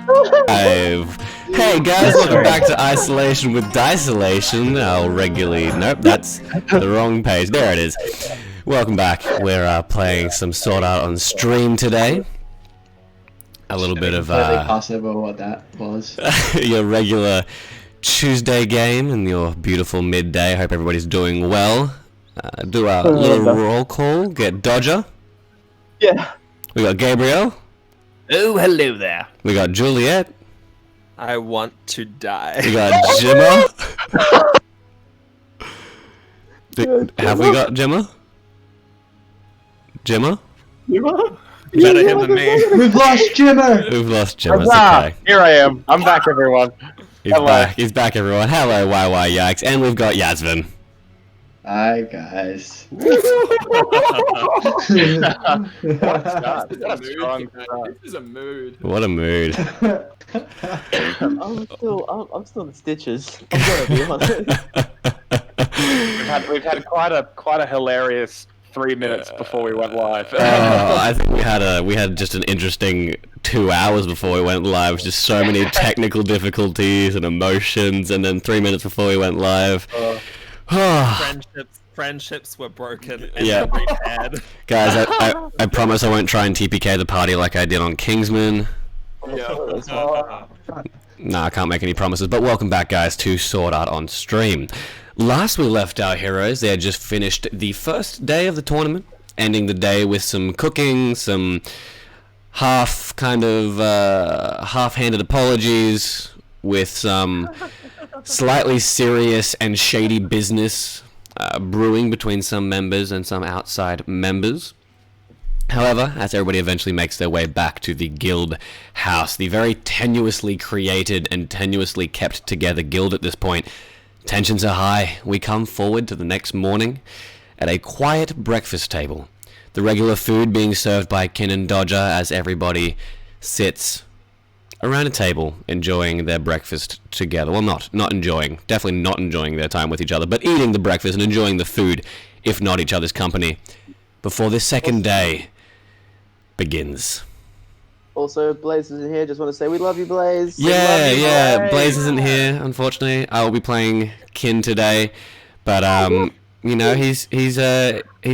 Hey guys, welcome back to Isolation with Disolation. I'll regularly... Nope, that's the wrong page. There it is. Welcome back. We're playing some Sword Art on stream today. A little bit of possible what that was. your regular Tuesday game and your beautiful midday. Hope everybody's doing well. Do a little roll call. Get Dodger. Yeah. We got Gabriel. Oh, hello there. We got Juliet. I want to die. We got Gemma. Have we got Gemma? Gemma? Better him than me. We've lost Jimmer! We've lost Gemma. It's Huzzah! okay. Here I am. I'm back, everyone. He's Hello. back. He's back, everyone. Hello, YY Yikes. And we've got Yasmin. Hi, guys. What a This strong start. is a mood. What a mood. I'm still in the stitches. I'm gonna be honest. We've had quite a hilarious 3 minutes before we went live. I think we had just an interesting 2 hours before we went live. Just so many technical difficulties and emotions, and then 3 minutes before we went live. Friendships were broken and Yeah. repaired. Guys, I promise I won't try and TPK the party like I did on Kingsman. Nah, I can't make any promises, but welcome back, guys, to Sword Art on stream. Last we left our heroes, they had just finished the first day of the tournament, ending the day with some cooking, some half-handed apologies, with some slightly serious and shady business brewing between some members and some outside members. However, as everybody eventually makes their way back to the guild house, the very tenuously created and tenuously kept together guild at this point, tensions are high. We come forward to the next morning at a quiet breakfast table. The regular food being served by Kin and Dodger as everybody sits around a table enjoying their breakfast together. Well, not enjoying, definitely not enjoying their time with each other, but eating the breakfast and enjoying the food, if not each other's company, before this second day begins. Also, Blaze isn't here. Just want to say we love you, Blaze. Yeah, Blaze isn't here, unfortunately. I will be playing Kin today, but you know, he's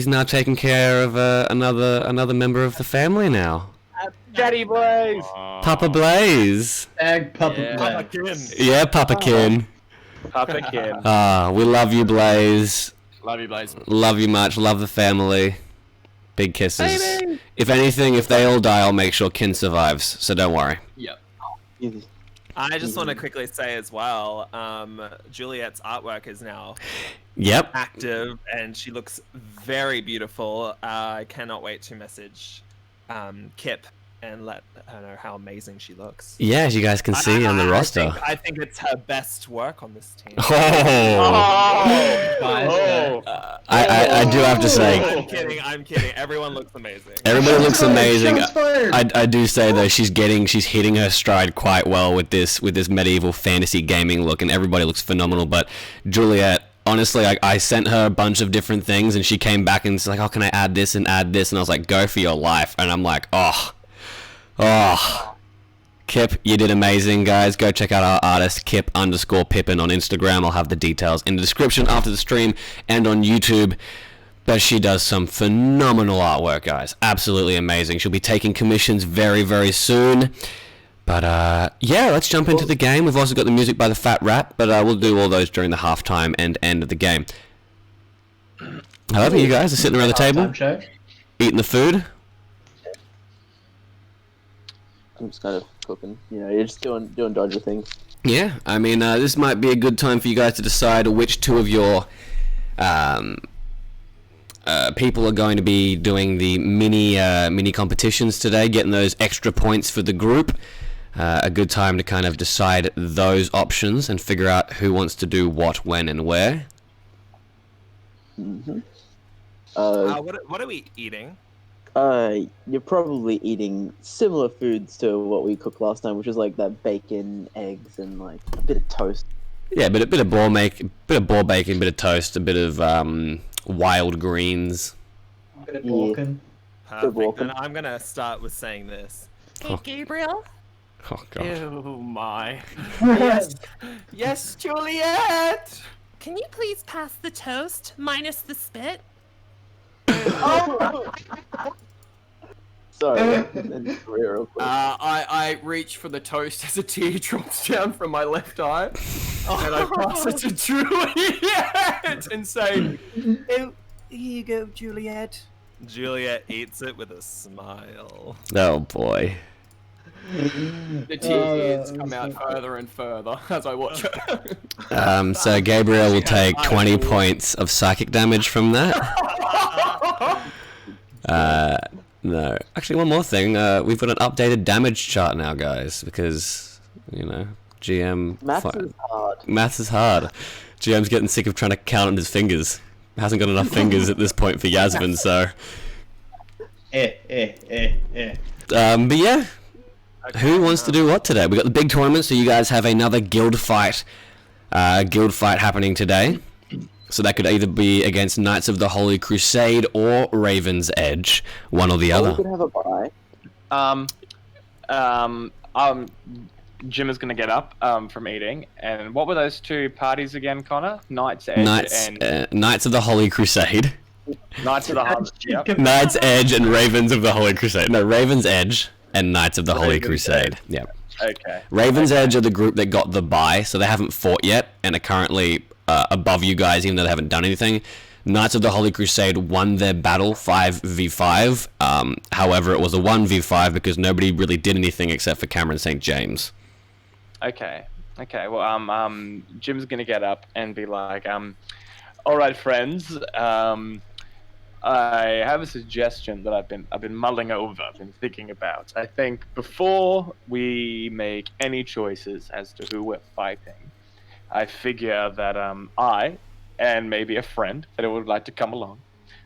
now taking care of another member of the family now. Daddy Blaze. Papa Blaze. Egg Papa Yeah. Blaze. Papa Kin. Yeah, Papa Kin. Papa Kin. We love you, Blaze. Love you, Blaze. Love you much. Love the family. Big kisses. Baby. If anything, if they all die, I'll make sure Kin survives. So don't worry. Yep. Easy. I just want to quickly say as well, Juliet's artwork is now Yep. active and she looks very beautiful. I cannot wait to message Kip and let her know how amazing she looks. Yeah, as you guys can see on the roster. I think it's her best work on this team. I do have to say, I'm kidding. Everyone looks amazing. everybody looks amazing. Shots fired. I do say though, she's hitting her stride quite well with this medieval fantasy gaming look, and everybody looks phenomenal. But Juliet, honestly, I sent her a bunch of different things, and she came back and was like, "Oh, can I add this and add this?" And I was like, "Go for your life." And I'm like, "Oh, Kip, you did amazing, guys. Go check out our artist, Kip_Pippin on Instagram. I'll have the details in the description after the stream and on YouTube." But she does some phenomenal artwork, guys. Absolutely amazing. She'll be taking commissions very, very soon. But, yeah, let's jump into the game. We've also got the music by the Fat Rat, but we'll do all those during the halftime and end of the game. However, you guys are sitting around the table, Halftime show. eating the food. I'm just kind of cooking. You know, you're just doing Dodger things. Yeah, I mean, this might be a good time for you guys to decide which two of your people are going to be doing the mini competitions today, getting those extra points for the group. A good time to kind of decide those options and figure out who wants to do what, when, and where. Mm-hmm. What are we eating? You're probably eating similar foods to what we cooked last time, which is like that bacon, eggs, and like a bit of toast. Yeah, bit of boar bacon, bit of toast, a bit of wild greens. Bit of walking. Perfect. welcome. And I'm gonna start with saying this. Hey, Gabriel. Oh god. Oh my. Yes, yes, Juliet. Can you please pass the toast minus the spit? Sorry, real quick. I reach for the toast as a tear drops down from my left eye, and I pass it to Juliet and say, "Oh, here you go, Juliet." Juliet eats it with a smile. Oh boy. The tears come out further and further as I watch her. So Gabriel will take 20 points of psychic damage from that. No. Actually, one more thing. We've got an updated damage chart now, guys, because, you know, GM... Maths is hard. Maths is hard. GM's getting sick of trying to count on his fingers. Hasn't got enough fingers at this point for Yasmin, so... But yeah. Who wants to do what today? We got the big tournament, so you guys have another guild fight happening today. So that could either be against Knights of the Holy Crusade or Raven's Edge, one or the We other. could have a buy. Jim is going to get up from eating. And what were those two parties again, Connor? Knights Edge and Knights of the Holy Crusade. Knights of the Holy. Yep. Knights Edge and Ravens of the Holy Crusade. No, Ravens Edge and Knights of the Holy Crusade. Yeah. Okay. Ravens Edge are the group that got the bye, so they haven't fought yet and are currently above you guys, even though they haven't done anything. Knights of the Holy Crusade won their battle 5v5. However, it was a 1v5 because nobody really did anything except for Cameron St. James. Okay. Okay. Well, Jim's gonna get up and be like, all right, friends. I have a suggestion that I've been mulling over, I've been thinking about. I think before we make any choices as to who we're fighting, I figure that I and maybe a friend that would like to come along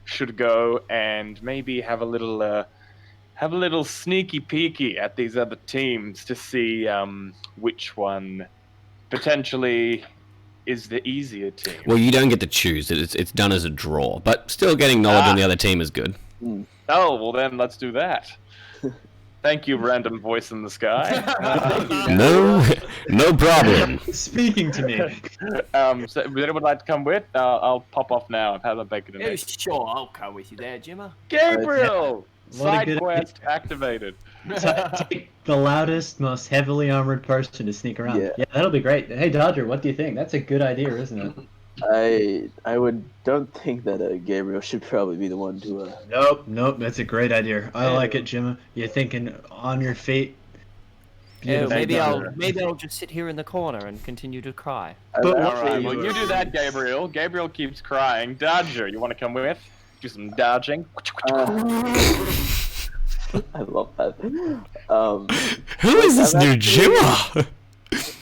should go and maybe have a little sneaky peeky at these other teams to see which one potentially is the easier team. Well, you don't get to choose. It's done as a draw, but still getting knowledge on the other team is good. Oh, well then let's do that. Thank you, random voice in the sky. No problem. Speaking to me. So would anyone like to come with? I'll pop off now. I've had a bacon and Oh, eggs. sure, I'll come with you there, Jimmer. Gabriel! What a Side good quest activated. Take the loudest, most heavily armored person to sneak around. Yeah. Yeah, that'll be great. Hey, Dodger, what do you think? That's a good idea, isn't it? I don't think that Gabriel should probably be the one to. Nope. That's a great idea. I like it, Jim. You're thinking on your feet. Yeah, Beautiful. maybe I'll just sit here in the corner and continue to cry. But All right, well you do that, Gabriel. Gabriel keeps crying. Dodger, you want to come with? Do some dodging. I love that. Who is this new Jimmer?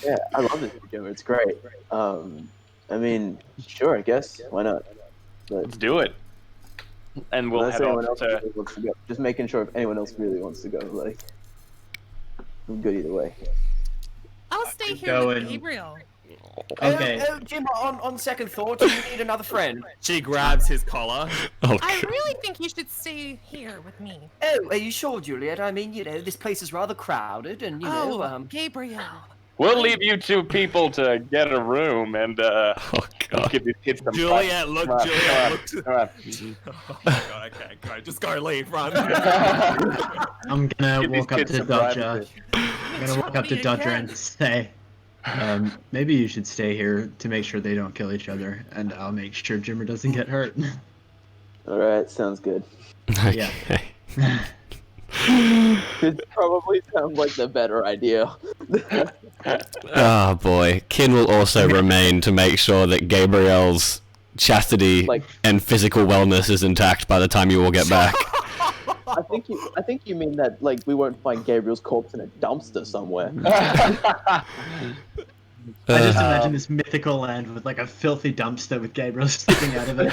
Yeah, I love this video. It's great. I mean, sure, I guess. Why not? But Let's do it. And we'll unless head anyone off else to... really wants to go. Just making sure if anyone else really wants to go. Like, I'm good either way. I'll stay here go with and- Gabriel. Okay. Jimmer, on second thought, do you need another friend? She grabs his collar. Oh, I really think you should stay here with me. Oh, are you sure, Juliet? I mean, this place is rather crowded, and Gabriel. We'll leave you two people to get a room and oh god. give these kids some Juliet, look, Come on, Juliet, come look. on. Oh my god, okay, go. Just go, leave, run. I'm gonna Give these walk up kids to some Dodger. privacy. I'm gonna walk up to me Dodger again. and say, maybe you should stay here to make sure they don't kill each other, and I'll make sure Jimmer doesn't get hurt. All right, sounds good. Yeah. It probably sounds like the better idea. Oh boy. Kin will also remain to make sure that Gabriel's chastity and physical wellness is intact by the time you all get back. I think you mean that like we won't find Gabriel's corpse in a dumpster somewhere. I just imagine this mythical land with like a filthy dumpster with Gabriel sticking out of it.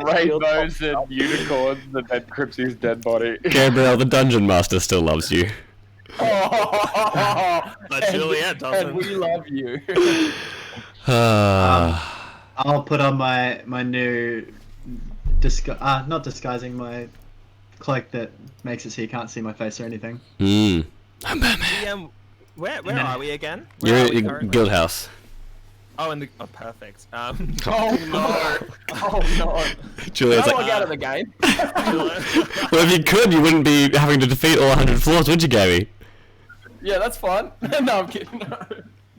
Rainbows and unicorns and then Cripsy's dead body. Gabriel, the dungeon master, still loves you. But Juliet And doesn't. we love you. I'll put on my new not disguising, my cloak that makes it so you can't see my face or anything. I'm Batman. Where are we again? You're Where are we in currently? Guild House. Oh, perfect. Oh no! Oh no! Juliet's How do I like, get out of the game? well, if you could, you wouldn't be having to defeat all 100 floors, would you, Gabby? Yeah, that's fun. No, I'm kidding. No.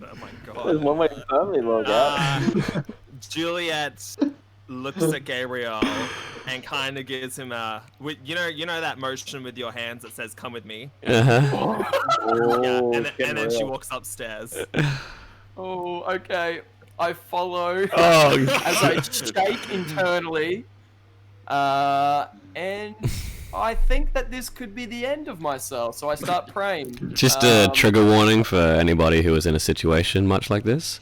Oh my There's god. one way to firmly log out. Juliet looks at Gabriel and kind of gives him a, you know that motion with your hands that says "Come with me." Uh-huh. Yeah, Oh, and it's getting then she real. walks upstairs. Oh, okay. I follow Oh, as I shake internally, and I think that this could be the end of myself. So I start praying. just a trigger warning for anybody who is in a situation much like this.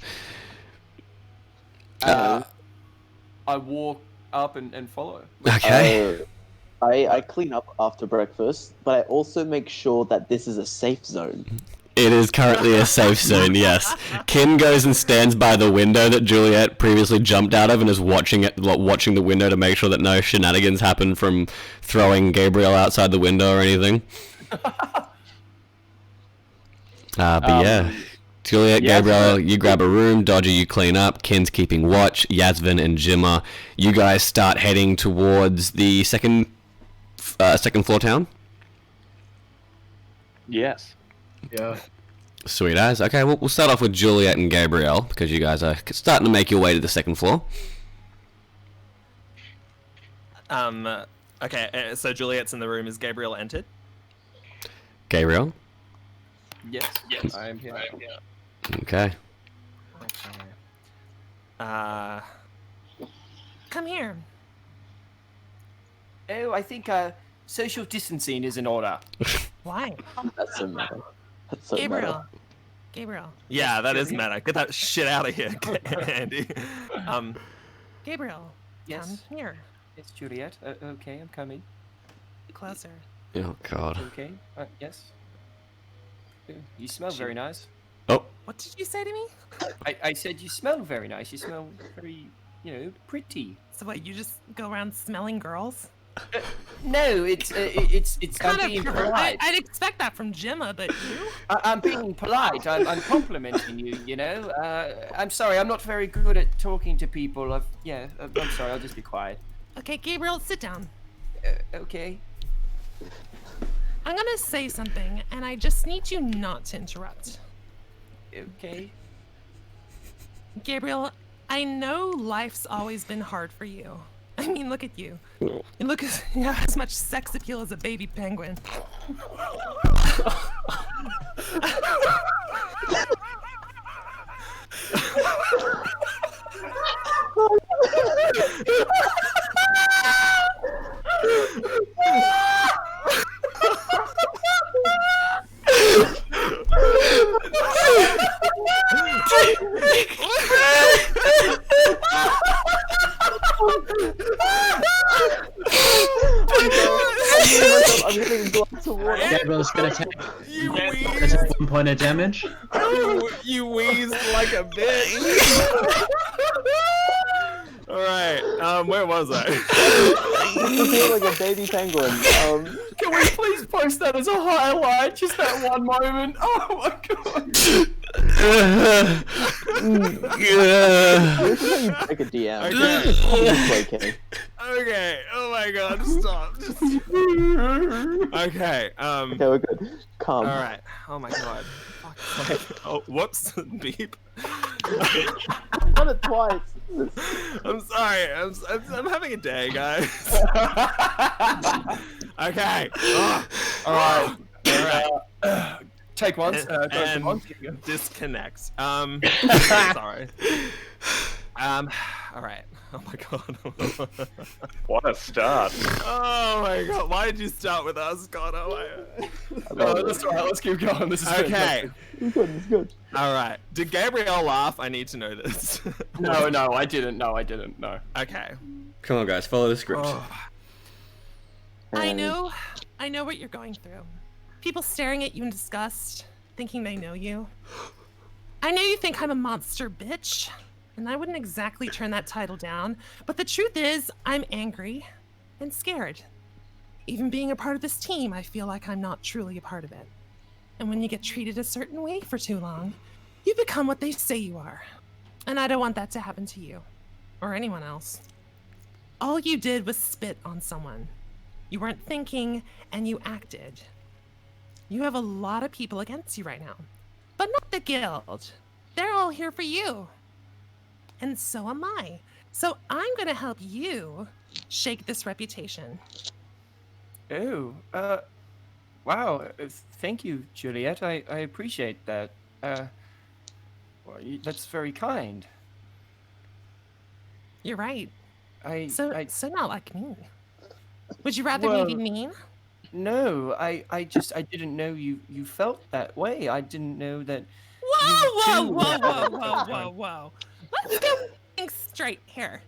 I walk up and follow. Okay. I clean up after breakfast, but I also make sure that this is a safe zone. It is currently a safe zone, yes. Kin goes and stands by the window that Juliet previously jumped out of and is watching the window to make sure that no shenanigans happen from throwing Gabriel outside the window or anything. But yeah. Juliet, yeah, Gabriel, you grab a room. Dodger, you clean up. Kin's keeping watch. Yasvin and Jimmer, you guys start heading towards the second floor town. Yes. Yeah. Sweet as. Okay, well, we'll start off with Juliet and Gabriel because you guys are starting to make your way to the second floor. Okay, so Juliet's in the room. Is Gabriel entered? Gabriel. Yes, I am here. Okay. Okay. Come here. Oh, I think social distancing is in order. Why? That's so meta. That's so Gabriel. meta. Gabriel. Yeah, that is meta. Get that shit out of here, Andy. Gabriel. Yes. Come here. It's Juliet. Okay, I'm coming. Closer. Oh God. Okay. Yes. You smell very nice. Oh. What did you say to me? I said you smell very nice. You smell very, pretty. So what, you just go around smelling girls? No, it's I'm being polite. I'd expect that from Gemma, but you? I'm being polite. I'm complimenting you. I'm sorry. I'm not very good at talking to people. I'm sorry. I'll just be quiet. Okay, Gabriel, sit down. Okay. I'm gonna say something, and I just need you not to interrupt. Okay. Gabriel, I know life's always been hard for you. I mean, look at you. You look you have as much sex appeal as a baby penguin. I'm getting a glass of water. Gabriel's gonna take You 1 point of damage. you wheezed like a bitch. All right. Where was I? You feel like a baby penguin. Can we please post that as a highlight? Just that one moment. Oh my god. This is how you break a DM. Okay. Okay. Okay. Oh my god. Stop. Okay. Okay, we're good. Calm. All right. Oh my god. Fuck. Oh, whoops. Beep. I've done it twice. I'm sorry. I'm having a day, guys. Okay. All right. All right. Take one. And disconnect. Sorry. All right. Oh my god. What a start. Oh my god. Why did you start with us, God? Oh my. No, that's alright. Let's keep going. This is Okay. It's good, it's good. All right. Did Gabriel laugh? I need to know this. No, I didn't. No, I didn't. No. Okay. Come on, guys, follow the script. I know what you're going through. People staring at you in disgust, thinking they know you. I know you think I'm a monster bitch, and I wouldn't exactly turn that title down, but the truth is, I'm angry and scared. Even being a part of this team, I feel like I'm not truly a part of it. And when you get treated a certain way for too long, you become what they say you are. And I don't want that to happen to you. Or anyone else. All you did was spit on someone. You weren't thinking, and you acted. You have a lot of people against you right now. But not the guild. They're all here for you. And so am I. So I'm gonna help you shake this reputation. Oh, wow. Thank you, Juliet. I appreciate that. Well, that's very kind. You're right. I So not like me. Would you rather me be mean? No, I didn't know you felt that way. I didn't know that. Whoa. Let's get things straight here.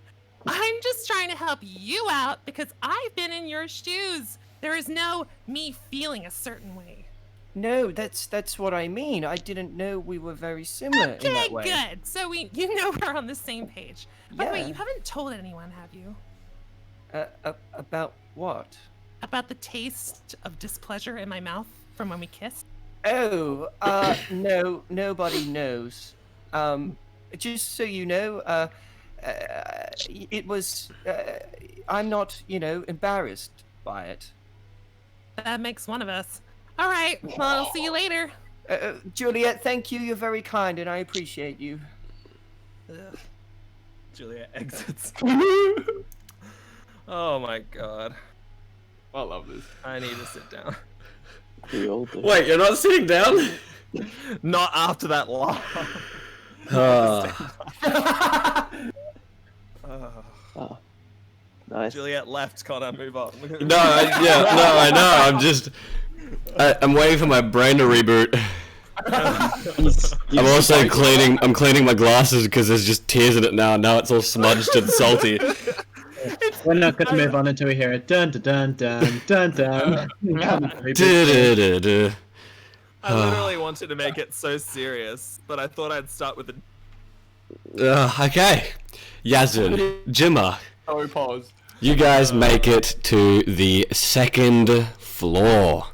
I'm just trying to help you out because I've been in your shoes. There is no me feeling a certain way. No, that's what I mean. I didn't know we were very similar in that way. Okay, good. So we're on the same page. By the way, Yeah. you haven't told anyone, have you? About what? About the taste of displeasure in my mouth from when we kissed? Oh, no, nobody knows. Just so you know, it was. I'm not, embarrassed by it. That makes one of us. All right, well, I'll see you later. Juliet, thank you. You're very kind, and I appreciate you. Ugh. Julia exits. Oh my god. I love this. I need to sit down. We all do. Wait, you're not sitting down? Not after that laugh. Oh, nice. Juliet left, Connor, move on. I know. I'm waiting for my brain to reboot. I'm also cleaning. I'm cleaning my glasses because there's just tears in it now. Now it's all smudged and salty. We're not gonna move on until we hear it. Dun dun dun dun dun dun. Du-du-du-du. I literally wanted to make it so serious, but I thought I'd start with the. Okay, Yazin, Jimmer, Oh, pause. you guys make it to the second floor.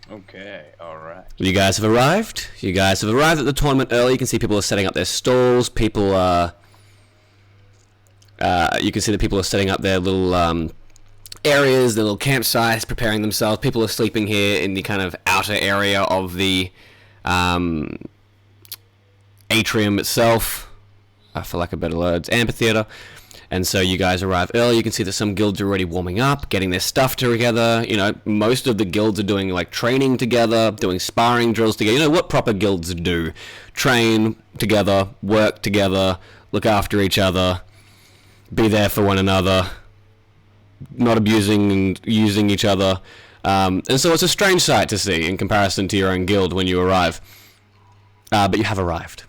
Okay, alright. You guys have arrived. You guys have arrived at the tournament early. You can see people are setting up their stalls. People are. You can see that people are setting up their little areas, their little campsites, preparing themselves. People are sleeping here in the kind of outer area of the atrium itself, for lack of better words, amphitheater. And so you guys arrive early. You can see that some guilds are already warming up, getting their stuff together. Most of the guilds are doing like training together, doing sparring drills together. What proper guilds do: train together, work together, look after each other, be there for one another, not abusing and using each other. And so it's a strange sight to see in comparison to your own guild when you arrive. But you have arrived.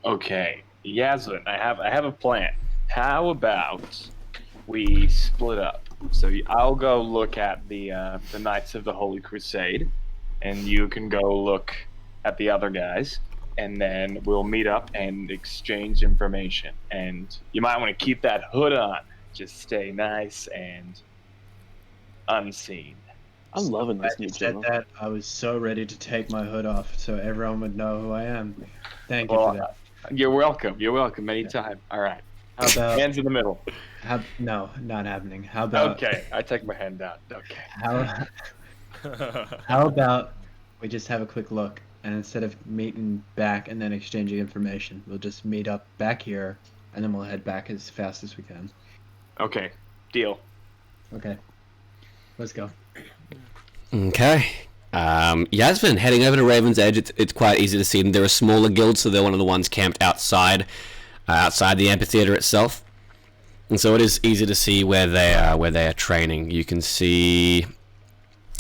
Okay, Yasmin, I have a plan. How about we split up? So I'll go look at the Knights of the Holy Crusade, and you can go look at the other guys, and then we'll meet up and exchange information. And you might want to keep that hood on. Just stay nice and unseen. I'm loving this As new you said channel. that, I was so ready to take my hood off so everyone would know who I am. Thank you for that. You're welcome. You're welcome anytime. All right. How about Hands in the middle. no, not happening. How about Okay, I take my hand down. Okay. how about we just have a quick look, and instead of meeting back and then exchanging information, we'll just meet up back here, and then we'll head back as fast as we can. Okay. Deal. Okay. Let's go. Okay. Yasmin, heading over to Raven's Edge. It's quite easy to see them. They're a smaller guild, so they're one of the ones camped outside the amphitheater itself. And so it is easy to see where they are training. You can see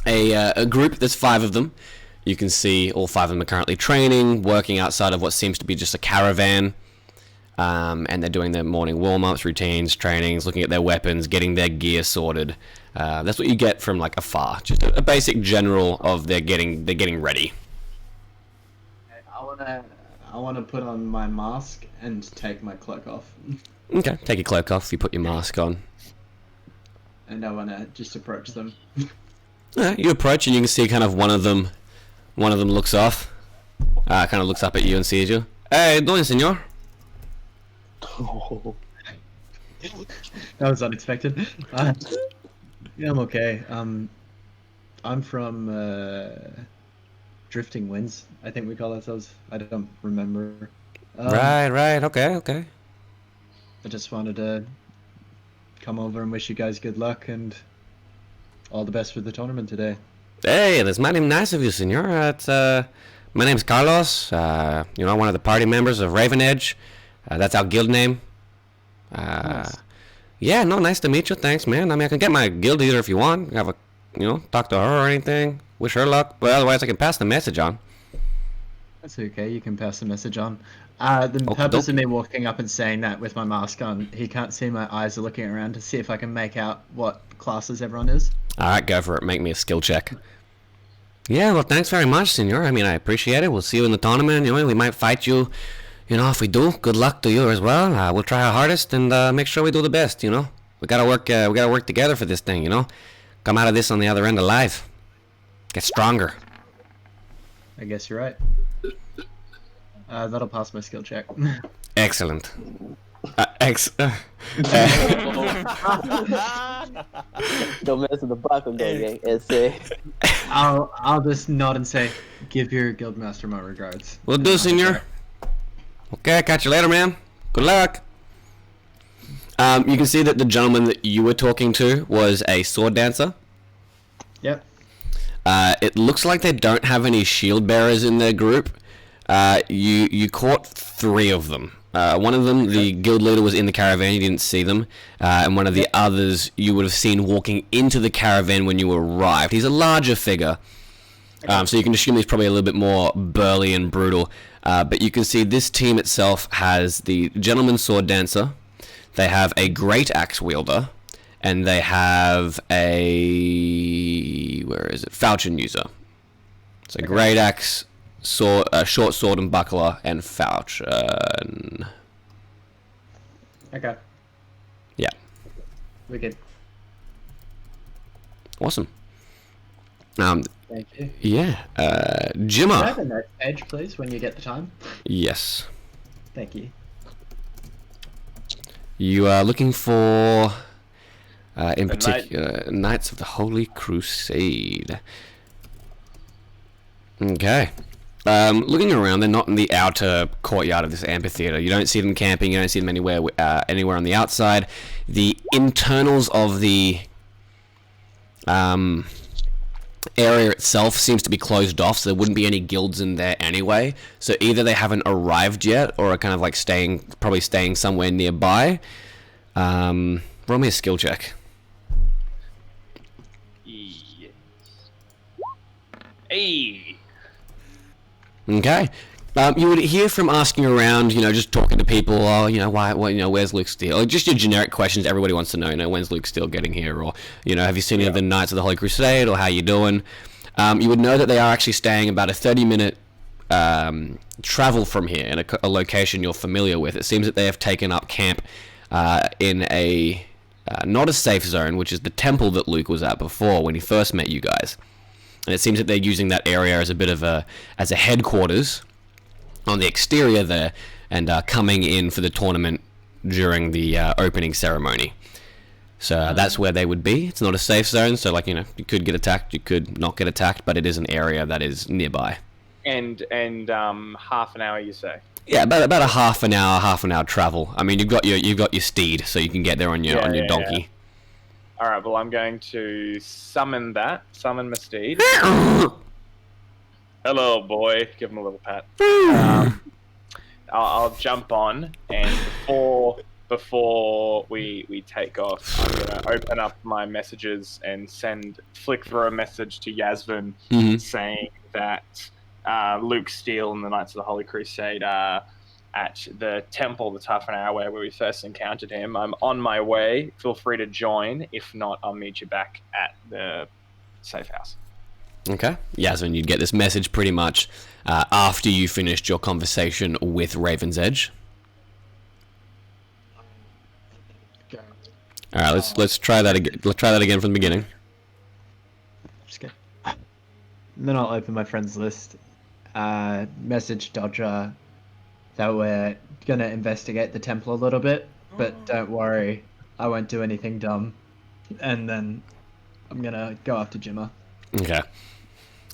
a group. There's 5 of them. You can see all 5 of them are currently training, working outside of what seems to be just a caravan. And they're doing their morning warm-ups, routines, trainings, looking at their weapons, getting their gear sorted. That's what you get from like afar. Just a basic general of they're getting ready. I wanna put on my mask and take my cloak off. Okay, take your cloak off. You put your mask on. and I want to just approach them. You approach and you can see kind of one of them looks off, kind of looks up at you and sees you. Hey, doing, senor? That was unexpected. Yeah, I'm okay. I'm from Drifting Winds, I think we call ourselves. I don't remember. Right. Okay. I just wanted to come over and wish you guys good luck and all the best for the tournament today. Hey, that's mighty nice of you, senor. It's, my name's Carlos. One of the party members of Raven Edge. That's our guild name. Nice. Yeah, no, nice to meet you. Thanks, man. I mean, I can get my guild leader if you want. Have a, talk to her or anything. Wish her luck. But otherwise, I can pass the message on. That's okay, you can pass the message on. The purpose of me walking up and saying that with my mask on, he can't see my eyes are looking around to see if I can make out what classes everyone is. Alright, go for it. Make me a skill check. Yeah, well, thanks very much, senor. I mean, I appreciate it. We'll see you in the tournament. We might fight you. If we do, good luck to you as well. We'll try our hardest and make sure we do the best, We gotta work together for this thing, Come out of this on the other end alive. Get stronger. I guess you're right. That'll pass my skill check. Excellent. Don't mess with the Bakugan gang, SA. I'll just nod and say, give your guildmaster my regards. Will do, senor. Okay, catch you later, man. Good luck. You can see that the gentleman that you were talking to was a sword dancer. Yep. It looks like they don't have any shield bearers in their group. You caught 3 of them. One of them, the guild leader, was in the caravan. You didn't see them. And one of the others you would have seen walking into the caravan when you arrived. He's a larger figure. So you can assume he's probably a little bit more burly and brutal. But you can see this team itself has the gentleman sword dancer. They have a great axe wielder. And they have a... where is it? Falchion user. So great axe, sword, short sword and buckler, and falchion. Okay. Yeah. We're good. Awesome. Thank you. Yeah. Can I Jimmer. have a note page, please, when you get the time? Yes. Thank you. You are looking for, in particular, Knights of the Holy Crusade. Okay. Looking around, they're not in the outer courtyard of this amphitheater. You don't see them camping. You don't see them anywhere on the outside. The internals of the area itself seems to be closed off, so there wouldn't be any guilds in there anyway. So either they haven't arrived yet, or are kind of like probably staying somewhere nearby. Roll me a skill check. Yes. Hey. Okay. You would hear from asking around, just talking to people, where's Luke Steele? Or just your generic questions everybody wants to know, when's Luke Steele getting here? Or, have you seen any of the Knights of the Holy Crusade? Or how you doing? You would know that they are actually staying about a 30-minute travel from here in a location you're familiar with. It seems that they have taken up camp in a, not a safe zone, which is the temple that Luke was at before when he first met you guys. And it seems that they're using that area as a bit of as a headquarters on the exterior there, and coming in for the tournament during the opening ceremony. So that's where they would be. It's not a safe zone, so you could get attacked, you could not get attacked, but it is an area that is nearby. And half an hour, you say? Yeah, about a half an hour travel. I mean, you've got your steed, so you can get there on your donkey. Yeah. All right. Well, I'm going to summon my steed. Hello, boy. Give him a little pat. I'll jump on, and before we take off, I'm gonna open up my messages and flick through a message to Yasvin saying that Luke Steele and the Knights of the Holy Crusade are at the temple that's half an hour away where we first encountered him. I'm on my way. Feel free to join. If not, I'll meet you back at the safe house. Okay. Yasmin, you'd get this message pretty much after you finished your conversation with Raven's Edge. All right, let's try that again. Let's try that again from the beginning. Just kidding. And then I'll open my friends list. Message Dodger that we're gonna investigate the temple a little bit, but don't worry, I won't do anything dumb. And then I'm gonna go after Jimmer. Okay.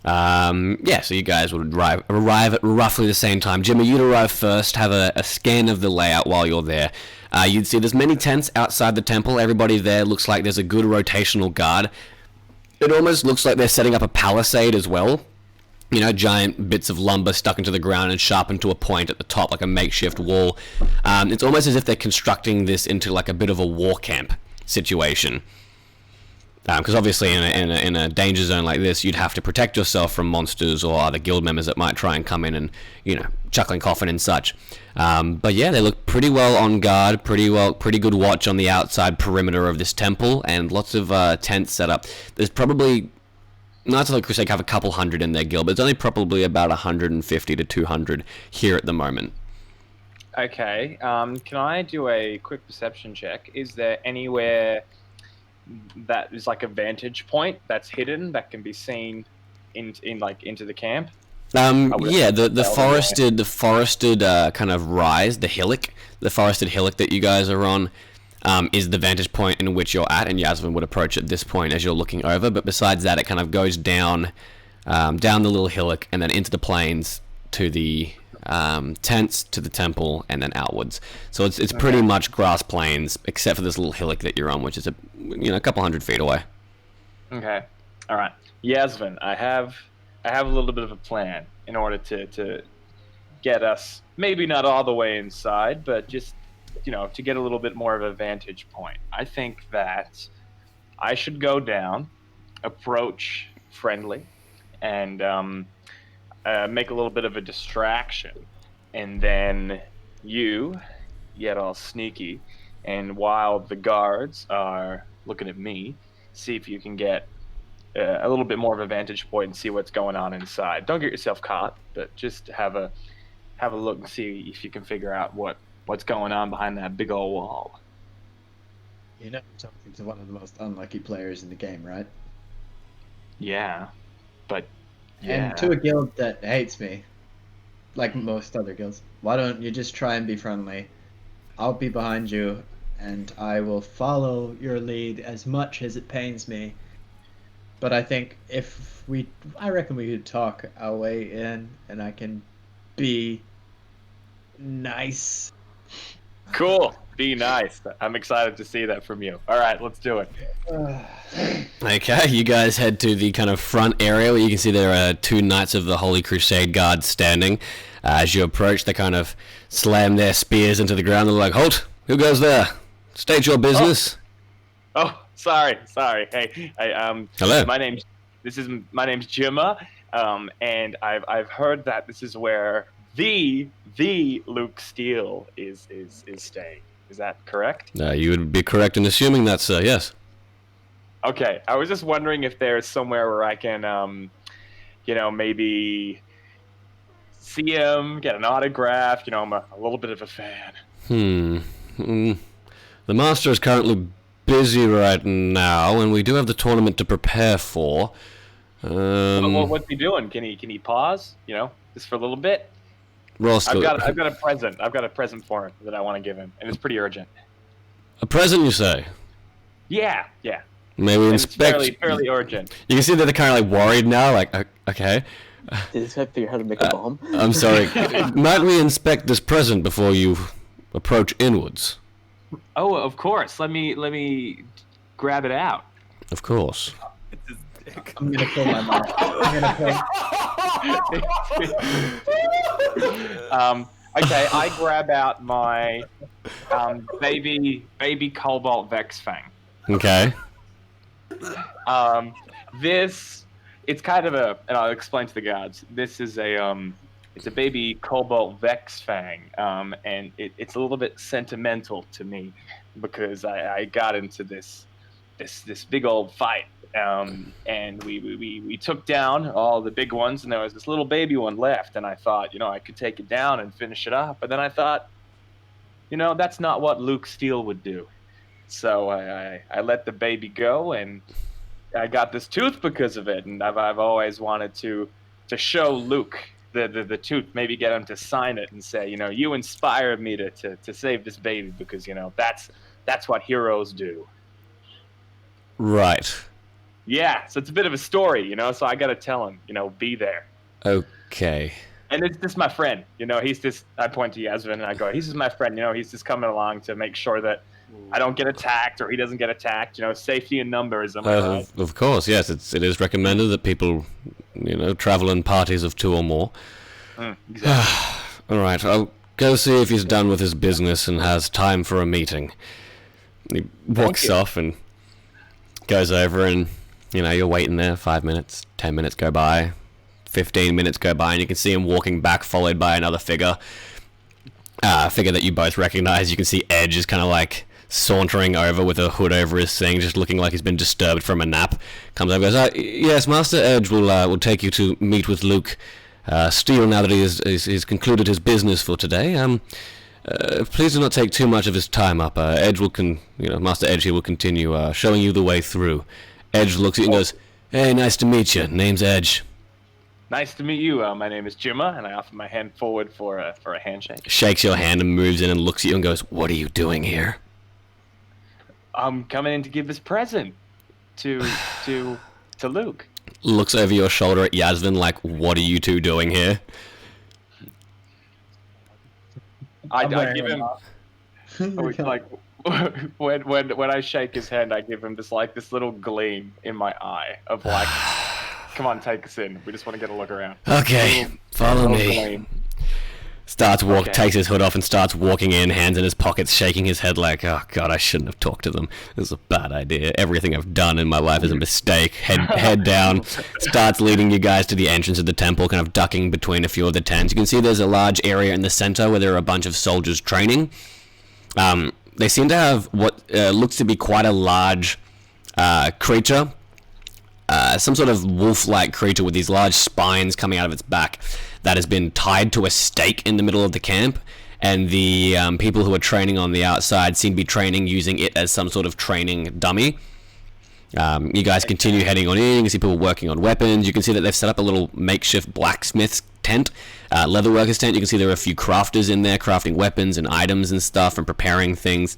Yeah, so you guys would arrive at roughly the same time. Jimmy, you'd arrive first, have a scan of the layout while you're there. You'd see there's many tents outside the temple. Everybody there looks like there's a good rotational guard. It almost looks like they're setting up a palisade as well. You know, giant bits of lumber stuck into the ground and sharpened to a point at the top, like a makeshift wall. It's almost as if they're constructing this into like a bit of a war camp situation. Because obviously in a danger zone like this, you'd have to protect yourself from monsters or other guild members that might try and come in and, you know, chuckling coffin and such. But yeah, they look pretty well on guard, pretty good watch on the outside perimeter of this temple, and lots of tents set up. There's probably, not to like have a couple hundred in their guild, but it's only probably about 150 to 200 here at the moment. Okay, can I do a quick perception check? Is there anywhere that is like a vantage point that's hidden that can be seen into the camp? Yeah, the forested kind of rise, the forested hillock that you guys are on, is the vantage point in which you're at, and Yasmin would approach at this point as you're looking over. But besides that, it kind of goes down the little hillock and then into the plains to the tents, to the temple, and then outwards. So it's pretty much grass plains, except for this little hillock that you're on, which is a couple hundred feet away. Okay, all right, Yasmin, I have a little bit of a plan in order to get us maybe not all the way inside, but just to get a little bit more of a vantage point. I think that I should go down, approach friendly, and make a little bit of a distraction, and then you get all sneaky, and while the guards are looking at me, see if you can get a little bit more of a vantage point and see what's going on inside. Don't get yourself caught, but just have a look and see if you can figure out what's going on behind that big old wall. You know, talking to one of the most unlucky players in the game, right? Yeah, but yeah. And to a guild that hates me, like most other guilds, why don't you just try and be friendly? I'll be behind you, and I will follow your lead as much as it pains me. But I think I reckon we could talk our way in, and I can be nice. Cool. Be nice. I'm excited to see that from you. All right, let's do it. Okay, you guys head to the kind of front area where you can see there are two Knights of the Holy Crusade Guard standing. As you approach, they kind of slam their spears into the ground. They're like, "Halt! Who goes there? State your business." Oh, sorry. Hey, Hello. My name's Jimma, and I've heard that this is where the Luke Steele is staying. Is that correct? You would be correct in assuming that, sir. Yes. Okay, I was just wondering if there's somewhere where I can, maybe see him, get an autograph. I'm a little bit of a fan. The master is currently busy right now, and we do have the tournament to prepare for. What's he doing? Can he pause? Just for a little bit. I've got a present. I've got a present for him that I want to give him, and it's pretty urgent. A present, you say? Yeah. Maybe inspect. It's fairly urgent. You can see that they're kind of like worried now. Like, okay. Did this guy figure out how to make a bomb? I'm sorry. Might we inspect this present before you approach inwards? Oh, of course. Let me grab it out. Of course. It's his dick. I'm gonna kill my mom. Okay, I grab out my baby Cobalt Vex Fang. Okay. It's kind of and I'll explain to the guards. This is it's a baby Cobalt Vex Fang, and it's a little bit sentimental to me because I got into this big old fight, and we took down all the big ones, and there was this little baby one left, and I thought, I could take it down and finish it up, but then I thought, that's not what Luke Steele would do. So I let the baby go, and I got this tooth because of it. And I've always wanted to show Luke the tooth, maybe get him to sign it and say, you inspired me to save this baby, because that's what heroes do. Right. Yeah, so it's a bit of a story, so I gotta tell him, be there. Okay. And it's just my friend, he's just, I point to Yasmin and I go, he's just my friend, he's just coming along to make sure that I don't get attacked or he doesn't get attacked, safety in numbers, am I right? Of course, yes. It is recommended that people, travel in parties of 2 or more. Exactly. All right, I'll go see if he's done with his business and has time for a meeting. He walks off and goes over, and you're waiting there. 5 minutes, 10 minutes go by, 15 minutes go by, and you can see him walking back, followed by another figure. A figure that you both recognize. You can see Edge is kind of like sauntering over with a hood over his thing, just looking like he's been disturbed from a nap. Comes over and goes, yes, Master Edge will take you to meet with Luke Steele now that he's concluded his business for today. Please do not take too much of his time up. Edge will Master Edge here will continue showing you the way through. Edge looks at you and goes, hey, nice to meet you. Name's Edge. Nice to meet you. My name is Jimma, and I offer my hand forward for a handshake. Shakes your hand and moves in and looks at you and goes, what are you doing here? I'm coming in to give this present to Luke. Looks over your shoulder at Yasmin like, what are you two doing here? I give him like when I shake his hand, I give him this little gleam in my eye of like, come on, take us in. We just want to get a look around. Okay, follow me. Gleam. Takes his hood off and starts walking in, hands in his pockets, shaking his head like, oh god, I shouldn't have talked to them. This is a bad idea. Everything I've done in my life is a mistake. Head down, starts leading you guys to the entrance of the temple, kind of ducking between a few of the tents. You can see there's a large area in the center where there are a bunch of soldiers training. They seem to have what looks to be quite a large creature. Some sort of wolf-like creature with these large spines coming out of its back that has been tied to a stake in the middle of the camp, and the people who are training on the outside seem to be training using it as some sort of training dummy. You guys continue heading on in. You can see people working on weapons. You can see that they've set up a little makeshift blacksmith's tent, leatherworker's tent. You can see there are a few crafters in there crafting weapons and items and stuff and preparing things.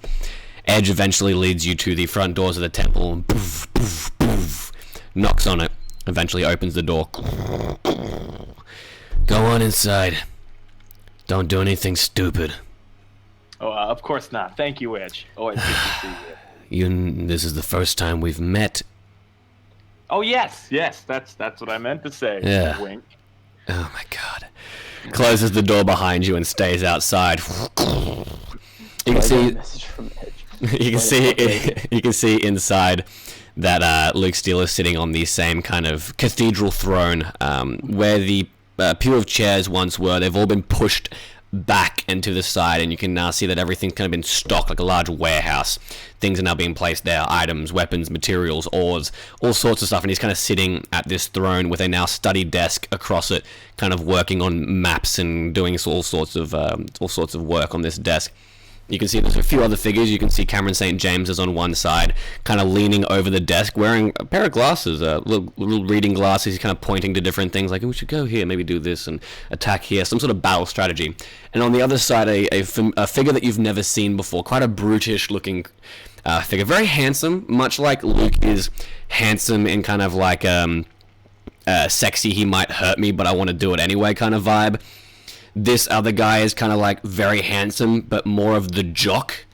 Edge eventually leads you to the front doors of the temple and poof, poof, poof, knocks on it, eventually opens the door. Go on inside. Don't do anything stupid. Oh, of course not. Thank you, Edge. Always good to see you. This is the first time we've met. Oh, yes, that's what I meant to say. Yeah. Wink. Oh my god. Closes the door behind you and stays outside. You can see. Message from Edge. You can see inside that Luke Steele is sitting on the same kind of cathedral throne where the pew of chairs once were. They've all been pushed back and to the side, and you can now see that everything's kind of been stocked like a large warehouse. Things are now being placed there, items, weapons, materials, ores, all sorts of stuff, and he's kind of sitting at this throne with a now study desk across it, kind of working on maps and doing all sorts of work on this desk. You can see there's a few other figures. You can see Cameron St. James is on one side, kind of leaning over the desk, wearing a pair of glasses, little reading glasses. He's kind of pointing to different things, like, we should go here, maybe do this, and attack here, some sort of battle strategy. And on the other side, a figure that you've never seen before, quite a brutish-looking figure. Very handsome, much like Luke is handsome in kind of like sexy, he might hurt me, but I want to do it anyway kind of vibe. This other guy is kind of like very handsome, but more of the jock,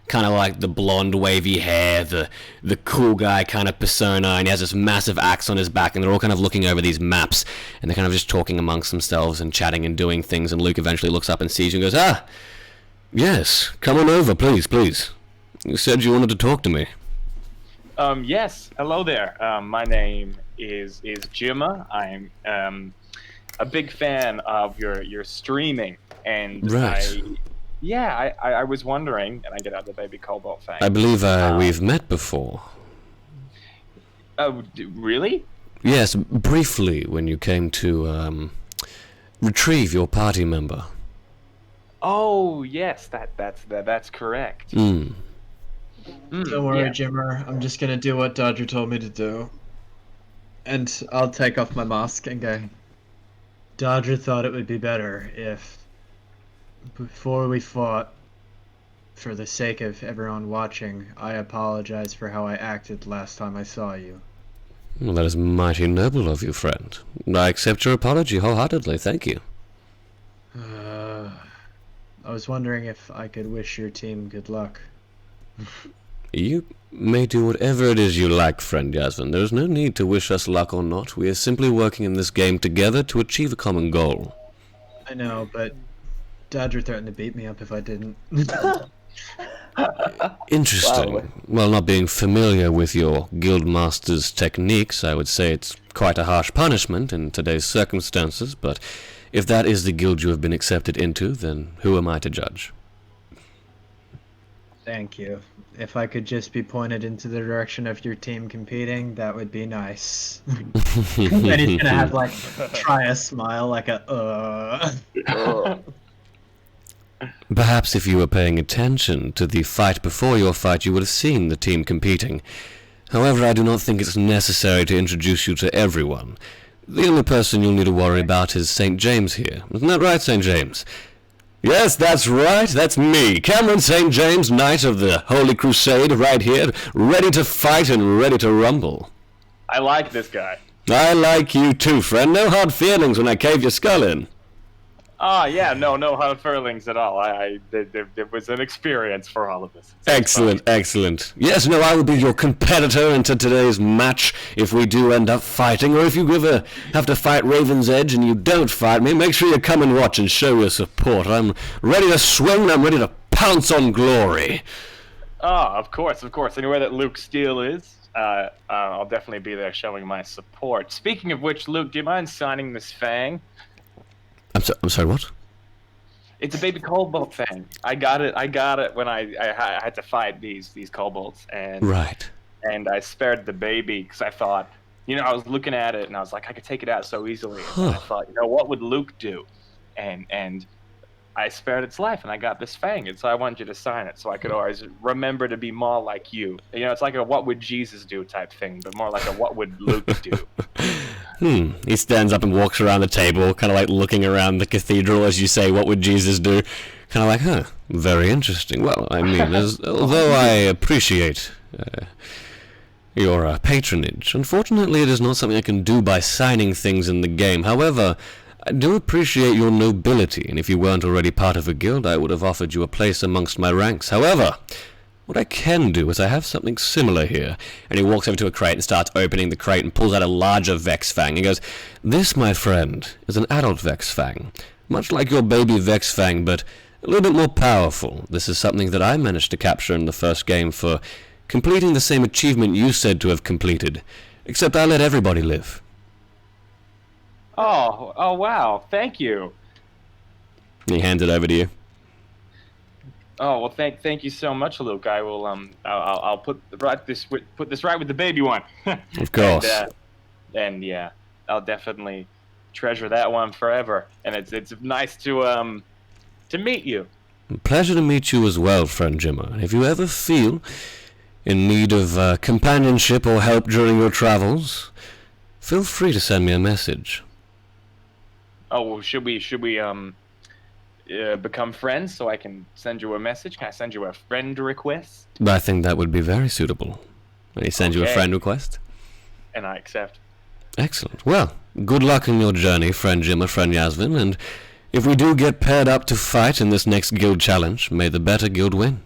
kind of like the blonde wavy hair, the cool guy kind of persona, and he has this massive axe on his back, and they're all kind of looking over these maps, and they're kind of just talking amongst themselves and chatting and doing things, and Luke eventually looks up and sees you and goes, yes, come on over, please. You said you wanted to talk to me. Yes, hello there. My name is Jimma. I'm a big fan of your streaming, and right. I was wondering, and I get out the baby cobalt fang. I believe we've met before. Oh, really? Yes, briefly when you came to retrieve your party member. Oh yes, that's correct. Don't worry, Yeah. Jimmer. I'm just gonna do what Dodger told me to do. And I'll take off my mask and go. Dodger thought it would be better if, before we fought, for the sake of everyone watching, I apologize for how I acted last time I saw you. Well, that is mighty noble of you, friend. I accept your apology wholeheartedly, thank you. I was wondering if I could wish your team good luck. You may do whatever it is you like, friend Yasvin. There is no need to wish us luck or not. We are simply working in this game together to achieve a common goal. I know, but Dodger threatened to beat me up if I didn't. Interesting. Wow. Well, not being familiar with your guildmaster's techniques, I would say it's quite a harsh punishment in today's circumstances, but if that is the guild you have been accepted into, then who am I to judge? Thank you. If I could just be pointed into the direction of your team competing, that would be nice. Then he's gonna have like try a smile, like a Perhaps if you were paying attention to the fight before your fight, you would have seen the team competing. However, I do not think it's necessary to introduce you to everyone. The only person you'll need to worry about is St. James here. Isn't that right, St. James? Yes, that's right. That's me, Cameron St. James, Knight of the Holy Crusade, right here, ready to fight and ready to rumble. I like this guy. I like you too, friend. No hard feelings when I cave your skull in. Ah, yeah, no hard feelings at all. It was an experience for all of us. Excellent, excellent. Yes, no, I will be your competitor into today's match if we do end up fighting, or if you ever have to fight Raven's Edge and you don't fight me, make sure you come and watch and show your support. I'm ready to swing and I'm ready to pounce on glory. Ah, of course. Anywhere that Luke Steele is, I'll definitely be there showing my support. Speaking of which, Luke, do you mind signing this fang? I'm sorry, what? It's a baby cobalt fang. I got it when I had to fight these kobolds, and Right. and I spared the baby because I thought, I was looking at it and I was like, I could take it out so easily. And I thought, what would Luke do? And I spared its life, and I got this fang, and so I wanted you to sign it so I could always remember to be more like you. It's like a what would Jesus do type thing, but more like a what would Luke do. He stands up and walks around the table, kind of like looking around the cathedral as you say, what would Jesus do? Kind of like, very interesting. Well, I mean, although I appreciate your patronage, unfortunately it is not something I can do by signing things in the game. However, I do appreciate your nobility, and if you weren't already part of a guild, I would have offered you a place amongst my ranks. However, what I can do is I have something similar here. And he walks over to a crate and starts opening the crate and pulls out a larger Vex Fang. He goes, this, my friend, is an adult Vex Fang. Much like your baby Vex Fang, but a little bit more powerful. This is something that I managed to capture in the first game for completing the same achievement you said to have completed. Except I let everybody live. Oh, wow, thank you. He hands it over to you. Oh, well, thank you so much, Luke. I will I'll put this right with the baby one. Of course. And yeah, I'll definitely treasure that one forever. And it's nice to meet you. Pleasure to meet you as well, friend Jimmer. And if you ever feel in need of companionship or help during your travels, feel free to send me a message. Oh, well, should we become friends so I can send you a message? Can I send you a friend request? I think that would be very suitable. And he sends you a friend request? And I accept. Excellent. Well, good luck in your journey, friend Jimmer, friend Yasvin, and if we do get paired up to fight in this next guild challenge, may the better guild win.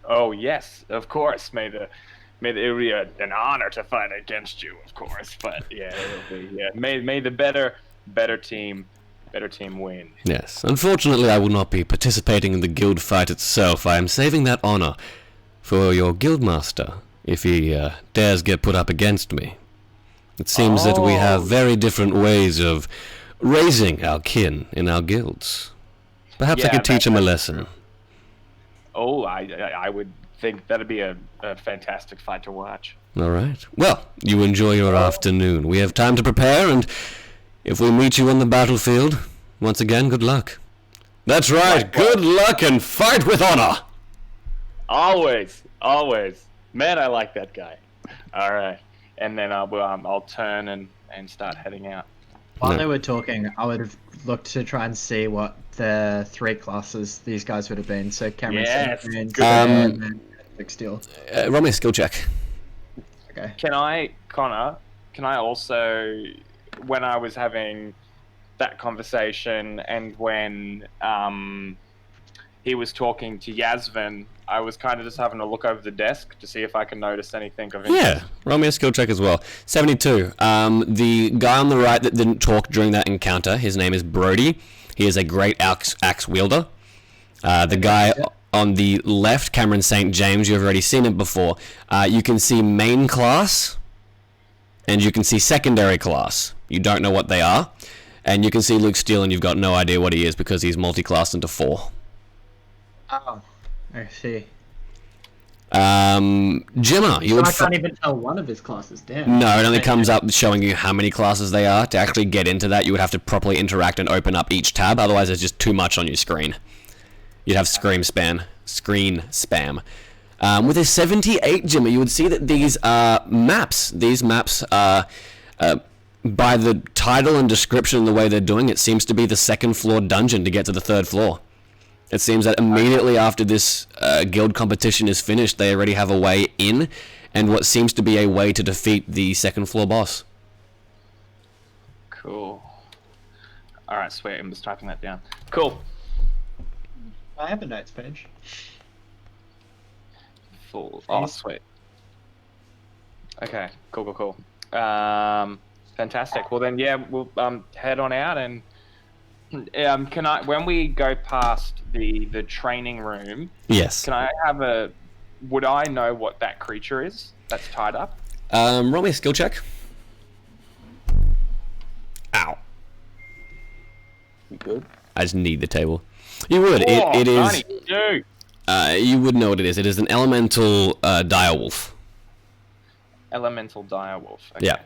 Oh, yes, of course. May it be an honor to fight against you, of course. But yeah, it'll be, may the better team win. Yes. Unfortunately, I will not be participating in the guild fight itself. I am saving that honor for your guildmaster, if he dares get put up against me. It seems that we have very different ways of raising our kin in our guilds. Perhaps I could teach him a lesson. Oh, I would think that'd be a fantastic fight to watch. All right. Well, you enjoy your afternoon. We have time to prepare, and if we meet you on the battlefield, once again, good luck. That's right. Good luck and fight with honor. Always. Always. Man, I like that guy. All right. And then I'll turn and start heading out. While No. they were talking, I would have looked to try and see what the 3 classes these guys would have been. So Cameron, Yes, Saint, good. and Big Steel. Roll me a skill check. Okay. Connor, can I also, when I was having that conversation and when he was talking to Yasvin, I was kind of just having a look over the desk to see if I can notice anything of interest. Yeah, roll me a skill check as well. 72. The guy on the right that didn't talk during that encounter, his name is Brody. He is a great axe wielder. The guy on the left, Cameron St. James, you've already seen it before. You can see main class, and you can see secondary class. You don't know what they are. And you can see Luke Steele, and you've got no idea what he is because he's multi-classed into 4. Oh, I see. Jimmer, you So would. I can't even tell one of his classes. Damn. No, it only comes up showing you how many classes they are. To actually get into that, you would have to properly interact and open up each tab. Otherwise, there's just too much on your screen. You'd have screen spam. With a 78, Jimmy, you would see that these maps. These maps are, by the title and description and the way they're doing it, seems to be the 2nd floor dungeon to get to the 3rd floor. It seems that immediately after this guild competition is finished, they already have a way in, and what seems to be a way to defeat the 2nd floor boss. Cool. All right, sweet. I'm just typing that down. Cool. I have a notes page. Full. Oh, sweet. Okay. Cool. Fantastic. Well then, yeah, we'll head on out and can I, when we go past the training room, Yes. can I have would I know what that creature is that's tied up? Roll me a skill check. Ow. You good? I just need the table. You would. It is. 92. You would know what it is. It is an elemental direwolf. Elemental direwolf. Okay. Yeah.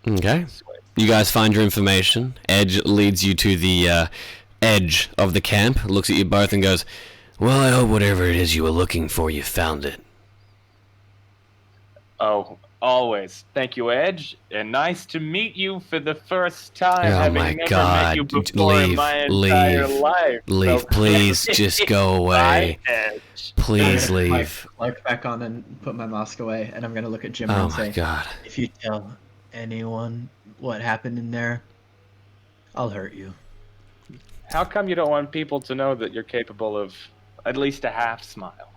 Okay. Sweet. You guys find your information. Edge leads you to the edge of the camp, looks at you both and goes, "Well, I hope whatever it is you were looking for, you found it." Oh, always. Thank you, Edge. And nice to meet you for the first time. Oh having my never God. met you before in Leave, my entire leave, life. Leave, So- please, just go away. Bye, Edge. Please My leave. cloak back on and put my mask away, and I'm gonna look at Jim Oh and my say, God. "If you tell anyone what happened in there, I'll hurt you." How come you don't want people to know that you're capable of at least a half smile?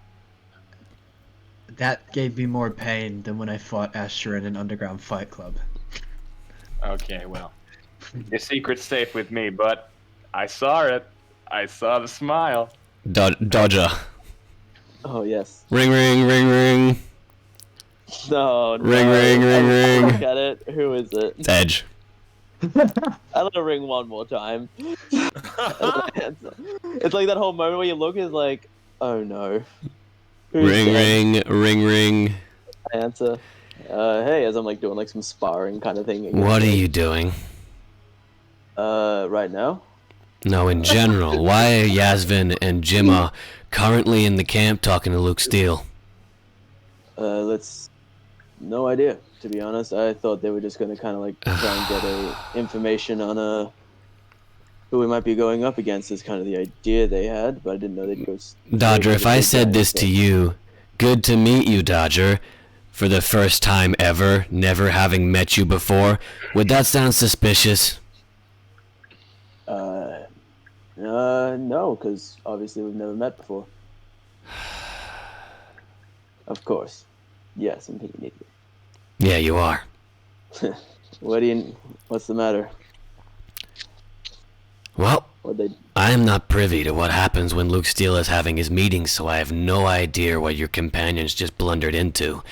That gave me more pain than when I fought Asher in an underground fight club. Okay, well, your secret's safe with me, but I saw it. I saw the smile. Dodger. Oh yes. Ring, ring, ring, ring. No. Ring, no. ring, ring, ring. Look at it. Who is it? It's Edge. I let it ring one more time. It's like that whole moment where you look is like, oh no. Who's Ring, dead? ring, ring, ring. I answer. Hey, as I'm like doing like some sparring kind of thing. What are you doing? Right now? No, in general. Why are Yasvin and Jimma currently in the camp talking to Luke Steele? No idea, to be honest. I thought they were just gonna kind of like try and get information on who we might be going up against is kind of the idea they had, but I didn't know they'd go. Dodger, if I said this to you, good to meet you, Dodger, for the first time ever, never having met you before, would that sound suspicious? No, because obviously we've never met before. Of course. Yes, I'm thinking idiot. Yeah, you are. What's the matter? Well, What they? I am not privy to what happens when Luke Steele is having his meetings, so I have no idea what your companions just blundered into.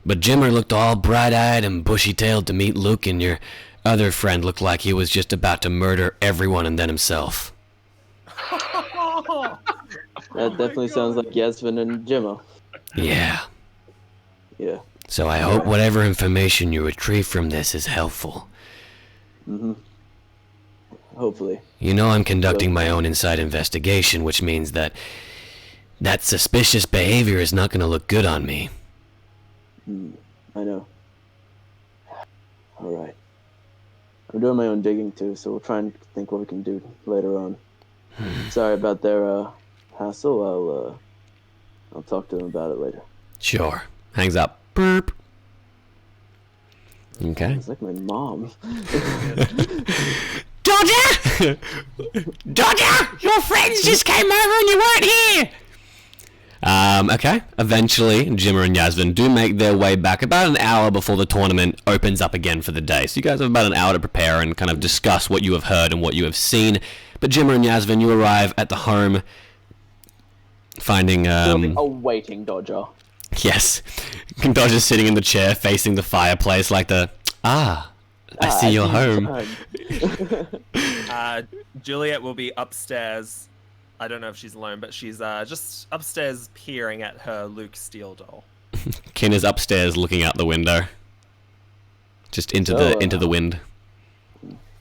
But Jimmer looked all bright-eyed and bushy-tailed to meet Luke, and your other friend looked like he was just about to murder everyone and then himself. That definitely sounds like Yasvin and Jimmo. Yeah. Yeah. So I hope whatever information you retrieve from this is helpful. Mm-hmm. hopefully. You know I'm conducting my own inside investigation, which means that suspicious behavior is not going to look good on me. I know. All right. I'm doing my own digging too, so we'll try and think what we can do later on. Sorry about their hassle. I'll talk to them about it later. Sure. Hangs up. Burp. Okay. It's like my mom. Dodger! Dodger! Your friends just came over and you weren't here! Okay. Eventually, Jimmer and Yasmin do make their way back about an hour before the tournament opens up again for the day. So you guys have about an hour to prepare and kind of discuss what you have heard and what you have seen. But Jimmer and Yasmin, you arrive at the home, finding... awaiting Dodger. Yes. Dodger's sitting in the chair facing the fireplace like the... I see you're home. Juliet will be upstairs. I don't know if she's alone, but she's just upstairs peering at her Luke Steel doll. Kin is upstairs looking out the window. Just into the wind.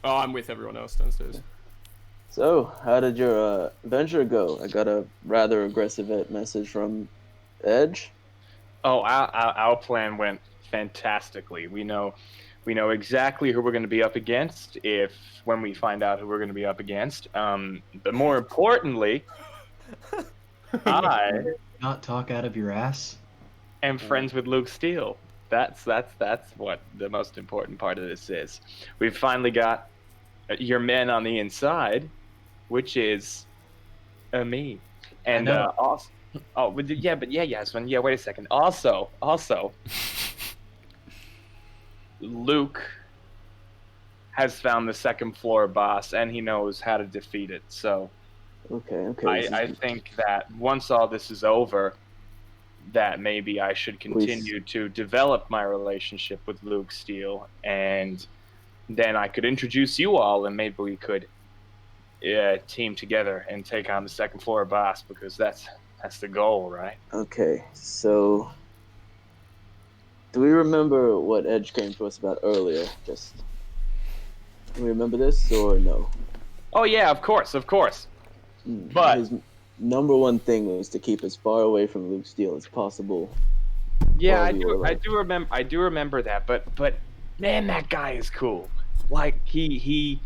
Oh, I'm with everyone else downstairs. So, how did your venture go? I got a rather aggressive message from Edge. Oh, our plan went fantastically. We know exactly who we're going to be up against when we find out who we're going to be up against. But more importantly, I Not talk out of your ass. am friends with Luke Steele. That's what the most important part of this is. We've finally got your men on the inside, which is me. And also, Yasmin. Yeah, wait a second. Also, Luke has found the second floor boss, and he knows how to defeat it. So, Okay. I think that once all this is over, that maybe I should continue to develop my relationship with Luke Steele, and then I could introduce you all, and maybe we could team together and take on the second floor boss, because that's the goal, right? Okay, so do we remember what Edge came to us about earlier? Do we remember this or no? Oh yeah, of course. But his number one thing was to keep as far away from Luke Steele as possible. yeah, while we were I do remember that. But man, that guy is cool. Like he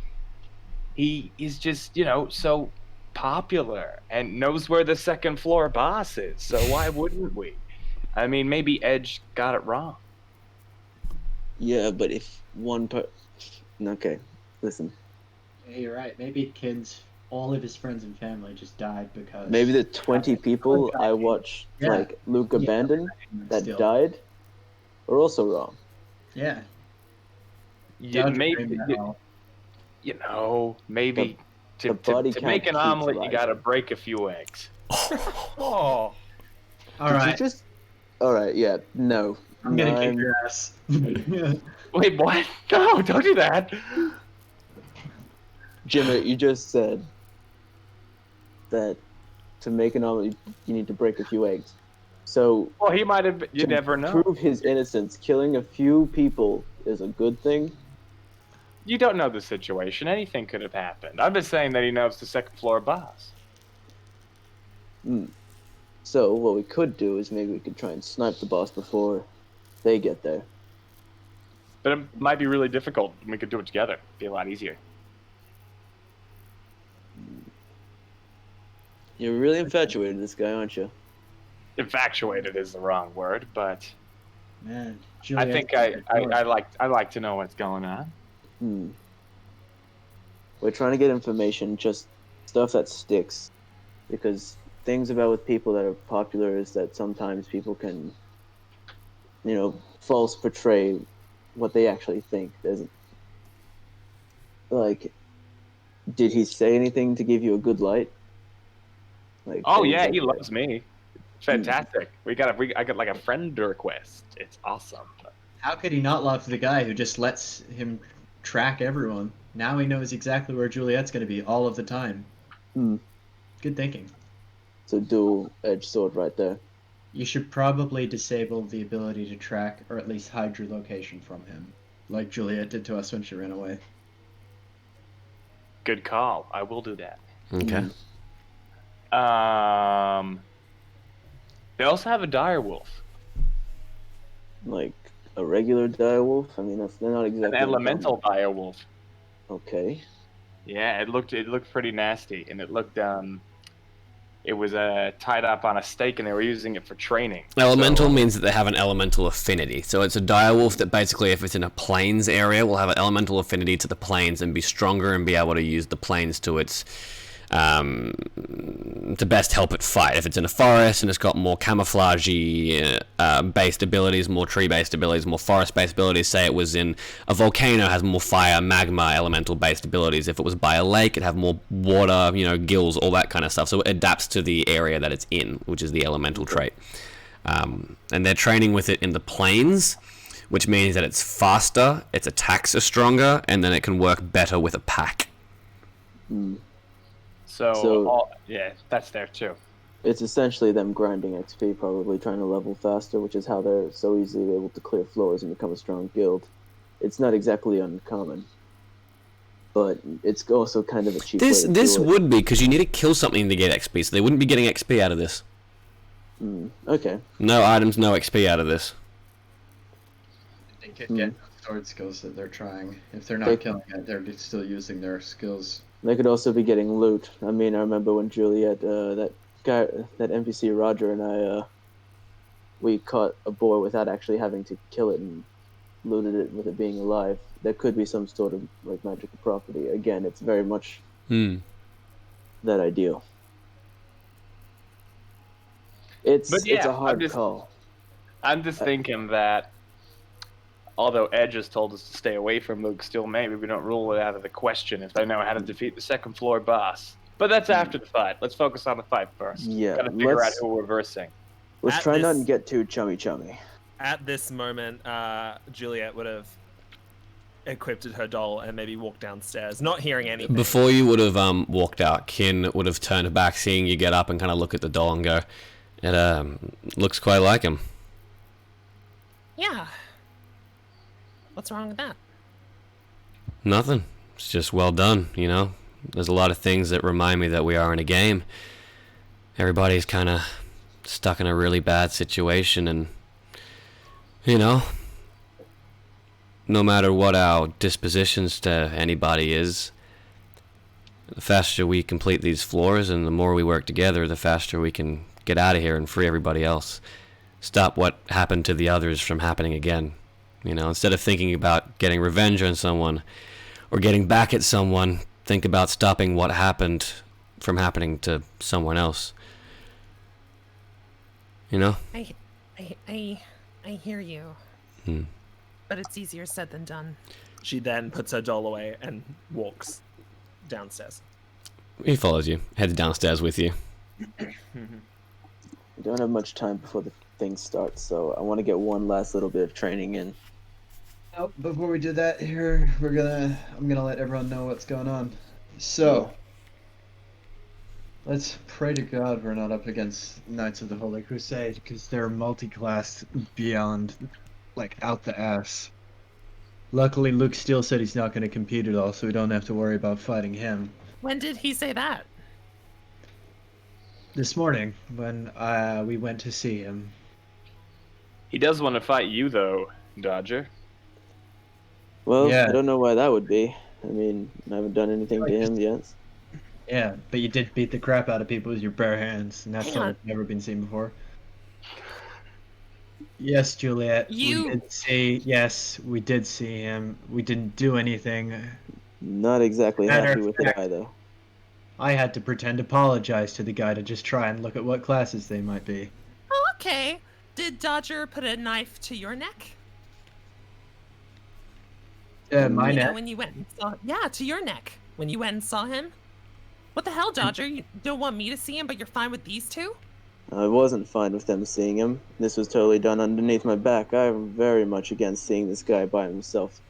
is just so popular and knows where the second floor boss is. So why wouldn't we? I mean, maybe Edge got it wrong. Yeah, but if okay, listen. Yeah, you're right. Maybe all of his friends and family just died because... Maybe the 20 people I watched Luke abandon that died are also wrong. Yeah. Maybe maybe the body to count make an keeps omelet, you rising. gotta break a few eggs. Oh, All right. All right, yeah, no. I'm gonna kick your ass. Wait, what? No, don't do that. Jimmy, you just said that to make an omelet, you need to break a few eggs. So, Well, he might have. You to never know. prove his innocence, killing a few people is a good thing. You don't know the situation. Anything could have happened. I've been saying that he knows the second floor boss. So, what we could do is maybe we could try and snipe the boss before they get there. But it might be really difficult. We could do it together. It'd be a lot easier. You're really infatuated with this guy, aren't you? Infatuated is the wrong word, but Man, I Juliet, think I like to know what's going on. We're trying to get information, just stuff that sticks. Because things about with people that are popular is that sometimes people can, false portray what they actually think. Did he say anything to give you a good light? Oh yeah, he loves me. Fantastic. I got like a friend request. It's awesome. How could he not love the guy who just lets him track everyone? Now he knows exactly where Juliet's going to be all of the time. Good thinking. It's a dual-edged sword right there. You should probably disable the ability to track, or at least hide your location from him, like Juliet did to us when she ran away. good call. I will do that. Okay. They also have a dire wolf, Like a regular dire wolf. I mean, they're not an exactly elemental dire wolf. Okay. Yeah, it looked pretty nasty, and it looked it was tied up on a stake, and they were using it for training. Elemental So, means that they have an elemental affinity. So it's a direwolf that basically, if it's in a plains area, will have an elemental affinity to the plains and be stronger and be able to use the plains to its to best help it fight. If it's in a forest and it's got more camouflagey based abilities, more tree based abilities, more forest based abilities, say it was in a volcano, has more fire, magma, elemental based abilities. If it was by a lake, it'd have more water, gills, all that kind of stuff. So it adapts to the area that it's in, which is the elemental trait. And they're training with it in the plains, which means that it's faster, its attacks are stronger, and then it can work better with a pack. Yeah, that's there too. It's essentially them grinding XP, probably trying to level faster, which is how they're so easily able to clear floors and become a strong guild. It's not exactly uncommon, but it's also kind of a cheap way to This do it. would be, because you need to kill something to get XP, so they wouldn't be getting XP out of this. Okay. No items, no XP out of this. They could get sword skills that they're trying. If they're not killing it, they're still using their skills. They could also be getting loot. I mean, I remember when Juliet, that NPC Roger and I, we caught a boar without actually having to kill it and looted it with it being alive. There could be some sort of like magical property. Again, it's very much that ideal. It's a hard call. I'm just thinking that although Edge has told us to stay away from Luke, still maybe we don't rule it out of the question if they know how to defeat the second floor boss. But that's after the fight. Let's focus on the fight first. Yeah, Gotta figure out who we're versing. Let's try not to get too chummy. At this moment, Juliet would have equipped her doll and maybe walked downstairs, not hearing anything. Before you would have walked out, Kin would have turned back, seeing you get up and kind of look at the doll and go, it looks quite like him. Yeah. What's wrong with that? Nothing. It's just well done, There's a lot of things that remind me that we are in a game. Everybody's kind of stuck in a really bad situation, and, no matter what our dispositions to anybody is, the faster we complete these floors and the more we work together, the faster we can get out of here and free everybody else. Stop what happened to the others from happening again. Instead of thinking about getting revenge on someone or getting back at someone, think about stopping what happened from happening to someone else. I hear you. But it's easier said than done. She then puts her doll away and walks downstairs. He follows you, heads downstairs with you. We don't have much time before the thing starts, so I want to get one last little bit of training in. Oh, before we do that, here I'm gonna let everyone know what's going on. So, let's pray to God we're not up against Knights of the Holy Crusade, because they're multi-classed beyond, out the ass. Luckily, Luke Steele said he's not going to compete at all, so we don't have to worry about fighting him. When did he say that? This morning, when we went to see him. He does want to fight you, though, Dodger. Well, Yeah. I don't know why that would be. I mean, I haven't done anything to him yet. Yeah, but you did beat the crap out of people with your bare hands, and that's Hang something on. that's never been seen before. Yes, Juliet. Yes, we did see him. We didn't do anything. Not exactly Matter happy of with the fact- guy, though. I had to pretend to apologize to the guy to just try and look at what classes they might be. Oh, okay. Did Dodger put a knife to your neck? My neck. When you went and saw, to your neck. When you went and saw him? What the hell, Dodger? You don't want me to see him, but you're fine with these two? I wasn't fine with them seeing him. This was totally done underneath my back. I'm very much against seeing this guy by himself.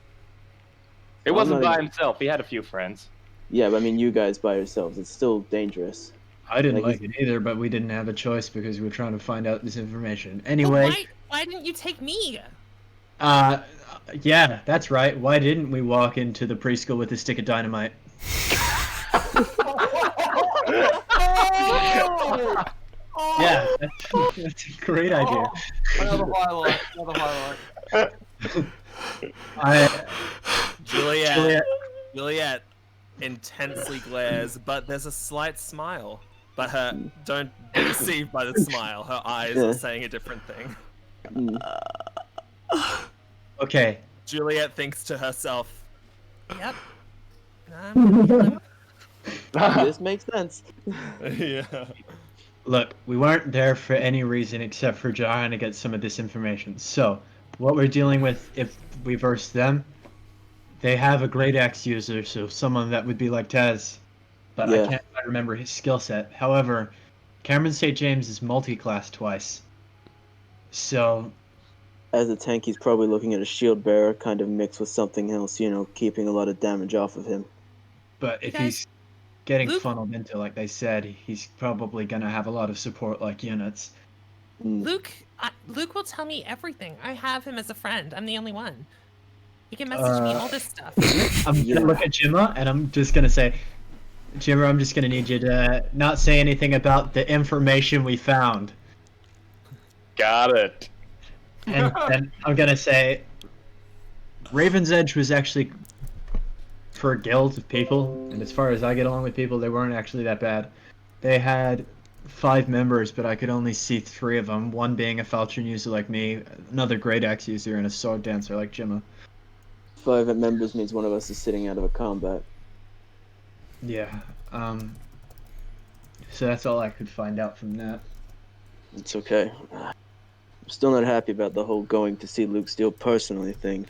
It wasn't not by even- himself. He had a few friends. Yeah, but I mean, you guys by yourselves. It's still dangerous. I didn't Like, like it either, but we didn't have a choice because we were trying to find out this information. Well, Anyway, why didn't you take me? yeah, that's right. Why didn't we walk into the preschool with a stick of dynamite? Oh! Oh! Yeah, that's a great idea. Another highlight. Another highlight. Juliet intensely glares, but there's a slight smile. But don't be deceived by the smile. Her eyes Yeah. are saying a different thing. Okay. Juliet thinks to herself, Yep. I'm gonna kill him. This makes sense. yeah. Look, we weren't there for any reason except for trying to get some of this information. So, what we're dealing with, if we verse them, they have a great axe user, so someone that would be like Taz. But I Yeah. can't quite remember his skill set. However, Cameron St. James is multi-class twice. So, As a tank, he's probably looking at a shield bearer kind of mixed with something else, keeping a lot of damage off of him. but if guys, he's getting Luke- funneled into, like they said, he's probably going to have a lot of support like units. Luke will tell me everything. I have him as a friend. I'm the only one. He can message me all this stuff. I'm going to look at Jimma, and I'm just going to say, Jimma, I'm just going to need you to not say anything about the information we found. Got it. And then I'm going to say, Raven's Edge was actually for a guild of people, and as far as I get along with people, they weren't actually that bad. They had 5 members, but I could only see 3 of them, one being a falchion user like me, another great axe user, and a sword dancer like Jimma. 5 members means one of us is sitting out of a combat. Yeah, so that's all I could find out from that. It's okay. I'm still not happy about the whole going to see Luke Steele personally thing.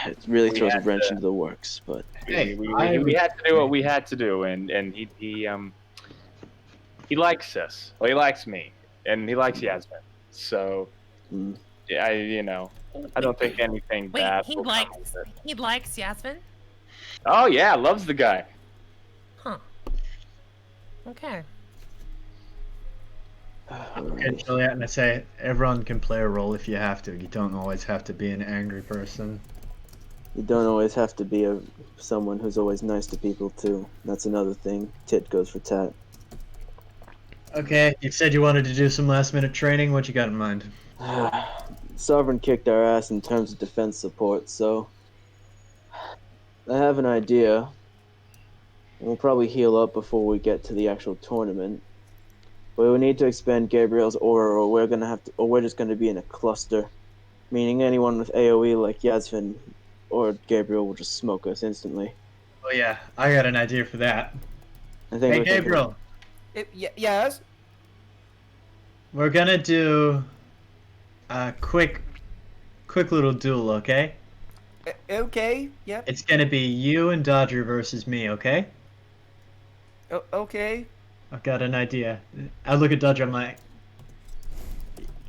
It really We throws a had wrench to- into the works, but Hey, we had to do what we had to do, and he likes us. Well, he likes me, and he likes Yasmin. So, Mm. I don't think anything Wait, bad. he will come likes of it. Yasmin? Oh yeah, loves the guy. Huh. Okay. Okay, Juliet, and I say, everyone can play a role if you have to. You don't always have to be an angry person. you don't always have to be someone who's always nice to people too. That's another thing. Tit goes for tat. Okay, you said you wanted to do some last-minute training. What you got in mind? Sovereign kicked our ass in terms of defense support, so I have an idea. We'll probably heal up before we get to the actual tournament. But we need to expand Gabriel's aura, or we're just gonna be in a cluster. Meaning anyone with AoE like Yasmin or Gabriel will just smoke us instantly. Oh yeah, I got an idea for that. I think Hey we're thinking- Gabriel, Yes? we're gonna do a quick little duel, okay? Okay. Yep. It's gonna be you and Dodger versus me, okay? Okay. I've got an idea. I look at Dodger, I'm like,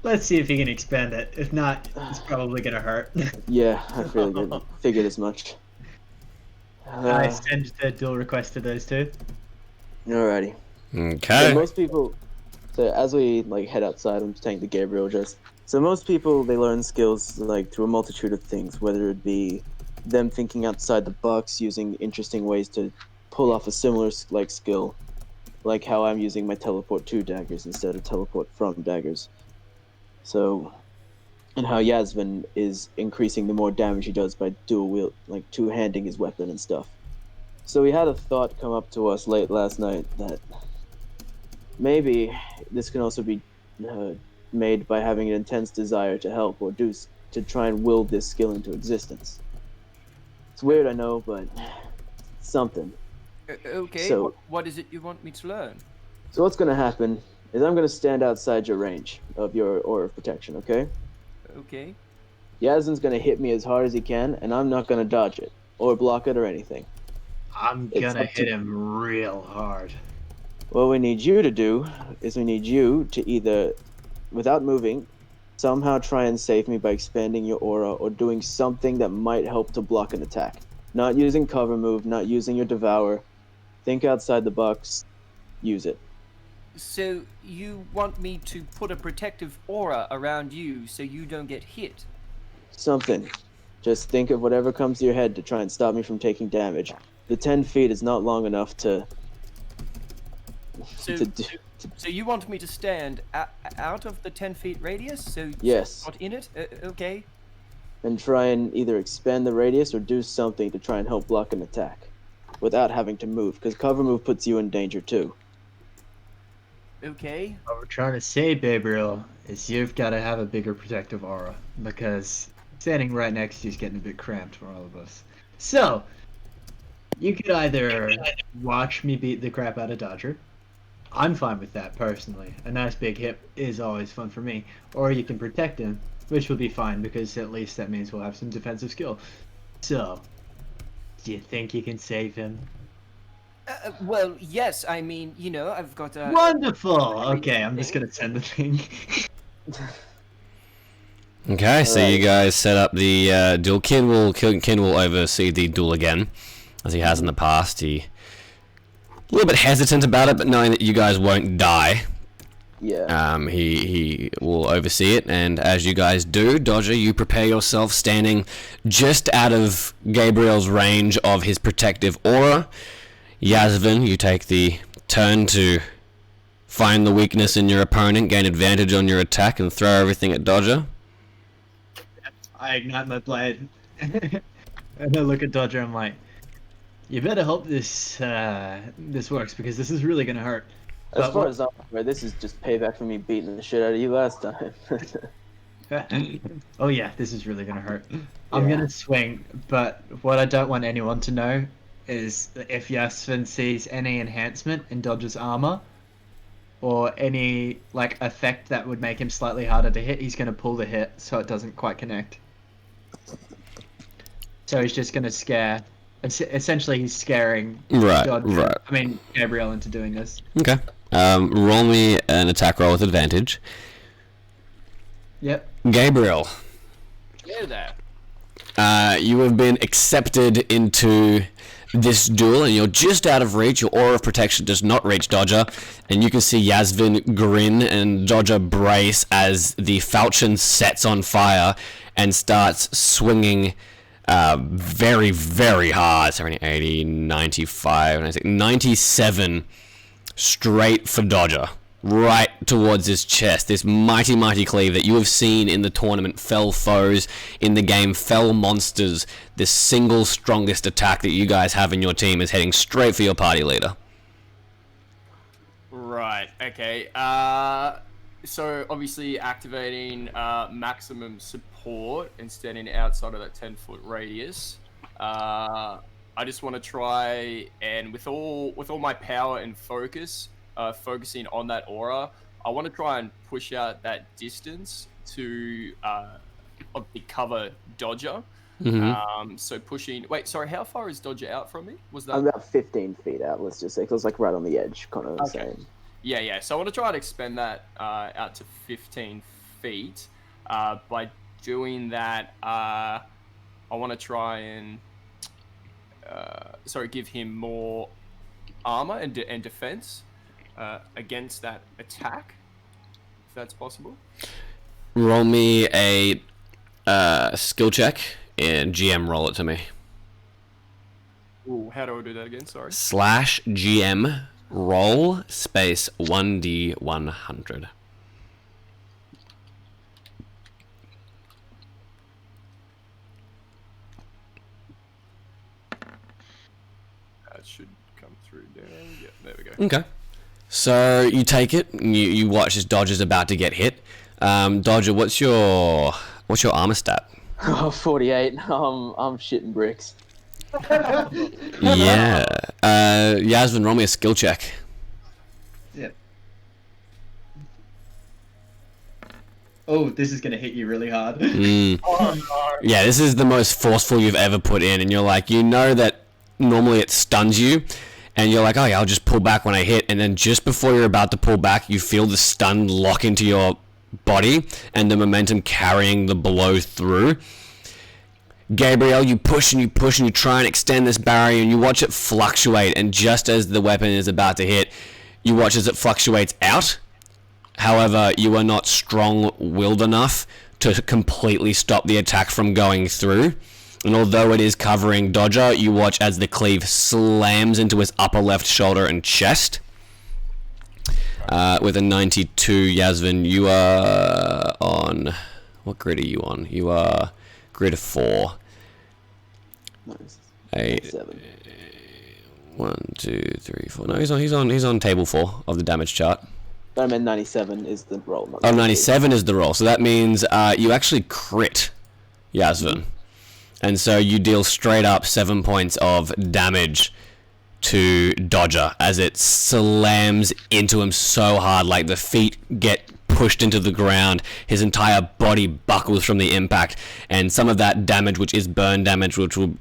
let's see if he can expand it. If not, it's probably gonna hurt. Yeah, I figured as much. I send the duel request to those two. Alrighty. Okay. So most people, as we head outside, I'm just saying to Gabriel just. So most people, they learn skills through a multitude of things, whether it be them thinking outside the box, using interesting ways to pull off a similar skill, like how I'm using my teleport to daggers instead of teleport from daggers. So, and how Yasmin is increasing the more damage he does by dual wield, two-handing his weapon and stuff. So we had a thought come up to us late last night that maybe this can also be made by having an intense desire to help or to try and will this skill into existence. It's weird, I know, but it's something. Okay. So- what is it you want me to learn? So what's going to happen is I'm going to stand outside your range of your aura of protection, okay? Okay. Yasmin's going to hit me as hard as he can, and I'm not going to dodge it or block it or anything. I'm It's gonna up to- hit him real hard. What we need you to do is we need you to either, without moving, somehow try and save me by expanding your aura or doing something that might help to block an attack. Not using cover move, not using your devour. Think outside the box. Use it. So you want me to put a protective aura around you so you don't get hit? Something. Just think of whatever comes to your head to try and stop me from taking damage. The 10 feet is not long enough to So, To do- so you want me to stand out of the 10 feet radius? So Yes. not in it? Okay. And try and either expand the radius or do something to try and help block an attack without having to move, because cover move puts you in danger too. Okay. What we're trying to say, Gabriel, is you've got to have a bigger protective aura, because standing right next to you is getting a bit cramped for all of us. So, you could either watch me beat the crap out of Dodger. I'm fine with that, personally. A nice big hit is always fun for me. Or you can protect him, which will be fine, because at least that means we'll have some defensive skill. So, do you think you can save him? Well, yes. I mean, you know, I've got a. Wonderful! Okay, I'm just gonna send the thing. Okay, so you Alright. guys set up the duel. Kin will oversee the duel again, as he has in the past. He a little bit hesitant about it, but knowing that you guys won't die, Yeah. he will oversee it. And as you guys do, Dodger, you prepare yourself, standing just out of Gabriel's range of his protective aura. Yasvin, you take the turn to find the weakness in your opponent, gain advantage on your attack, and throw everything at Dodger. I ignite my blade. And I look at Dodger, I'm like, you better hope this works, because this is really gonna hurt. As But far as I'm aware, this is just payback for me beating the shit out of you last time. oh yeah, this is really gonna hurt. I'm Yeah. gonna swing, but what I don't want anyone to know is that if Yasvin sees any enhancement in Dodger's armor, or any like effect that would make him slightly harder to hit, he's gonna pull the hit so it doesn't quite connect. So he's just gonna scare. Essentially, he's scaring Right, Dodger, right. I mean Gabriel into doing this. Okay. Roll me an attack roll with advantage. Yep. Gabriel, Hear that? you have been accepted into this duel, and you're just out of reach. Your aura of protection does not reach Dodger, and you can see Yasvin grin and Dodger brace as the falchion sets on fire and starts swinging very, very hard. 70, 80, 95, 96, 97 straight for Dodger. Right towards his chest. This mighty, mighty cleave that you have seen in the tournament. Fell foes in the game, fell monsters. This single strongest attack that you guys have in your team is heading straight for your party leader. Right. Okay. So obviously activating maximum support and standing outside of that 10-foot radius. I just want to try and with all my power and focus, focusing on that aura, I want to try and push out that distance to cover Dodger. So pushing. Wait, sorry. How far is Dodger out from me? Was that? I'm about 15 feet out, let's just say, because it's like right on the edge, kind of Okay. saying. Yeah. So I want to try and expand that out to 15 feet. By doing that, I want to try and give him more armor and defense against that attack, if that's possible. Roll me a skill check and GM roll it to me. Ooh, how do I do that again? Sorry. /GM roll space 1d100. That should come through down. Yeah, there we go. Okay. So you take it, and you watch as Dodger's about to get hit. Dodger, what's your armor stat? Oh, 48. I'm shitting bricks. Yeah. Yasmin, roll me a skill check. Yep. Oh, this is gonna hit you really hard. Yeah, this is the most forceful you've ever put in, and you're like, you know that normally it stuns you, and you're like, oh yeah, I'll just pull back when I hit, and then just before you're about to pull back, you feel the stun lock into your body, and the momentum carrying the blow through. Gabriel, you push and you push and you try and extend this barrier, and you watch it fluctuate, and just as the weapon is about to hit, you watch as it fluctuates out. However, you are not strong-willed enough to completely stop the attack from going through. And although it is covering Dodger, you watch as the cleave slams into his upper left shoulder and chest. With a 92, Yasvin, you are on... What grid are you on? You are grid 4. Nice. 8, 7. 1, 2, 3, 4. No, he's on table 4 of the damage chart. But I meant 97 is the roll. Not Oh, 97 is the roll. So that means you actually crit Yasvin. And so you deal straight up 7 points of damage to Dodger as it slams into him so hard, like the feet get pushed into the ground, his entire body buckles from the impact, and some of that damage, which is burn damage, which will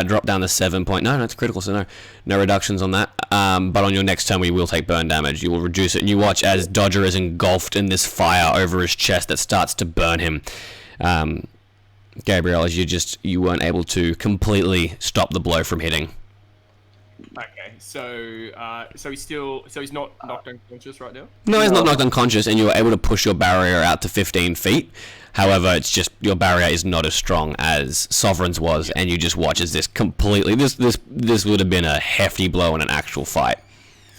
drop down to 7 point. No, it's critical, so no reductions on that. But on your next turn, we will take burn damage. You will reduce it, and you watch as Dodger is engulfed in this fire over his chest that starts to burn him. Gabriel, as you weren't able to completely stop the blow from hitting. Okay, so he's not knocked unconscious right now? No, he's not knocked unconscious, and you were able to push your barrier out to 15 feet. However, it's just your barrier is not as strong as Sovereign's was, and you just watch as this completely... This would have been a hefty blow in an actual fight.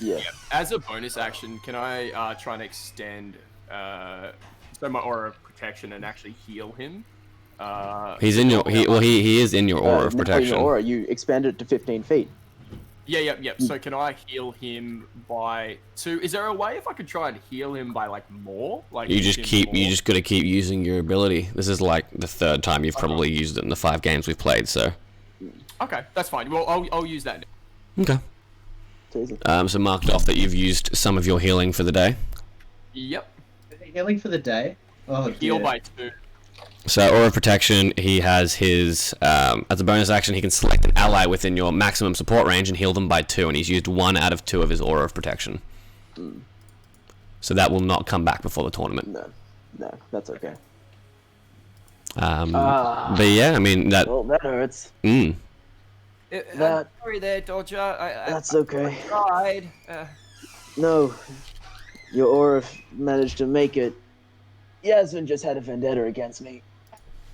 Yeah. As a bonus action, can I try and extend so my aura of protection and actually heal him? He's in your... He is in your aura of protection. Your aura, you expand it to 15 feet. Yeah. So can I heal him by 2? Is there a way if I could try and heal him by like more? Like You just gotta keep using your ability. This is like the 3rd time you've probably used it in the 5 games we've played, so... Okay, that's fine. Well, I'll use that now. Okay. So marked off that you've used some of your healing for the day. Yep. Healing for the day? Oh, Heal by 2. So Aura of Protection, he has his, as a bonus action, he can select an ally within your maximum support range and heal them by 2, and he's used 1 out of 2 of his Aura of Protection. So that will not come back before the tournament. No, that's okay. But yeah, I mean, that... Well, that hurts. Mm. That- Sorry there, Dodger. That's okay. I tried. No, your aura managed to make it. Yasmin just had a vendetta against me.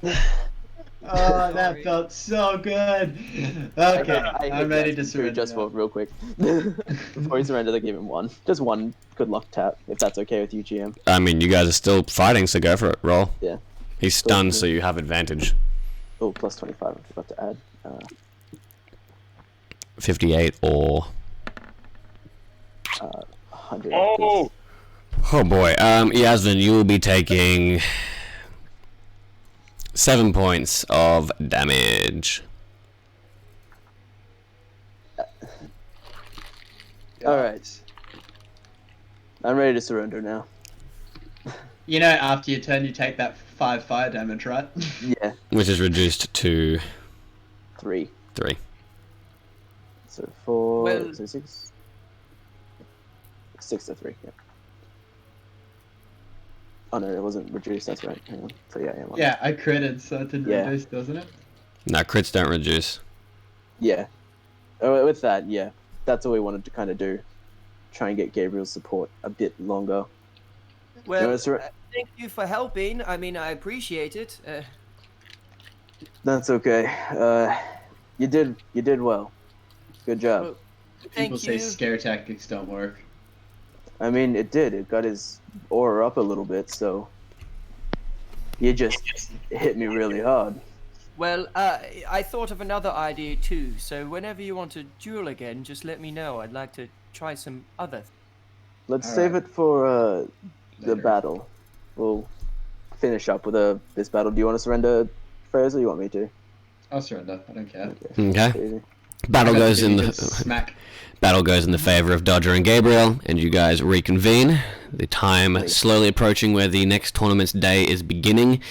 Oh, that felt so good. Okay, I'm ready to surrender. Just for real quick. Before he surrendered, they gave him 1. Just 1 good luck tap, if that's okay with you, GM. I mean, you guys are still fighting, so go for it. Roll. Yeah. He's stunned, so you have advantage. Oh, plus 25, I forgot to add. 58 or... 100. Oh! Oh boy, Yasmin, you will be taking 7 points of damage. Alright. I'm ready to surrender now. You know, after your turn, you take that 5 fire damage, right? Yeah. Which is reduced to 3. 3. So 4, Well- so 6. 6 to 3, yeah. Oh no, it wasn't reduced, that's right. Hang on. So yeah, Yeah, I critted, so it didn't reduce, doesn't it? No, crits don't reduce. Yeah. With that, yeah. That's all we wanted to kind of do. Try and get Gabriel's support a bit longer. Well, No, thank you for helping. I mean, I appreciate it. That's okay. You did well. Good job. Well, People thank say you. scare tactics don't work. I mean, it did. It got his aura up a little bit, so... You just hit me really hard. Well, I thought of another idea too. So whenever you want to duel again, just let me know. I'd like to try some other. Let's All save right. it for the Later. battle. We'll finish up with this battle. Do you want to surrender, Fraser, or you want me to? I'll surrender. I don't care. Okay. Easy. Battle I got goes in to the smack. battle goes in the favor of Dodger and Gabriel, and you guys reconvene. The time slowly approaching where the next tournament's day is beginning.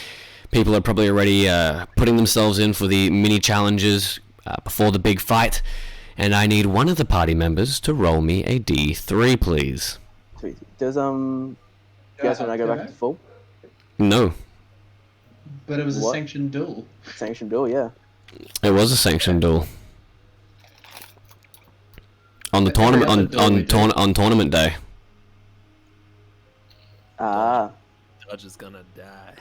People are probably already putting themselves in for the mini challenges before the big fight, and I need one of the party members to roll me a D3, please. Sweet. Does you guys when I go back to full No, But it was a What? sanctioned duel. sanctioned duel? Yeah. it was a sanctioned duel. On the Every tournament other duel we do. on tournament day. Ah. Dodge is gonna die.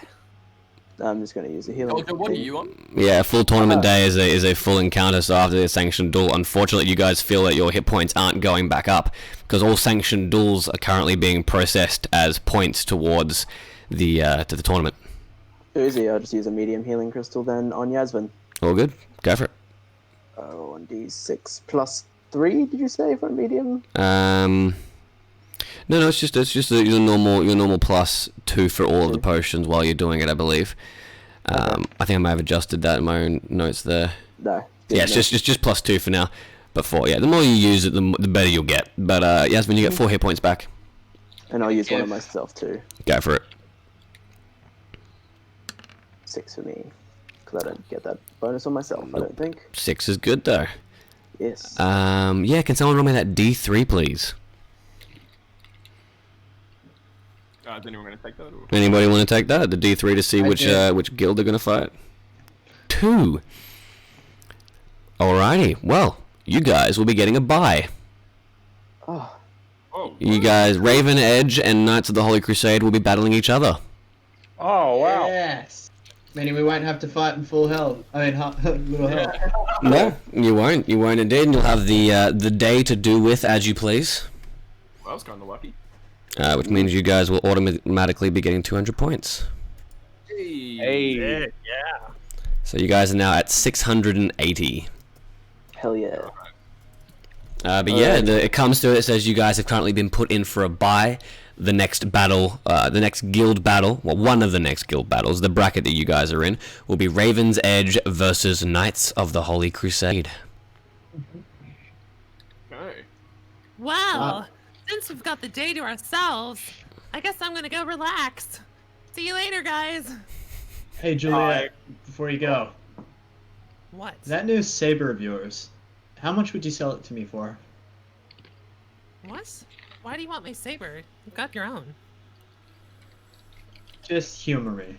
I'm just gonna use a healing. Doctor, what are you on? Yeah, full tournament day is a full encounter. So after the sanctioned duel, unfortunately, you guys feel that your hit points aren't going back up because all sanctioned duels are currently being processed as points towards the to the tournament. Easy. I'll just use a medium healing crystal then on Yasmin. All good. Go for it. 1d6 plus 3. Did you say for medium? No, it's just your normal +2 for all of the potions while you're doing it, I believe. I think I may have adjusted that in my own notes there. No. Yeah, it's just +2 for now. But 4, yeah. The more you use it, the better you'll get. But Yasmin, you get 4 hit points back. And I'll use one of myself too. Go for it. 6 for me. Because I don't get that bonus on myself, I don't think. 6 is good though. Yes. Yeah. Can someone roll me that D3, please? Is anyone going to take that? Or? Anybody want to take that? The D3 to see which guild they're gonna fight. 2. Alrighty. Well, you guys will be getting a bye. Oh. Oh, You guys, Raven Edge and Knights of the Holy Crusade, will be battling each other. Oh wow. Yes. Meaning we won't have to fight in full hell. I mean, little hell. No, you won't. You won't indeed. You'll have the day to do with as you please. well, I was kind of lucky. Which means you guys will automatically be getting 200 points. Hey. Yeah. So you guys are now at 680. Hell yeah. But yeah, it comes to it. It says you guys have currently been put in for a bye. The next battle, the next guild battle, well, one of the next guild battles, the bracket that you guys are in, will be Raven's Edge versus Knights of the Holy Crusade. Okay. Well, since we've got the day to ourselves, I guess I'm gonna go relax. See you later, guys. Hey, Juliet, before you go, What? that new saber of yours, how much would you sell it to me for? What? Why do you want my saber? You've got your own. Just humor me.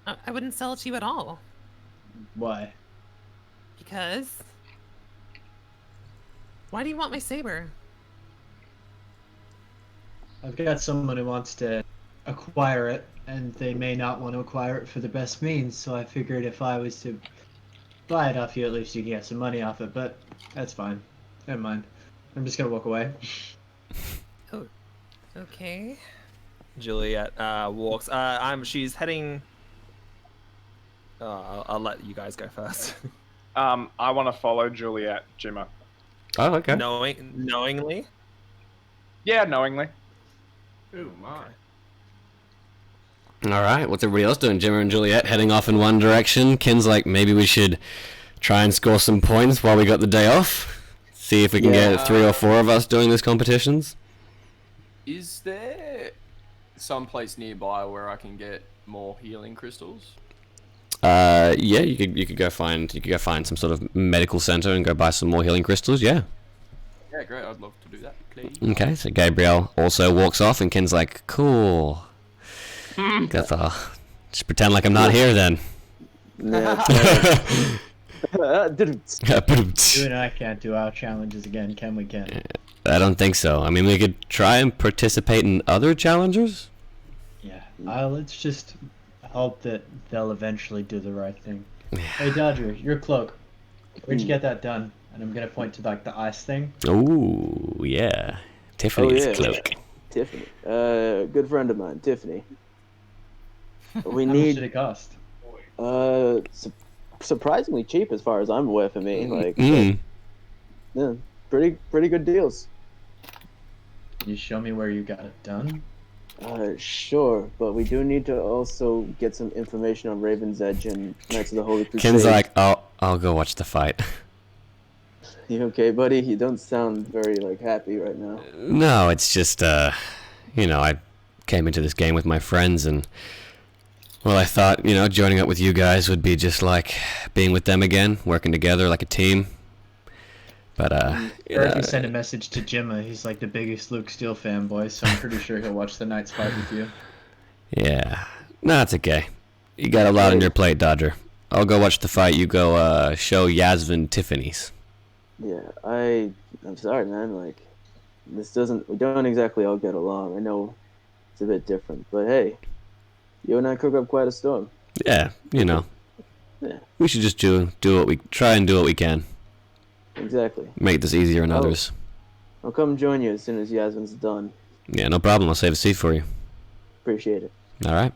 I wouldn't sell it to you at all. Why? Because... Why do you want my saber? I've got someone who wants to acquire it, and they may not want to acquire it for the best means, so I figured if I was to buy it off you, at least you can get some money off it, but that's fine. Never mind. I'm just gonna walk away. Oh, okay. Juliet walks. She's heading. I'll let you guys go first. I want to follow Juliet, Jimmer. Oh, okay. Knowingly. Yeah, knowingly. Oh my. All right. What's everybody else doing? Jimmer and Juliet heading off in one direction. Ken's like, maybe we should try and score some points while we got the day off. See if we can get 3 or 4 of us doing these competitions. Is there some place nearby where I can get more healing crystals? Yeah, you could go find some sort of medical center and go buy some more healing crystals. Yeah. Yeah, great. I'd love to do that, please. Okay. So Gabriel also walks off, and Ken's like, "Cool." Just pretend like I'm not here then. Yeah, You and I can't do our challenges again, can we, Ken? I don't think so. I mean, we could try and participate in other challengers. Yeah. Let's just hope that they'll eventually do the right thing. Hey, Dodger, your cloak. Where'd you get that done? And I'm gonna point to like the ice thing. Ooh, yeah. Tiffany's cloak. Tiffany. Good friend of mine, Tiffany. We How much need did it cost? surprisingly cheap as far as I'm aware for me. Like, Mm. yeah, pretty good deals. Can you show me where you got it done? Sure, but we do need to also get some information on Raven's Edge and Knights of the Holy Crusade. Ken's like, I'll go watch the fight. You okay, buddy? You don't sound very like happy right now. No, it's just I came into this game with my friends, and well, I thought joining up with you guys would be just like being with them again, working together like a team. But I heard you sent a message to Jimma. He's like the biggest Luke Steele fanboy, so I'm pretty sure he'll watch the Knights fight with you. Yeah, no, it's okay. You got a lot on your plate, Dodger. I'll go watch the fight. You go show Yasmin Tiffany's. Yeah, I'm sorry, man. Like, we don't exactly all get along. I know it's a bit different, but hey, You and I cook up quite a storm. Yeah, you know. Yeah. We should just do what we can. Exactly. Make this easier on others. I'll come join you as soon as Yasmin's done. Yeah, no problem. I'll save a seat for you. Appreciate it. All right.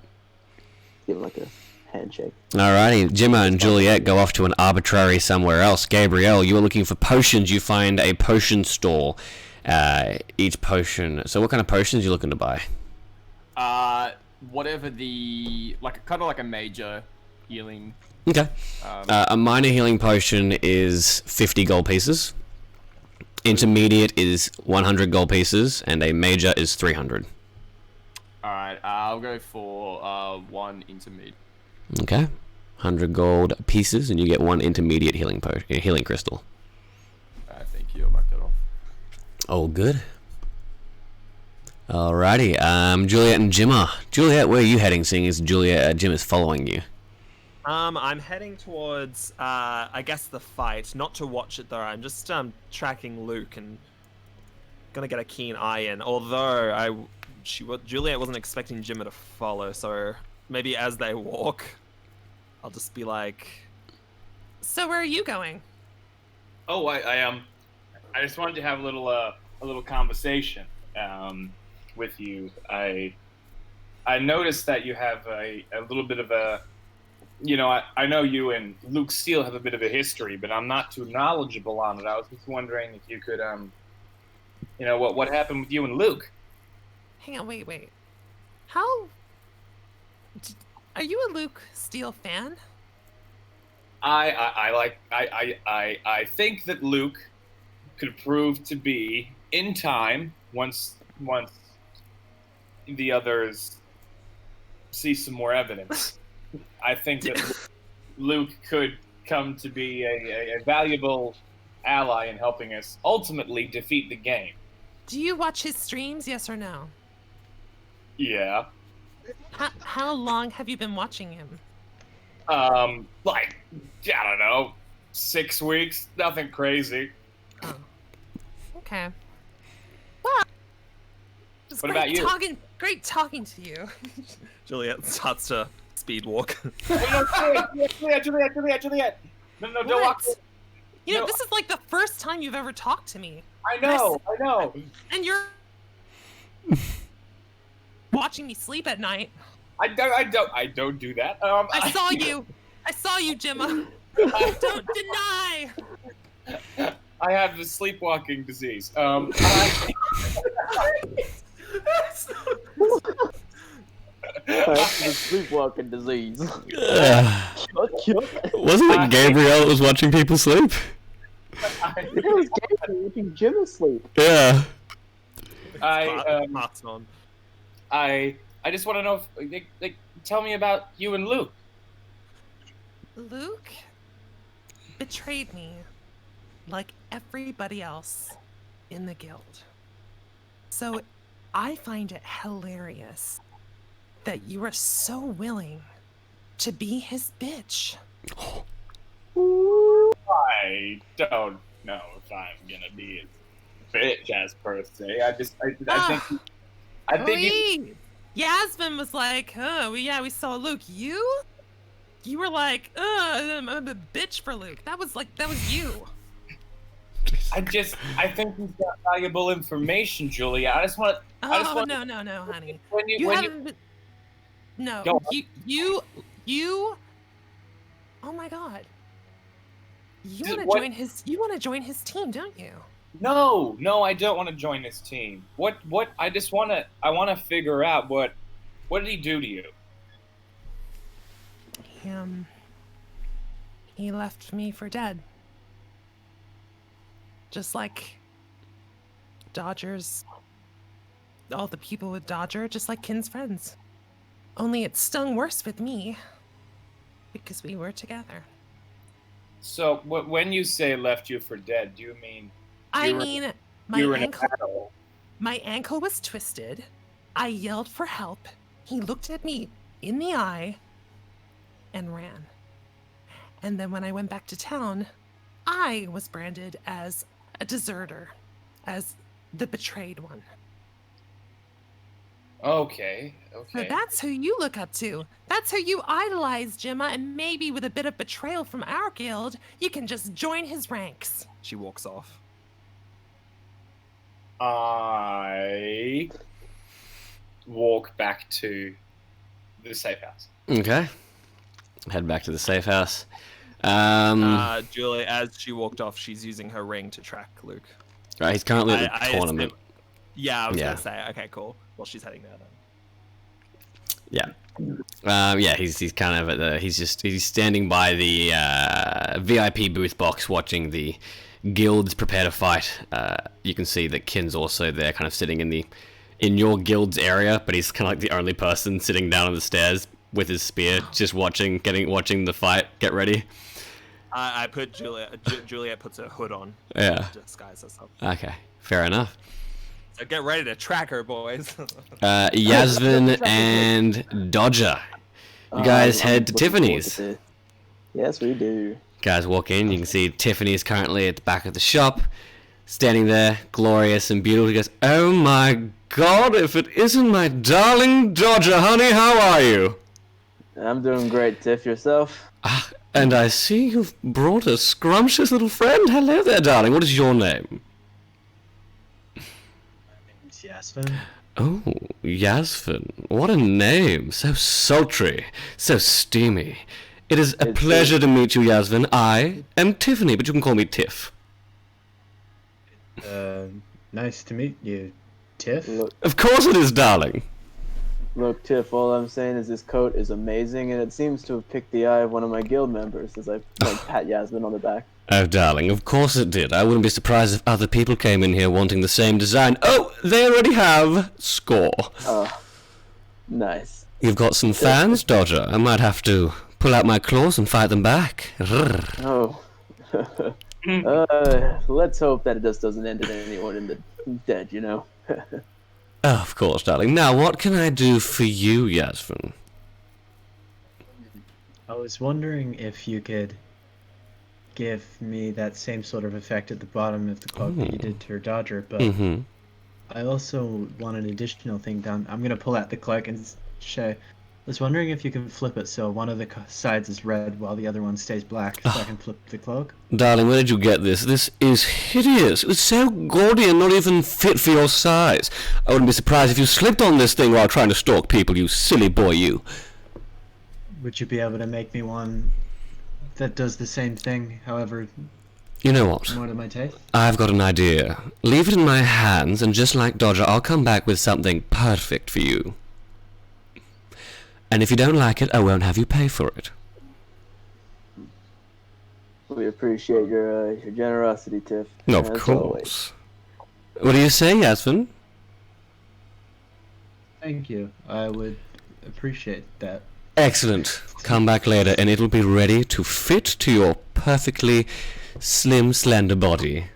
Give him like a handshake. Alrighty, Gemma and Juliet go off to an arbitrary somewhere else. Gabrielle, you are looking for potions. You find a potion store. Each potion. So, what kind of potions are you looking to buy? Whatever kind of like a major healing. Okay. A minor healing potion is 50 gold pieces. Intermediate is 100 gold pieces, and a major is 300. All right, I'll go for one intermediate. Okay. 100 gold pieces, and you get one intermediate healing crystal. Thank you. I'll mark that off. Oh, good. Alrighty. Juliet and Gemma. Juliet, where are you heading? Seeing as Jim is following you. I'm heading towards, I guess the fight. Not to watch it though. I'm just tracking Luke and gonna get a keen eye in. Although Juliet wasn't expecting Jimmy to follow, so maybe as they walk, I'll just be like, So where are you going? Oh, I just wanted to have a little conversation with you. I noticed that you have a little bit of a, I know you and Luke Steele have a bit of a history, but I'm not too knowledgeable on it. I was just wondering if you could, what happened with you and Luke? Hang on, wait. Are you a Luke Steele fan? I think that Luke could prove to be in time once the others see some more evidence. I think that Luke could come to be a valuable ally in helping us ultimately defeat the game. Do you watch his streams, yes or no? Yeah. How long have you been watching him? I don't know, 6 weeks, nothing crazy. Oh. Okay. Well, it's What about you? Great talking to you. Juliet starts to speed walk. Juliet. No, don't walk. You know, this is like the first time you've ever talked to me. I know. And you're watching me sleep at night. I don't do that. I saw you, Gemma. Don't deny. I have the sleepwalking disease. That's the sleepwalking disease. Wasn't it Gabrielle that was watching people sleep? It was Gabriel making Jim asleep. Yeah. I just want to know if, tell me about you and Luke. Luke betrayed me like everybody else in the guild. So I find it hilarious that you are so willing to be his bitch. I don't know if I'm gonna be his bitch as per se. I think Yasmin was like, oh, we saw Luke. You were like, I'm a bitch for Luke. That was you. I think he's got valuable information, Julia. I just want to. No, honey. No, Go you. Oh my God. You want to join his team, don't you? No, I don't want to join his team. What? I want to figure out what did he do to you? He left me for dead. Just like Dodger's, all the people with Dodger, just like Kin's friends. Only it stung worse with me because we were together. So, when you say left you for dead, do you mean? My ankle was twisted. I yelled for help. He looked at me in the eye and ran. And then when I went back to town, I was branded as a deserter, as the betrayed one. Okay. So Okay. that's who you look up to. That's who you idolize, Gemma, and maybe with a bit of betrayal from our guild, you can just join his ranks. She walks off. I walk back to the safe house. Okay. Head back to the safe house. Julie, as she walked off, she's using her ring to track Luke. Right, he's currently at the I tournament. Yeah, I was Yeah. gonna say. Okay, cool. Well, she's heading there then. Yeah. He's kind of at the. He's standing by the VIP booth box, watching the guilds prepare to fight. You can see that Kin's also there, kind of sitting in your guild's area, but he's kind of like the only person sitting down on the stairs with his spear, just watching the fight. Get ready. I put Juliet. Juliet puts a hood on. Yeah. To disguise herself. Okay. Fair enough. So get ready to track her, boys. Yasvin and Dodger. You guys I'm head to looking forward Tiffany's. to this. Yes, we do. Guys walk in, you can see Tiffany is currently at the back of the shop, standing there, glorious and beautiful. He goes, "Oh my god, if it isn't my darling Dodger, honey, how are you?" I'm doing great, Tiff. Yourself? Ah, and I see you've brought a scrumptious little friend. Hello there, darling. What is your name? It's Yasmin. Oh, Yasvin. What a name. So sultry, so steamy. It is a It's pleasure to meet you, Yasvin. I am Tiffany, but you can call me Tiff. Nice to meet you, Tiff. Of course it is, darling. Look, Tiff, all I'm saying is this coat is amazing, and it seems to have picked the eye of one of my guild members as I pat Yasmin on the back. Oh, darling, of course it did. I wouldn't be surprised if other people came in here wanting the same design. Oh, they already have. Score. Oh, nice. You've got some fans, Dodger. I might have to pull out my claws and fight them back. Rrr. Oh. Let's hope that it just doesn't end in anyone in the dead, you know? Oh, of course, darling. Now, what can I do for you, Yasvin? I was wondering if you could give me that same sort of effect at the bottom of the cloak that you did to your Dodger, but Mm-hmm. I also want an additional thing done. I'm gonna pull out the cloak and show. I was wondering if you can flip it so one of the sides is red while the other one stays black, so I can flip the cloak. Darling, where did you get this? This is hideous. It was so gaudy and not even fit for your size. I wouldn't be surprised if you slipped on this thing while trying to stalk people, you silly boy, you. Would you be able to make me one that does the same thing, however, You know what? more to my taste? I've got an idea. Leave it in my hands, and just like Dodger, I'll come back with something perfect for you. And if you don't like it, I won't have you pay for it. We appreciate your generosity, Tiff. Of as course. always. What do you say, Yasvin? Thank you. I would appreciate that. Excellent. Come back later, and it'll be ready to fit to your perfectly slim, slender body.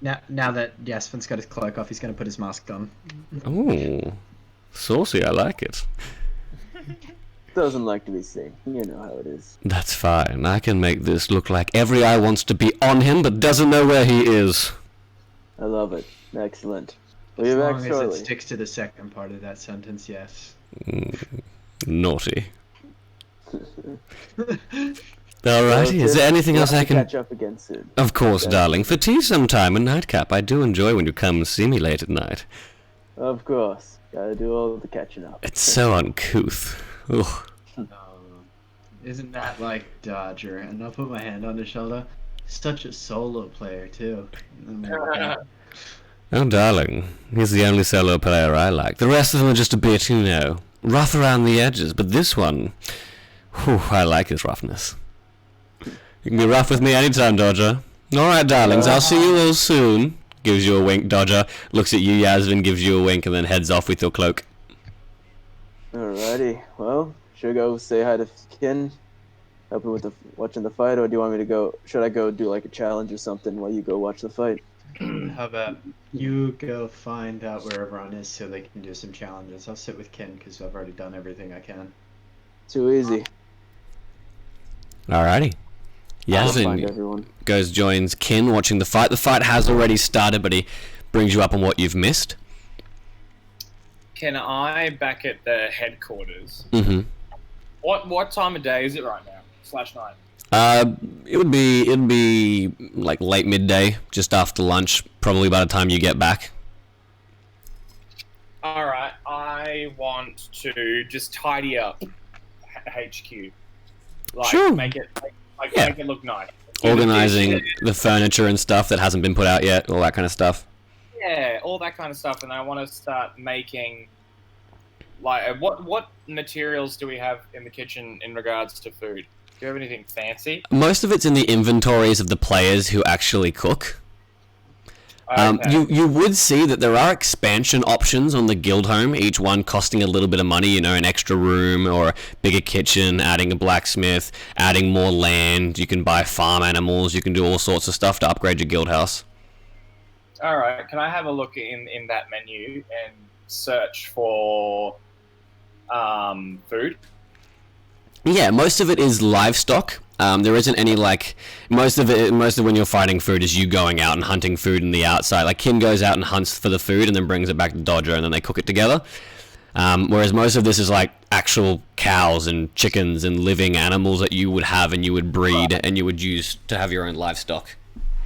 Now that Yasvin's got his cloak off, he's gonna put his mask on. Ooh. Saucy, I like it. Doesn't like to be seen. You know how it is. That's fine. I can make this look like every eye wants to be on him, but doesn't know where he is. I love it. Excellent. We'll As be long back as it shortly. sticks to the second part of that sentence, yes. Naughty. Alrighty, Well, is Tiff, there anything we'll else have I to can... catch up again soon. Of course, Okay. darling. For tea sometime, a nightcap. I do enjoy when you come and see me late at night. Of course. Gotta do all the catching up. It's so uncouth. Ugh. Isn't that like Dodger? And I'll put my hand on his shoulder. Such a solo player, too. Oh, darling. He's the only solo player I like. The rest of them are just a bit, you know, rough around the edges. But this one, whew, I like his roughness. You can be rough with me anytime, Dodger. Alright, darlings, I'll see you all soon. Gives you a wink, Dodger. Looks at you, Yasmin, gives you a wink, and then heads off with your cloak. Alrighty. Well, should I go say hi to Kin? Help him with watching the fight, or do you want me to go? Should I go do like a challenge or something while you go watch the fight? How about you go find out where everyone is so they can do some challenges? I'll sit with Ken because I've already done everything I can. Too easy. Alrighty. I'll find Yasmin everyone. goes, joins Kin watching the fight. The fight has already started, but he brings you up on what you've missed. can I back at the headquarters? Mm-hmm. What time of day is it right now? /night. It'd be like late midday, just after lunch, probably by the time you get back. All right, I want to just tidy up HQ. Like, Sure. make it Yeah. make it look nice. Organizing the furniture and stuff that hasn't been put out yet, all that kind of stuff. Yeah, all that kind of stuff, and I want to start making. Like, what materials do we have in the kitchen in regards to food? Do you have anything fancy? Most of it's in the inventories of the players who actually cook. Okay. You would see that there are expansion options on the guild home, each one costing a little bit of money, you know, an extra room or a bigger kitchen, adding a blacksmith, adding more land, you can buy farm animals, you can do all sorts of stuff to upgrade your guild house. All right. Can I have a look in that menu and search for food? Yeah, most of it is livestock. There isn't any most of when you're fighting food is you going out and hunting food in the outside. Like Kim goes out and hunts for the food and then brings it back to Dodger and then they cook it together. Whereas most of this is like actual cows and chickens and living animals that you would have and you would breed and you would use to have your own livestock.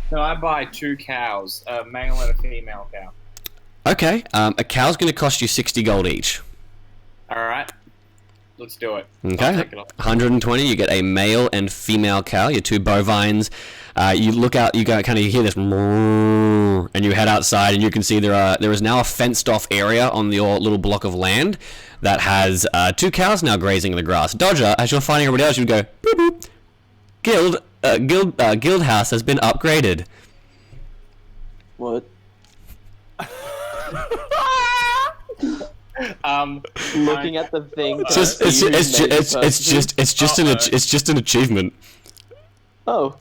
Can I buy 2 cows, a male and a female cow? Okay, a cow's going to cost you 60 gold each. All right. Let's do it. Okay, I'll take it off. 120. You get a male and female cow. Your 2 bovines. You look out. You kind of hear this, and you head outside, and you can see there is now a fenced-off area on your little block of land that has 2 cows now grazing in the grass. Dodger, as you're finding everybody else, you would go boop boop. Guild house has been upgraded. What? Looking at the thing. It's just an achievement. Oh.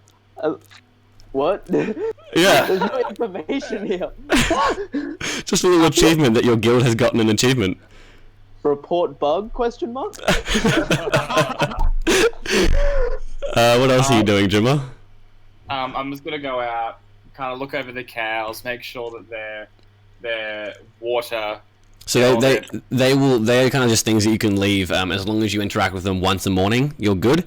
What? Yeah. There's no information here. Just a little achievement that your guild has gotten an achievement. Report bug? Question mark. What else are you doing, Jimmer? I'm just gonna go out, kind of look over the cows, make sure that they're water. So they're kind of just things that you can leave as long as you interact with them once a morning. You're good.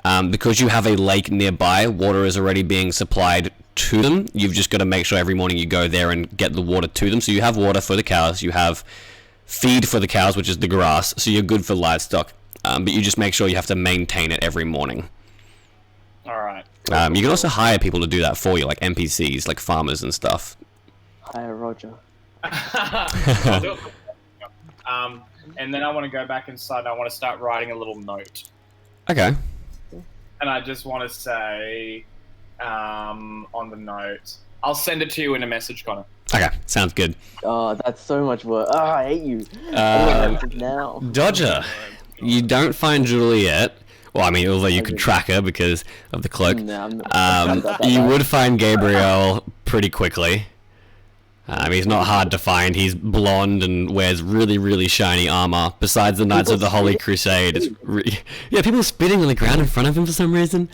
Because you have a lake nearby, water is already being supplied to them. You've just got to make sure every morning you go there and get the water to them. So you have water for the cows. You have feed for the cows, which is the grass. So you're good for livestock. But you just make sure you have to maintain it every morning. All right. You can also hire people to do that for you, like NPCs, like farmers and stuff. Hire Roger. I'll do it. And then I want to go back inside and I want to start writing a little note. Okay. And I just want to say on the note, I'll send it to you in a message, Connor. Okay, sounds good. Oh, that's so much work. Oh, I hate you. I want to now. Dodger, you don't find Juliet. Well, I mean, although you could track her because of the cloak. No, I'm not. You would find Gabriel pretty quickly. He's not hard to find. He's blonde and wears really, really shiny armor. Besides the Knights of the Holy Crusade, it's yeah, people are spitting on the ground in front of him for some reason.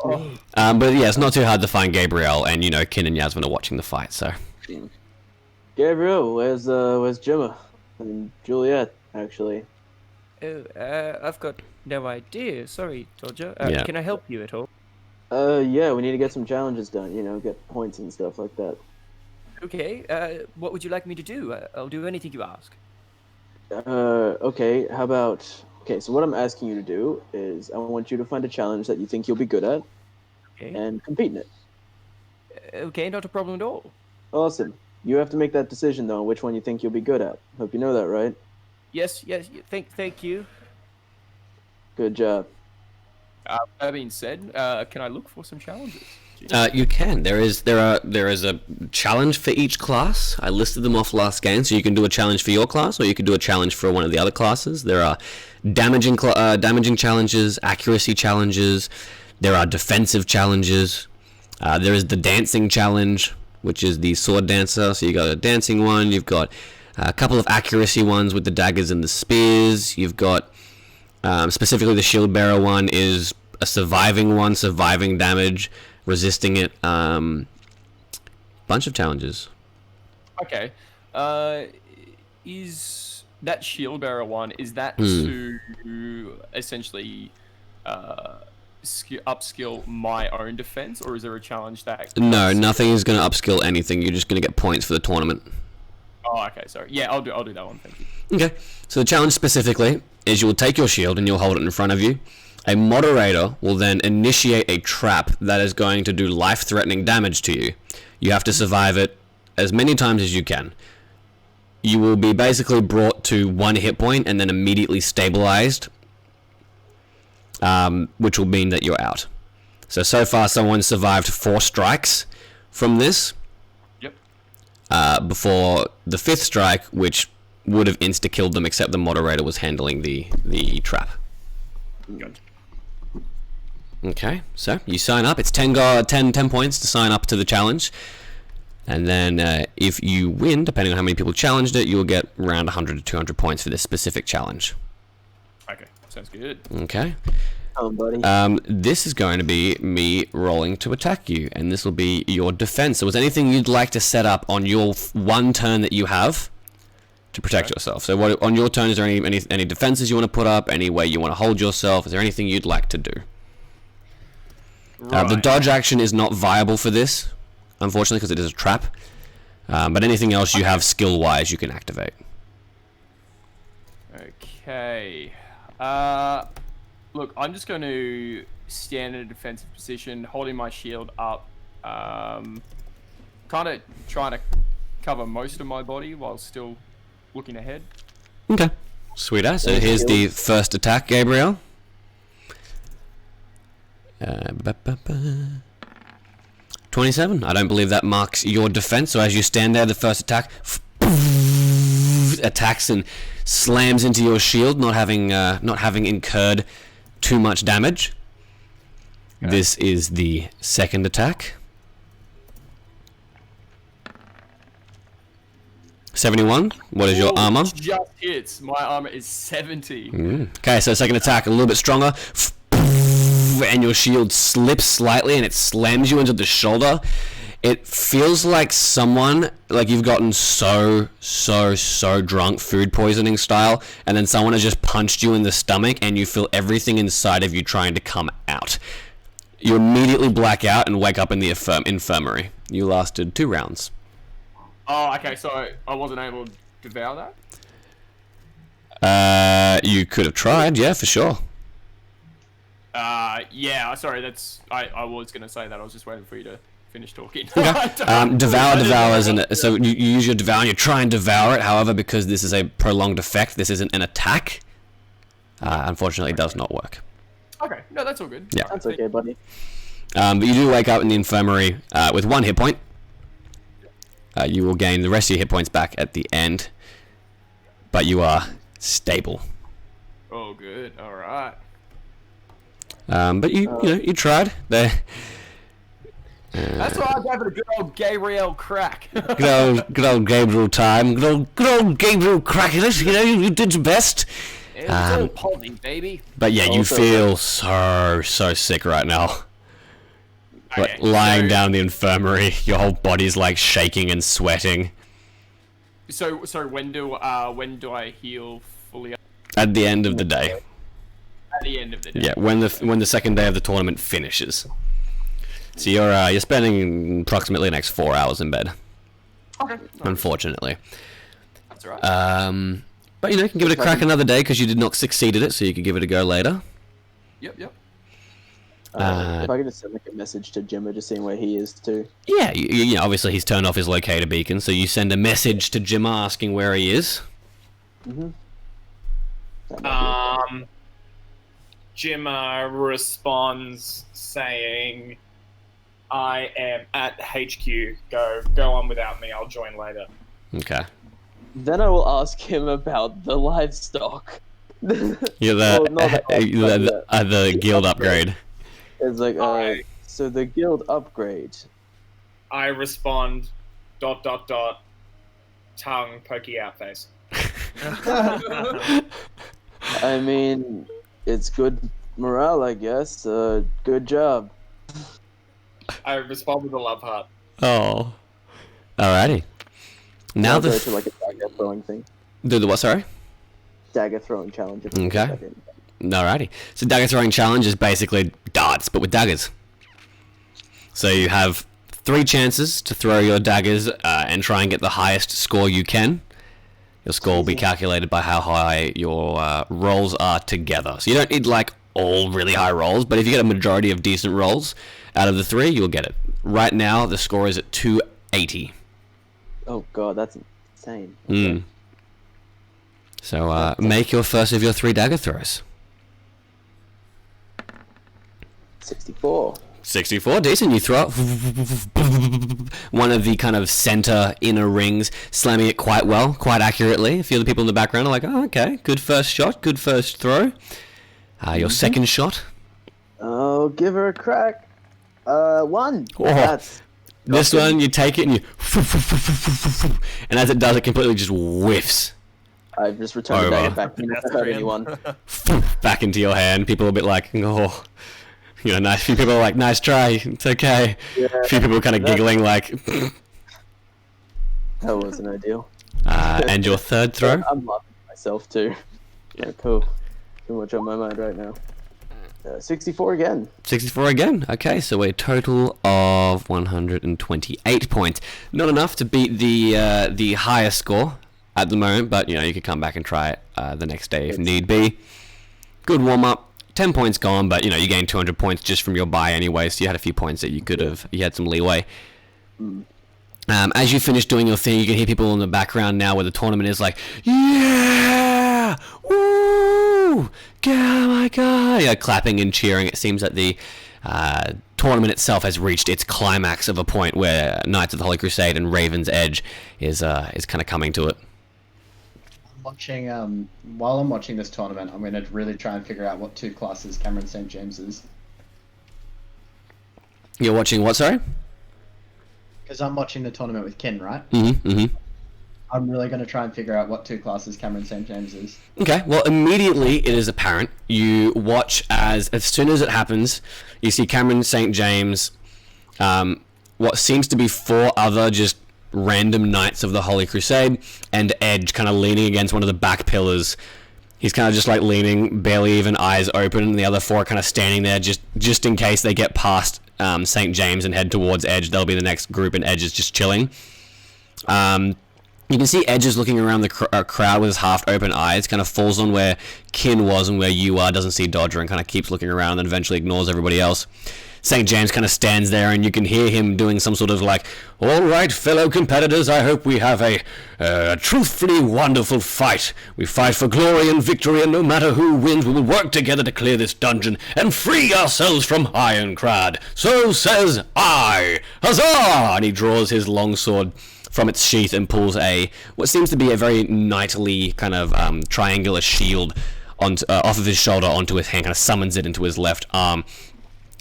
Oh. But yeah, it's not too hard to find Gabriel, and you know, Kin and Yasmin are watching the fight. So, Gabriel, where's Jimmer? And Juliet, actually. Oh, I've got no idea. Sorry, Dodger. Yeah. Can I help you at all? Yeah, we need to get some challenges done. You know, get points and stuff like that. Okay. What would you like me to do? I'll do anything you ask. Okay. How about? Okay, so what I'm asking you to do is, I want you to find a challenge that you think you'll be good at, Okay. and compete in it. Okay, not a problem at all. Awesome. You have to make that decision though, on which one you think you'll be good at. Hope you know that, right? Yes. Thank you. Good job. That being said, can I look for some challenges? you can. There is a challenge for each class. I listed them off last game, so you can do a challenge for your class, or you can do a challenge for one of the other classes. There are damaging challenges, accuracy challenges. There are defensive challenges. There is the dancing challenge, which is the sword dancer. So you got a dancing one. You've got a couple of accuracy ones with the daggers and the spears. You've got specifically the shield bearer one is a surviving one, surviving damage, resisting it. Bunch of challenges. Okay. is that shield bearer one? Is that to essentially upskill my own defense, or is there a challenge that? No, nothing is going to upskill anything. You're just going to get points for the tournament. Oh, okay, sorry. Yeah, I'll do that one. Thank you. Okay. So the challenge specifically is you will take your shield and you'll hold it in front of you. A moderator will then initiate a trap that is going to do life-threatening damage to you. You have to survive it as many times as you can. You will be basically brought to 1 hit point and then immediately stabilized, which will mean that you're out. So far someone survived 4 strikes from this. Yep. Before the 5th strike, which would have insta-killed them, except the moderator was handling the trap. Good. Okay, so you sign up. It's 10 points to sign up to the challenge. And then if you win, depending on how many people challenged it, you'll get around 100 to 200 points for this specific challenge. Okay, sounds good. Okay. Buddy. This is going to be me rolling to attack you, and this will be your defense. So was anything you'd like to set up on your one turn that you have to protect yourself? So what, on your turn, is there any defenses you want to put up, any way you want to hold yourself? Is there anything you'd like to do? Right. The dodge action is not viable for this, unfortunately, because it is a trap. But anything else you have skill-wise, you can activate. Okay. Look, I'm just going to stand in a defensive position, holding my shield up, kind of trying to cover most of my body while still looking ahead. Okay. Sweet ass. So here's the first attack, Gabriel. 27. I don't believe that marks your defense. So as you stand there, the first attack attacks and slams into your shield, not having incurred too much damage. Okay. This is the second attack. 71. What is your armor? Just hits. My armor is 70. Okay, so second attack a little bit stronger. And your shield slips slightly and it slams you into the shoulder. It feels like you've gotten so drunk, food poisoning style, and then someone has just punched you in the stomach and you feel everything inside of you trying to come out. You immediately black out and wake up in the infirmary. You lasted 2 rounds. Oh, okay, so I wasn't able to devour that? You could have tried, yeah, for sure. Yeah, sorry, I was going to say that. I was just waiting for you to finish talking. Okay. Devour so you use your devour and you try and devour it. However, because this is a prolonged effect, this isn't an attack. Unfortunately, it does not work. Okay, no, that's all good. Yeah. That's okay, buddy. But you do wake up in the infirmary with 1 hit point. You will gain the rest of your hit points back at the end. But you are stable. Oh, good. All right. But you tried. That's why I gave it a good old Gabriel crack. good old Gabriel time. Good old Gabriel cracking it. You did your best. It was all Polly, baby. But yeah, you feel so sick right now. Okay, lying down in the infirmary, your whole body's like shaking and sweating. So when do I heal fully? At the end of the day. At the end of the day. Yeah, when the second day of the tournament finishes. So you're spending approximately the next 4 hours in bed. Okay. Unfortunately. That's all right. But you can give it a crack another day because you did not succeed at it, so you could give it a go later. Yep. If I could just send a message to Jimmer, just seeing where he is too. Yeah, obviously he's turned off his locator beacon, so you send a message to Jimmer asking where he is. Jimmer responds saying, "I am at HQ. Go on without me. I'll join later." Okay. Then I will ask him about the livestock. You're the guild upgrade. It's like, so the guild upgrade. I respond, ... tongue pokey out face. I mean, it's good morale, I guess. Good job. I respond with a love heart. Oh. Alrighty. Now go to like a dagger throwing thing. Do the what, sorry? Dagger throwing challenge. Okay. Alrighty. So dagger throwing challenge is basically darts, but with daggers. So you have 3 chances to throw your daggers and try and get the highest score you can. Your score will be calculated by how high your rolls are together. So you don't need like all really high rolls, but if you get a majority of decent rolls out of the 3, you'll get it. Right now, the score is at 280. Oh god, that's insane. Okay. So make your first of your 3 dagger throws. 64. 64, decent. You throw out one of the kind of center inner rings, slamming it quite well, quite accurately. A few of the people in the background are like, oh, okay, good first shot, good first throw. Your second shot. Oh, give her a crack. 1. Oh. That's This one, you take it and you... And as it does, it completely just whiffs I've just returned the dagger back. That's Not great. anyone. back into your hand. People are a bit like, oh... You know, nice. A few people are like, nice try, it's okay. A few people are kind of giggling like... That wasn't ideal. And your third throw? I'm laughing at myself too. Yeah, cool. Too much on my mind right now. 64 again. 64 again. Okay, so a total of 128 points. Not enough to beat the highest score at the moment, but you know you could come back and try it the next day if need be. Good warm up. 10 points gone, but you know you gained 200 points just from your buy anyway, so you had a few points that you could have. You had some leeway. As you finish doing your thing, you can hear people in the background now where the tournament is like, yeah, woo, oh my god, yeah, clapping and cheering. It seems that the tournament itself has reached its climax of a point where Knights of the Holy Crusade and Raven's Edge is kind of coming to it. Watching while I'm watching this tournament, I'm going to really try and figure out what 2 classes Cameron St. James is. You're watching what, sorry? Because I'm watching the tournament with Kin, right? Mm-hmm. I'm really going to try and figure out what 2 classes Cameron St. James is. Okay, well, immediately it is apparent. You watch as soon as it happens, you see Cameron St. James, what seems to be 4 other just random Knights of the Holy Crusade, and Edge kind of leaning against one of the back pillars. He's kind of just like leaning, barely even eyes open, and the other 4 are kind of standing there just in case they get past St. James and head towards Edge. They'll be the next group, and Edge is just chilling. You can see Edge is looking around the crowd with his half-open eyes, kind of falls on where Kin was and where you are, doesn't see Dodger, and kind of keeps looking around, and eventually ignores everybody else. St. James kind of stands there, and you can hear him doing some sort of like, all right, fellow competitors, I hope we have a truthfully wonderful fight. We fight for glory and victory, and no matter who wins, we will work together to clear this dungeon and free ourselves from Ironclad. So says I. Huzzah! And he draws his longsword from its sheath and pulls what seems to be a very knightly kind of triangular shield off of his shoulder onto his hand, kind of summons it into his left arm.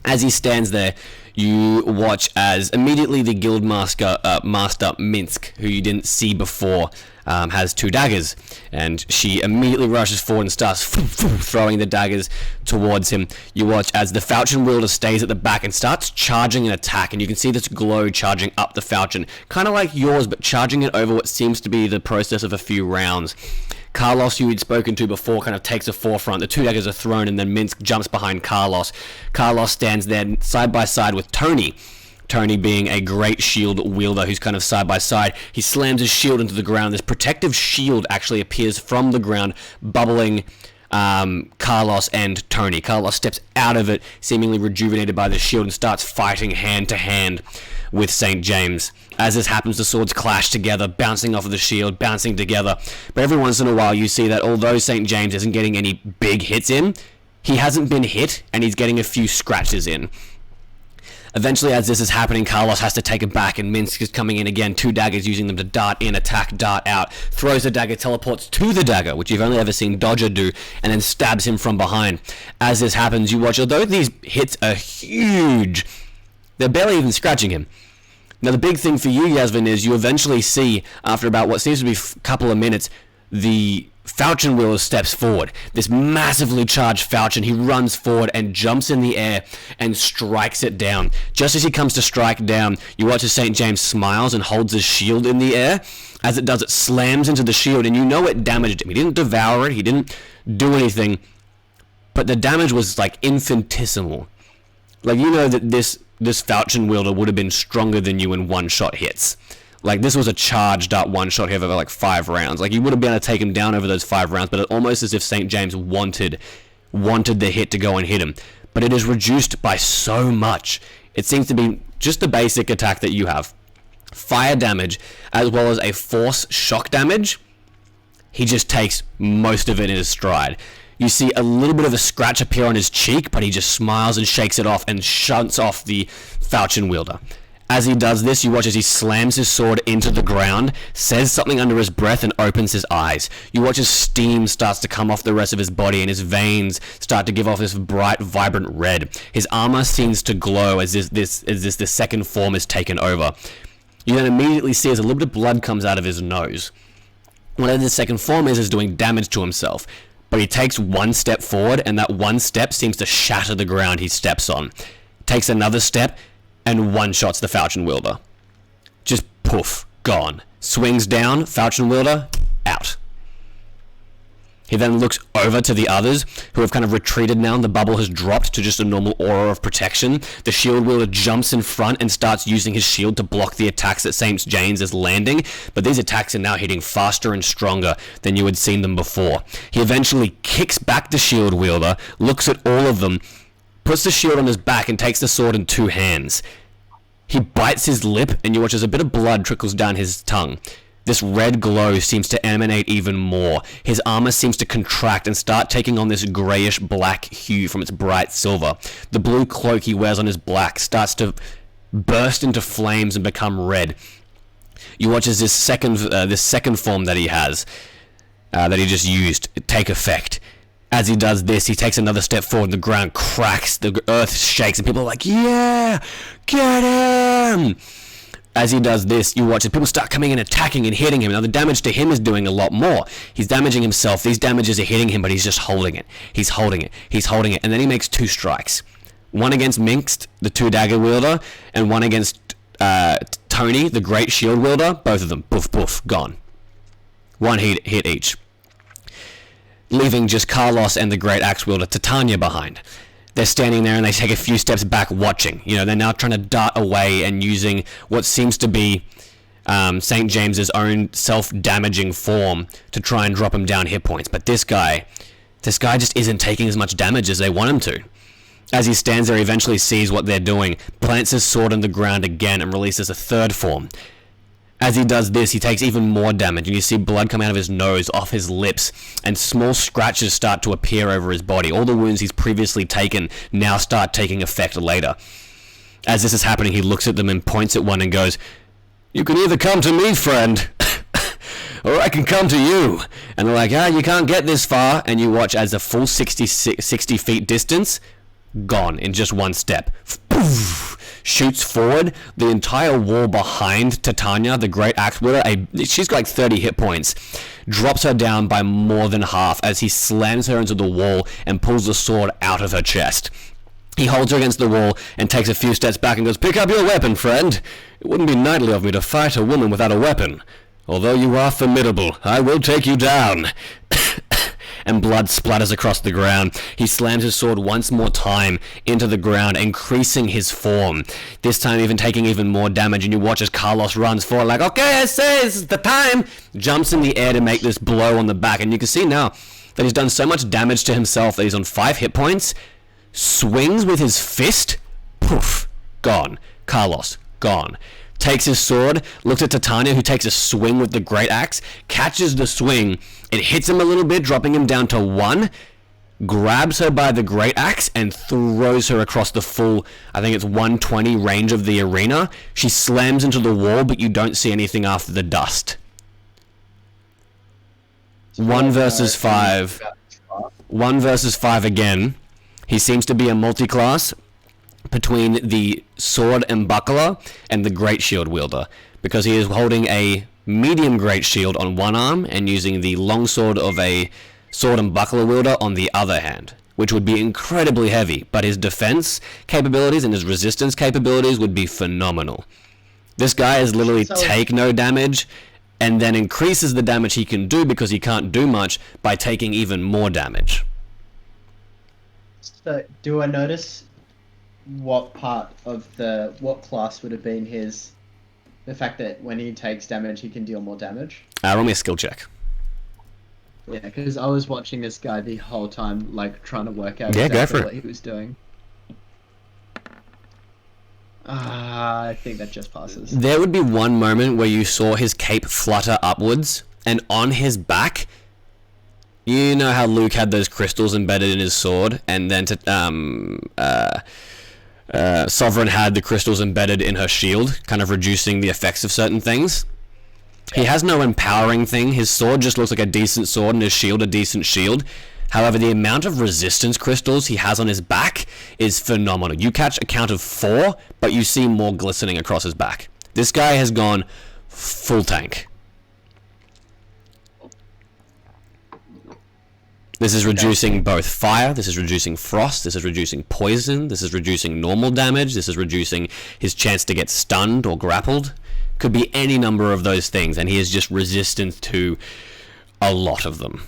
As he stands there, you watch as immediately the Guildmaster, Master Minsk, who you didn't see before, has 2 daggers, and she immediately rushes forward and starts throwing the daggers towards him. You watch as the falchion wielder stays at the back and starts charging an attack, and you can see this glow charging up the falchion, kind of like yours, but charging it over what seems to be the process of a few rounds. Carlos, who you'd spoken to before, kind of takes a forefront. The 2 daggers are thrown, and then Minsk jumps behind Carlos. Carlos stands there side by side with Tony. Tony being a great shield wielder who's kind of side by side. He slams his shield into the ground. This protective shield actually appears from the ground, bubbling Carlos and Tony. Carlos steps out of it, seemingly rejuvenated by the shield, and starts fighting hand to hand with St. James. As this happens, the swords clash together, bouncing off of the shield, bouncing together. But every once in a while, you see that although St. James isn't getting any big hits in, he hasn't been hit, and he's getting a few scratches in. Eventually, as this is happening, Carlos has to take it back, and Minsk is coming in again, 2 daggers, using them to dart in, attack, dart out, throws a dagger, teleports to the dagger, which you've only ever seen Dodger do, and then stabs him from behind. As this happens, you watch, although these hits are huge, they're barely even scratching him. Now, the big thing for you, Yasmin, is you eventually see, after about what seems to be a couple of minutes, the Falchion Wielder steps forward. This massively charged Falchion, he runs forward and jumps in the air and strikes it down. Just as he comes to strike down, you watch as St. James smiles and holds his shield in the air. As it does, it slams into the shield, and you know it damaged him. He didn't devour it, he didn't do anything, but the damage was like infinitesimal. Like, you know that this Falchion Wielder would have been stronger than you in one-shot hits. Like, this was a charged up one-shot hit over like 5 rounds. Like, you would have been able to take him down over those 5 rounds, but it's almost as if St. James wanted the hit to go and hit him. But it is reduced by so much. It seems to be just the basic attack that you have. Fire damage, as well as a force shock damage. He just takes most of it in his stride. You see a little bit of a scratch appear on his cheek, but he just smiles and shakes it off and shunts off the Falchion Wielder. As he does this, you watch as he slams his sword into the ground, says something under his breath, and opens his eyes. You watch as steam starts to come off the rest of his body, and his veins start to give off this bright, vibrant red. His armor seems to glow as the second form is taken over. You then immediately see as a little bit of blood comes out of his nose. Whatever the second form is doing damage to himself. But he takes one step forward, and that one step seems to shatter the ground he steps on. Takes another step, and one-shots the Falchion Wielder. Just poof, gone. Swings down, Falchion Wielder, out. He then looks over to the others, who have kind of retreated now, and the bubble has dropped to just a normal aura of protection. The shield wielder jumps in front and starts using his shield to block the attacks that St. James is landing, but these attacks are now hitting faster and stronger than you had seen them before. He eventually kicks back the shield wielder, looks at all of them, puts the shield on his back, and takes the sword in 2 hands. He bites his lip, and you watch as a bit of blood trickles down his tongue. This red glow seems to emanate even more. His armor seems to contract and start taking on this grayish-black hue from its bright silver. The blue cloak he wears on his back starts to burst into flames and become red. You watch as this second form that he has, that he just used, take effect. As he does this, he takes another step forward, the ground cracks, the earth shakes, and people are like, yeah, get him! As he does this, you watch as people start coming and attacking and hitting him. Now, the damage to him is doing a lot more. He's damaging himself. These damages are hitting him, but he's just holding it. He's holding it. He's holding it. And then he makes 2 strikes. One against Minx, the 2-dagger wielder, and one against Tony, the great shield wielder. Both of them, poof, poof, gone. 1 hit each. Leaving just Carlos and the great axe wielder Titania behind. They're standing there and they take a few steps back watching. You know, they're now trying to dart away and using what seems to be St. James's own self-damaging form to try and drop him down hit points. But this guy just isn't taking as much damage as they want him to. As he stands there, he eventually sees what they're doing, plants his sword on the ground again, and releases a 3rd form. As he does this, he takes even more damage, and you see blood come out of his nose, off his lips, and small scratches start to appear over his body. All the wounds he's previously taken now start taking effect later. As this is happening, he looks at them and points at one and goes, "You can either come to me, friend, or I can come to you." And they're like, you can't get this far. And you watch as a full 60 feet distance, gone in just one step. Poof! Shoots forward, the entire wall behind Titania, the great axe wielder, she's got like 30 hit points, drops her down by more than half as he slams her into the wall and pulls the sword out of her chest. He holds her against the wall and takes a few steps back and goes, "Pick up your weapon, friend. It wouldn't be knightly of me to fight a woman without a weapon. Although you are formidable, I will take you down." And blood splatters across the ground. He slams his sword once more time into the ground, increasing his form. This time even taking even more damage, and you watch as Carlos runs forward like, "Okay, I say, this is the time!" Jumps in the air to make this blow on the back, and you can see now that he's done so much damage to himself that he's on 5 hit points. Swings with his fist, poof, gone. Carlos, gone. Takes his sword, looks at Titania, who takes a swing with the great axe, catches the swing, it hits him a little bit, dropping him down to 1, grabs her by the great axe, and throws her across the full, I think it's 120 range of the arena. She slams into the wall, but you don't see anything after the dust. 1 versus 5. 1 versus 5 again. He seems to be a multi-class between the sword and buckler and the great shield wielder, because he is holding a medium great shield on one arm and using the longsword of a sword and buckler wielder on the other hand, which would be incredibly heavy, but his defense capabilities and his resistance capabilities would be phenomenal. This guy is literally take no damage and then increases the damage he can do because he can't do much by taking even more damage. So, do I notice what part of what class would have been the fact that when he takes damage, he can deal more damage? Roll me a skill check. Yeah, because I was watching this guy the whole time, like, trying to work out Yeah, go exactly for what he was doing. I think that just passes. There would be one moment where you saw his cape flutter upwards, and on his back, you know how Luke had those crystals embedded in his sword, and then Sovereign had the crystals embedded in her shield, kind of reducing the effects of certain things. He has no empowering thing. His sword just looks like a decent sword and his shield a decent shield. However, the amount of resistance crystals he has on his back is phenomenal. You catch a count of 4, but you see more glistening across his back. This guy has gone full tank. This is reducing both fire, this is reducing frost, this is reducing poison, this is reducing normal damage, this is reducing his chance to get stunned or grappled. Could be any number of those things, and he is just resistant to a lot of them.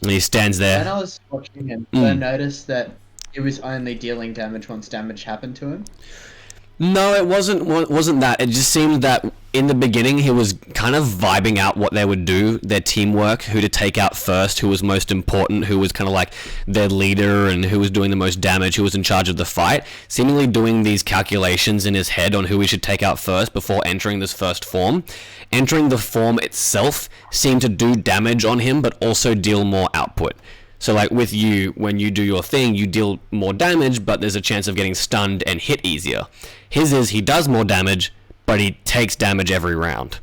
And he stands there. When I was watching him, I noticed that he was only dealing damage once damage happened to him. No, it wasn't that. It just seemed that in the beginning he was kind of vibing out what they would do, their teamwork, who to take out first, who was most important, who was kind of like their leader, and who was doing the most damage, who was in charge of the fight. Seemingly doing these calculations in his head on who he should take out first before entering this first form. Entering the form itself seemed to do damage on him, but also deal more output. So like with you, when you do your thing, you deal more damage, but there's a chance of getting stunned and hit easier. His is, he does more damage, but he takes damage every round.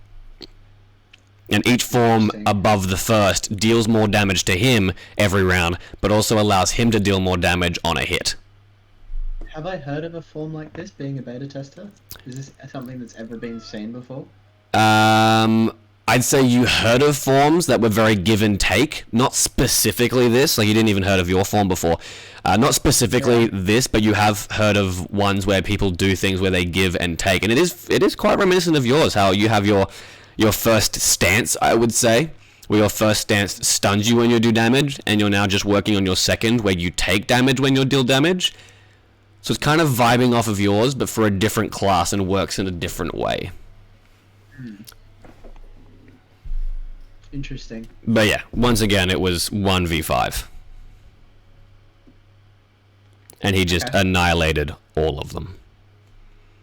And each form above the first deals more damage to him every round, but also allows him to deal more damage on a hit. Have I heard of a form like this being a beta tester? Is this something that's ever been seen before? I'd say you heard of forms that were very give and take, not specifically this, like you didn't even heard of your form before. Not specifically this, but you have heard of ones where people do things where they give and take, and it is quite reminiscent of yours, how you have your first stance, I would say, where your first stance stuns you when you do damage, and you're now just working on your second, where you take damage when you deal damage. So it's kind of vibing off of yours, but for a different class and works in a different way. Interesting. But yeah, once again, it was 1v5. And he just annihilated all of them.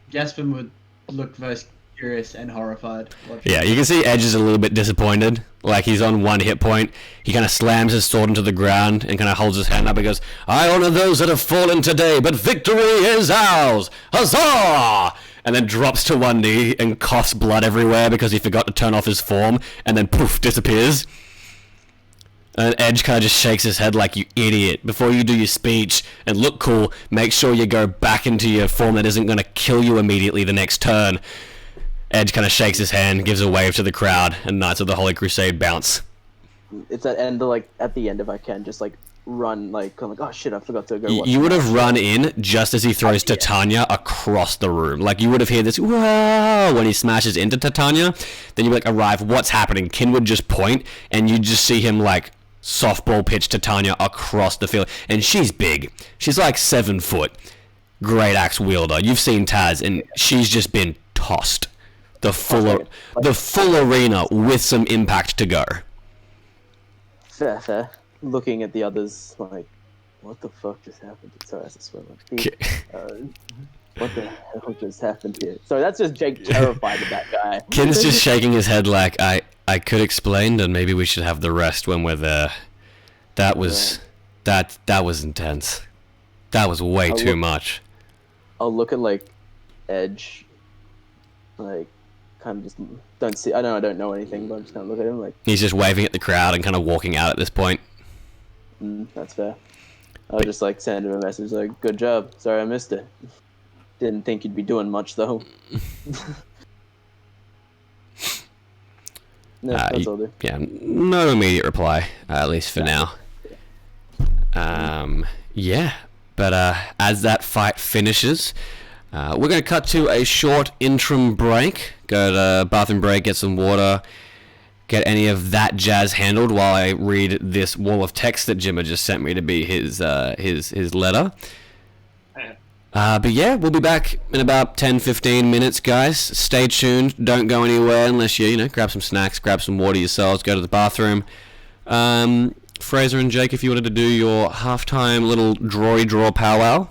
Jasper would look most curious and horrified. Yeah, you can see Edge is a little bit disappointed. Like, he's on 1 hit point. He kind of slams his sword into the ground and kind of holds his hand up and goes, "I honor those that have fallen today, but victory is ours! Huzzah!" And then drops to 1 knee and coughs blood everywhere because he forgot to turn off his form, and then poof, disappears. And Edge kind of just shakes his head like, "You idiot. Before you do your speech and look cool, make sure you go back into your form that isn't going to kill you immediately the next turn." Edge kind of shakes his hand, gives a wave to the crowd, and Knights of the Holy Crusade bounce. It's at the end if I can, just like run, like I'm like, oh shit, I forgot to go watch. You would have run in just as he throws Titania across the room. Like, you would have heard this "whoa" when he smashes into Titania. Then you would like arrive, what's happening? Kin would just point, and you just see him like softball pitch Titania across the field. And she's big. She's like 7 foot. Great axe wielder. You've seen Taz, and she's just been tossed. The full arena with some impact to go. Fair. Looking at the others, like, what the fuck just happened? Sorry, that's a swear word. What the hell just happened here? So that's just Jake terrified of that guy. Kin's just shaking his head like, I could explain, and maybe we should have the rest when we're there. That was intense. That was way too much. I'll look at like Edge, like kind of just don't see. I don't know anything, but I'm just gonna look at him like. He's just waving at the crowd and kind of walking out at this point. That's fair. I'll just like send him a message like, "Good job. Sorry I missed it. Didn't think you'd be doing much though." No, that's all. Do. Yeah, no immediate reply, at least for now. Yeah, but as that fight finishes, we're going to cut to a short interim break. Go to bathroom break, get some water, get any of that jazz handled while I read this wall of text that Jimmer just sent me to be his letter. But yeah, we'll be back in about 10-15 minutes, guys. Stay tuned. Don't go anywhere unless you grab some snacks, grab some water yourselves, go to the bathroom. Fraser and Jake, if you wanted to do your halftime little draw powwow.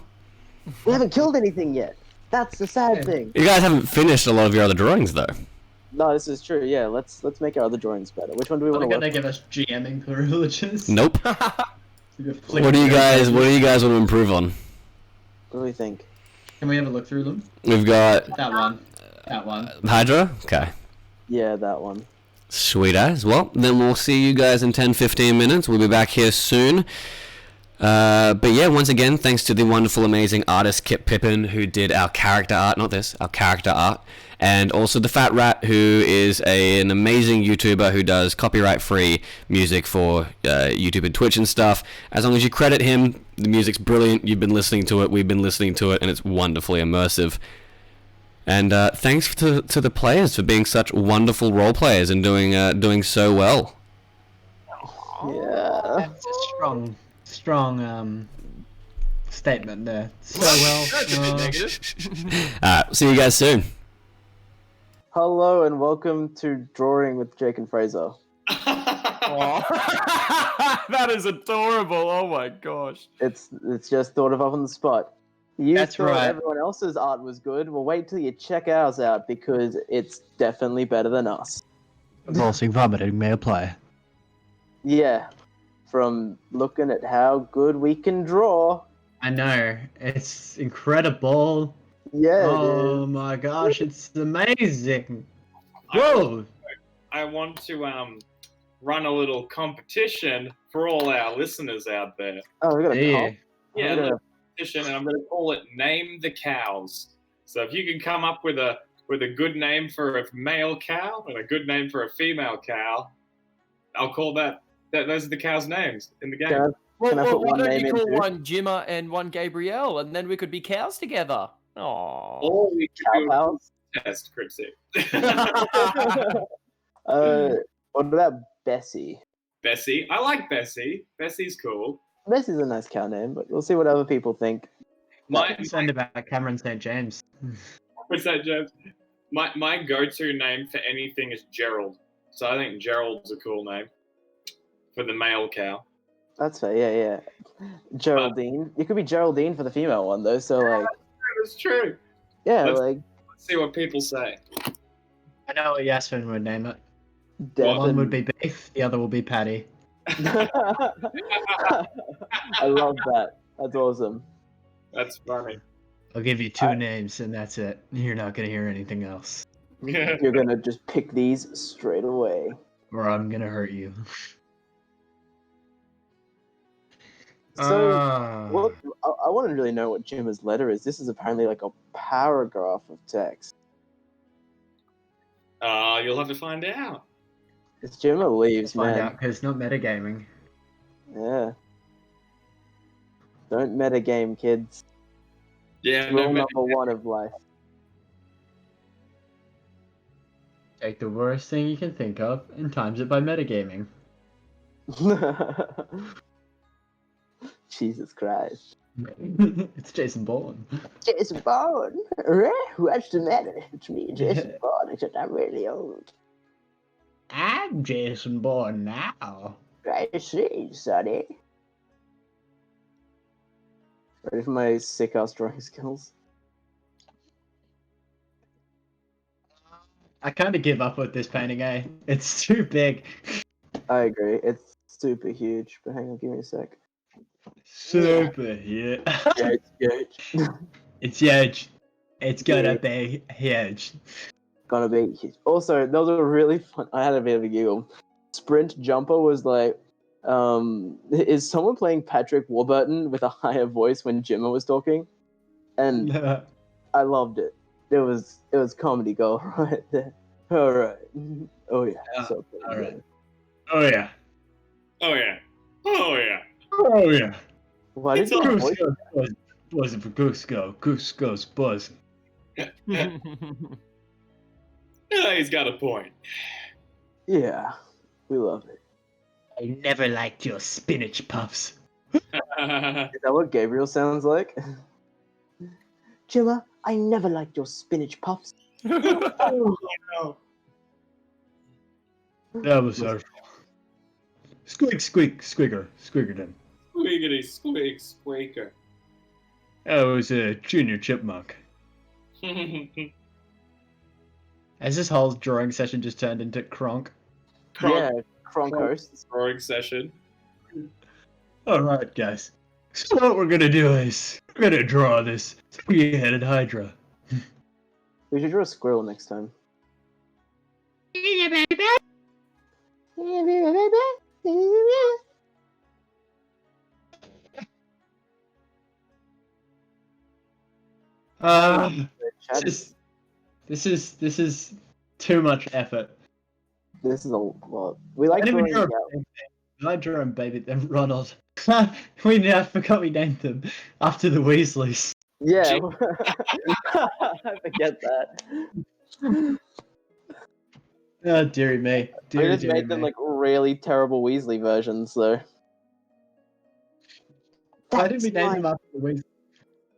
We haven't killed anything yet. That's the sad thing. You guys haven't finished a lot of your other drawings, though. No, this is true. Yeah, let's make our other drawings better. Which one do we want to Are work? they give us GMing privileges? Nope. What do you guys want to improve on? What do we think? Can we have a look through them? We've got That one. That one. Hydra. Okay. Yeah, that one. Sweet as. Well, then we'll see you guys in 10-15 minutes. We'll be back here soon. But yeah, once again, thanks to the wonderful, amazing artist Kip Pippin, who did our character art, our character art, and also the Fat Rat, who is an amazing YouTuber who does copyright-free music for YouTube and Twitch and stuff. As long as you credit him, the music's brilliant. You've been listening to it, we've been listening to it, and it's wonderfully immersive. And thanks to the players for being such wonderful role players and doing so well. Yeah. That's a strong statement there. So well. That's a bit negative. Alright, see you guys soon. Hello and welcome to Drawing with Jake and Fraser. That is adorable. Oh my gosh. It's just thought of up on the spot. You That's thought right. everyone else's art was good. Well, wait till you check ours out because it's definitely better than us. Convulsing vomiting may apply. Yeah. From looking at how good we can draw. I know. It's incredible. Yeah. Oh my gosh, it's amazing. Whoa! I want to run a little competition for all our listeners out there. Oh, we got a Yeah. comp. Yeah, Oh, a little competition, and I'm going to call it Name the Cows. So if you can come up with a good name for a male cow and a good name for a female cow, I'll call that. Those are the cows' names in the game. Can Well, I put why one don't name you in call too? one Jimmer and one Gabrielle, and then we could be cows together? Oh. Or we could do a Cow test, Cripsy. What about Bessie? Bessie. I like Bessie. Bessie's cool. Bessie's a nice cow name, but we'll see what other people think. My Concerned about Cameron St. James. what's that, James? My go-to name for anything is Gerald. So I think Gerald's a cool name for the male cow. That's fair, yeah. Geraldine. You could be Geraldine for the female one, though, so, like, That's true. yeah, Let's- like, Let's see what people say. I know what Yasmin would name it. Devin. One would be beef, the other will be Patty. I love that. That's awesome. That's funny. I'll give you two names and that's it. You're not gonna hear anything else. You're gonna just pick these straight away. Or I'm gonna hurt you. So, Ah. what, I want to really know what Jim's letter is. This is apparently like a paragraph of text. You'll have to find out. It's Jim leaves, Find man. out because it's not metagaming. Yeah. Don't metagame, kids. Yeah, Rule number one of life. Take the worst thing you can think of and times it by metagaming. Jesus Christ. It's Jason Bourne. Jason Bourne? What's the matter? It's me, Jason Bourne, except I'm really old. I'm Jason Bourne now. I see, sonny. Ready for my sick ass drawing skills? I kind of give up with this painting, eh? It's too big. I agree. It's super huge, but hang on, give me a sec. Super huge. Yeah, it's huge. It's huge. It's gonna be huge. Gonna be huge. Also, those were really fun. I had a bit of a giggle. Sprint Jumper was like, is someone playing Patrick Warburton with a higher voice when Jimmer was talking? And I loved it. It was comedy gold right there. All right. Oh yeah. So, All right. Oh yeah. Oh yeah. Oh yeah. Oh yeah. Why did It's you all- voice? Goose goes buzzing for Goose Go. Goose goes buzzing. Yeah, he's got a point. Yeah, we love it. I never liked your spinach puffs. Is that what Gabriel sounds like? Chilla, I never liked your spinach puffs. Oh, no. That was our squeak, squeak, squiggerton. Squiggity squeak squeaker. That was a junior chipmunk. Has this whole drawing session just turned into Kronk? Yeah, Kronk hosts. Drawing session. Alright, guys. So what we're gonna do is we're gonna draw this three-headed hydra. We should draw a squirrel next time. This is too much effort. This is a lot. We like I didn't drawing. draw a baby. I drew a baby then Ronald. I forgot we named them after the Weasleys. Yeah, I forget that. Oh dearie me. We Dearie, just dearie made them me. like really terrible Weasley versions, though. Why did we That's name why- them after the Weasleys?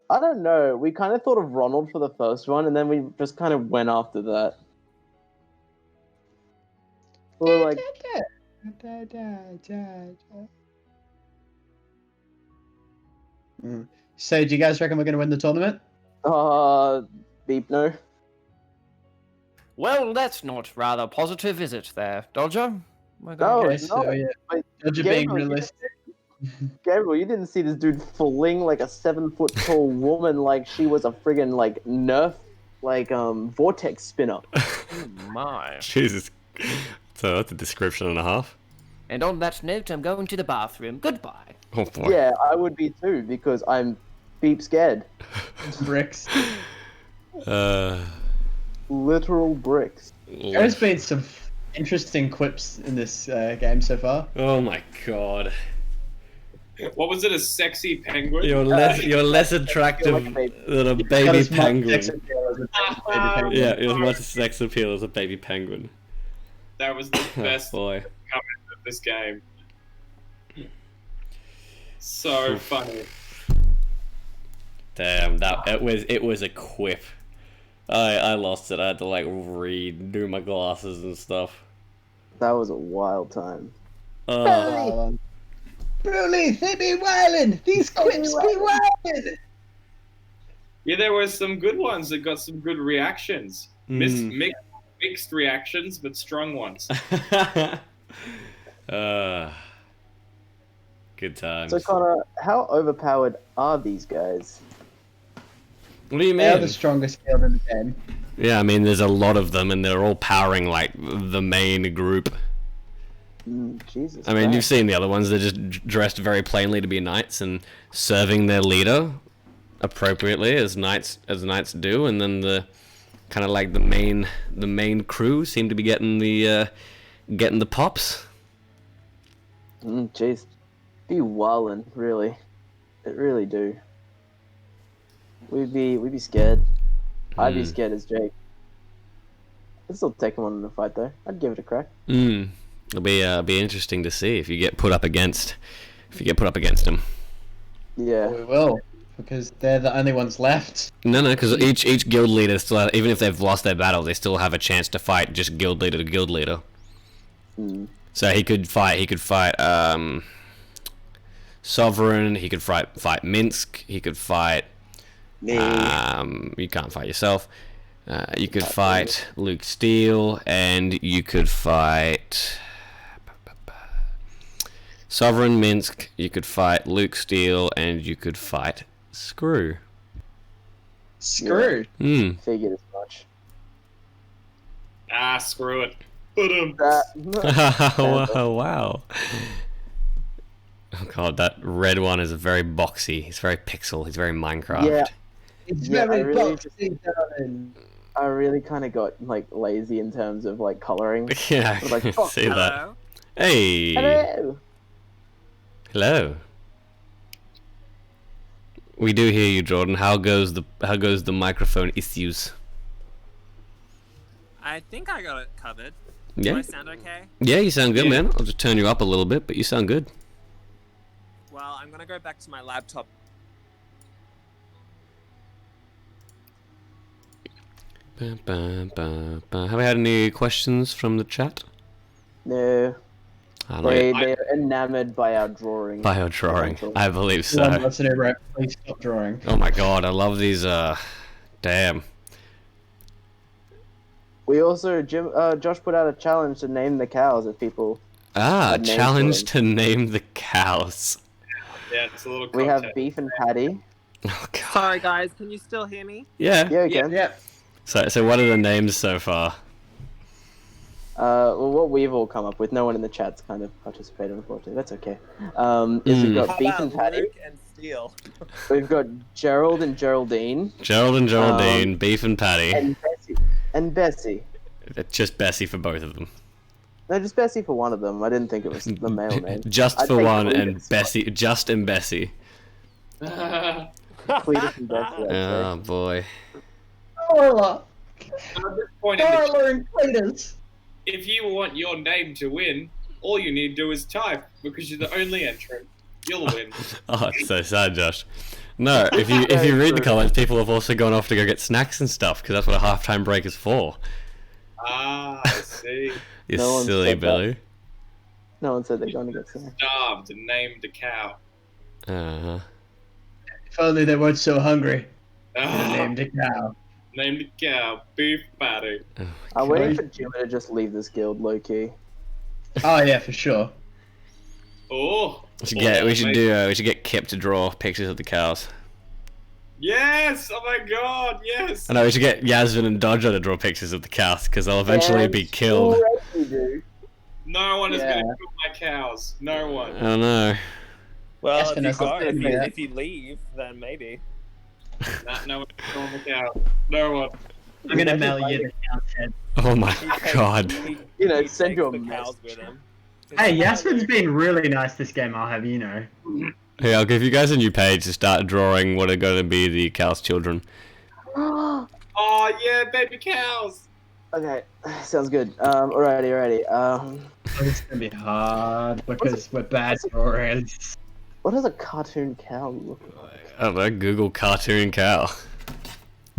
I don't know. We kind of thought of Ronald for the first one, and then we just kind of went after that. We were like, So, do you guys reckon we're going to win the tournament? beep no. Well, that's not rather positive, is it, there, Dodger? We're No, going Okay, it's so not. yeah, But Dodger being Gabriel, realistic. Gabriel, you didn't see this dude fling like a 7-foot tall woman like she was a friggin' like Nerf vortex spinner. my. Jesus. So that's a description and a half. And on that note, I'm going to the bathroom. Goodbye. Oh boy. Yeah, I would be too because I'm beep scared. Bricks. Literal bricks. There's been some interesting quips in this game so far. Oh my god. What was it? A sexy penguin? You're less attractive like a baby. than a Got baby as much penguin. sex appeal as a baby penguin. Yeah, as much sex appeal as a baby penguin. That was the Oh best boy. comment of this game. So funny. Damn, that it was a quip. I lost it. I had to like redo my glasses and stuff. That was a wild time. Broly, they be wildin'! These quips be wildin'! Yeah, there were some good ones that got some good reactions. Mixed reactions, but strong ones. Good times. So Connor, how overpowered are these guys? What do you They are mean? the strongest guild in the game. Yeah, I mean, there's a lot of them, and they're all powering like the main group. Jesus. I mean, you've Christ. seen the other ones. They're just dressed very plainly to be knights and serving their leader appropriately as knights do, and then the kind of like the main crew seem to be getting the pops. Jeez. Be wildin', really. It really do. We'd be scared. I'd be scared as Jake. I'd still take him on in a fight though. I'd give it a crack. It'll be interesting to see if you get put up against them. Yeah. We will, because they're the only ones left. No, because each guild leader still have, even if they've lost their battle, they still have a chance to fight just guild leader to guild leader. So he could fight Sovereign. He could fight Minsk. He could fight. You can't fight yourself. You could fight Luke Steele, and you could fight Sovereign Minsk. You could fight Luke Steele, and you could fight Screw. Screwed. Figured as much. Ah, screw it. Put him. Wow. Oh god, that red one is very boxy. He's very pixel. He's very Minecraft. Yeah. It's Yeah, I very really boxy, darling. I really kind of got like lazy in terms of like coloring. Yeah, I was like, I fuck. see that. Hello. Hey. Hello. Hello. We do hear you, Jordan. How goes the microphone issues? I think I got it covered. Yeah. Do I sound okay? Yeah, you sound good, Yeah. man. I'll just turn you up a little bit, but you sound good. Well, I'm gonna go back to my laptop. Have we had any questions from the chat? No, I don't know. they're enamored by our drawing. By your drawing, essentially. I believe One so. listener, right? Please stop drawing. Oh my god, I love these. Damn. We also, Josh put out a challenge to name the cows if people. Ah, Had names for challenge them. to name the cows. Yeah, it's a little We have contest. Beef and Patty. Oh god. Sorry, guys. Can you still hear me? Yeah. Yeah, again. Yep. So what are the names so far? Well, what we've all come up with, no one in the chat's kind of participated, unfortunately. That's okay. Is we've got Beef and Patty. Luke and Steel? We've got Gerald and Geraldine. Gerald and Geraldine, Beef and Patty. And Bessie. And Bessie. Just Bessie for both of them. No, just Bessie for one of them. I didn't think it was the male name. Just I'd for take one, Cletus and Bessie, just and Bessie. Cletus and Bessie, I'd say. Oh boy. Darla! At this point in the Darla and Cletus! if you want your name to win, all you need to do is type, because you're the only entrant. You'll win. Oh, it's so sad, Josh. No, if you read the comments, people have also gone off to go get snacks and stuff because that's what a halftime break is for. Ah, I see. You No one silly said that. Billy. No one said they're going to get snacks. Starved and named a cow. Uh-huh. If only they weren't so hungry. Ah, Named a cow. named a cow. Beef patty. I'm waiting for Jimmy to just leave this guild low key. Oh yeah, for sure. Oh. We should get Kip to draw pictures of the cows. Yes! Oh my god, yes! I know we should get Yasmin and Dodger to draw pictures of the cows because they'll eventually be killed. Already do. No one is Yeah. gonna kill my cows. No one. I don't know. Well, Yes, if you, Vanessa. go, if, you, Yeah. if you leave, then maybe. No one is killing the cow. No one. I'm gonna mail you the cow's head. Oh my He takes- god. he- You know, he send takes you a the cows message. with him. Hey, Yasmin's been really nice this game, I'll have you know. Hey, I'll give you guys a new page to start drawing what are going to be the cows' children. Oh yeah, baby cows! Okay, sounds good. Alrighty. It's gonna be hard because we're bad drawers. What does a cartoon cow look like? I don't know, Google cartoon cow.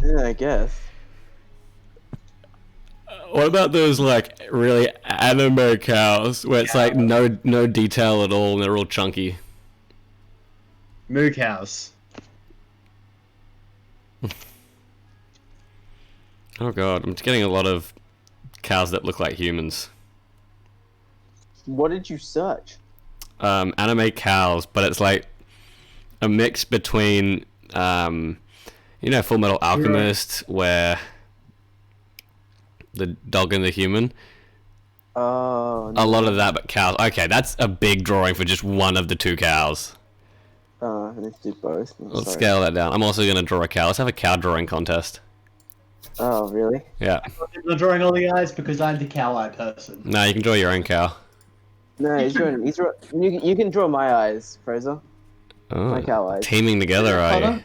Yeah, I guess. What about those like really anime cows where it's like no detail at all and they're all chunky? Moo cows. Oh god, I'm getting a lot of cows that look like humans. What did you search? Anime cows, but it's like a mix between Full Metal Alchemist where the dog and the human. Oh, A lot of that, but cows. Okay, that's a big drawing for just one of the two cows. I need to do both. Let's Sorry. scale that down. I'm also going to draw a cow. Let's have a cow drawing contest. Oh, really? Yeah. I'm drawing all the eyes because I'm the cow-eye person. No, you can draw your own cow. No, he's drawing. You can draw my eyes, Fraser. My Oh, cow eyes. teaming together, are you? Connor?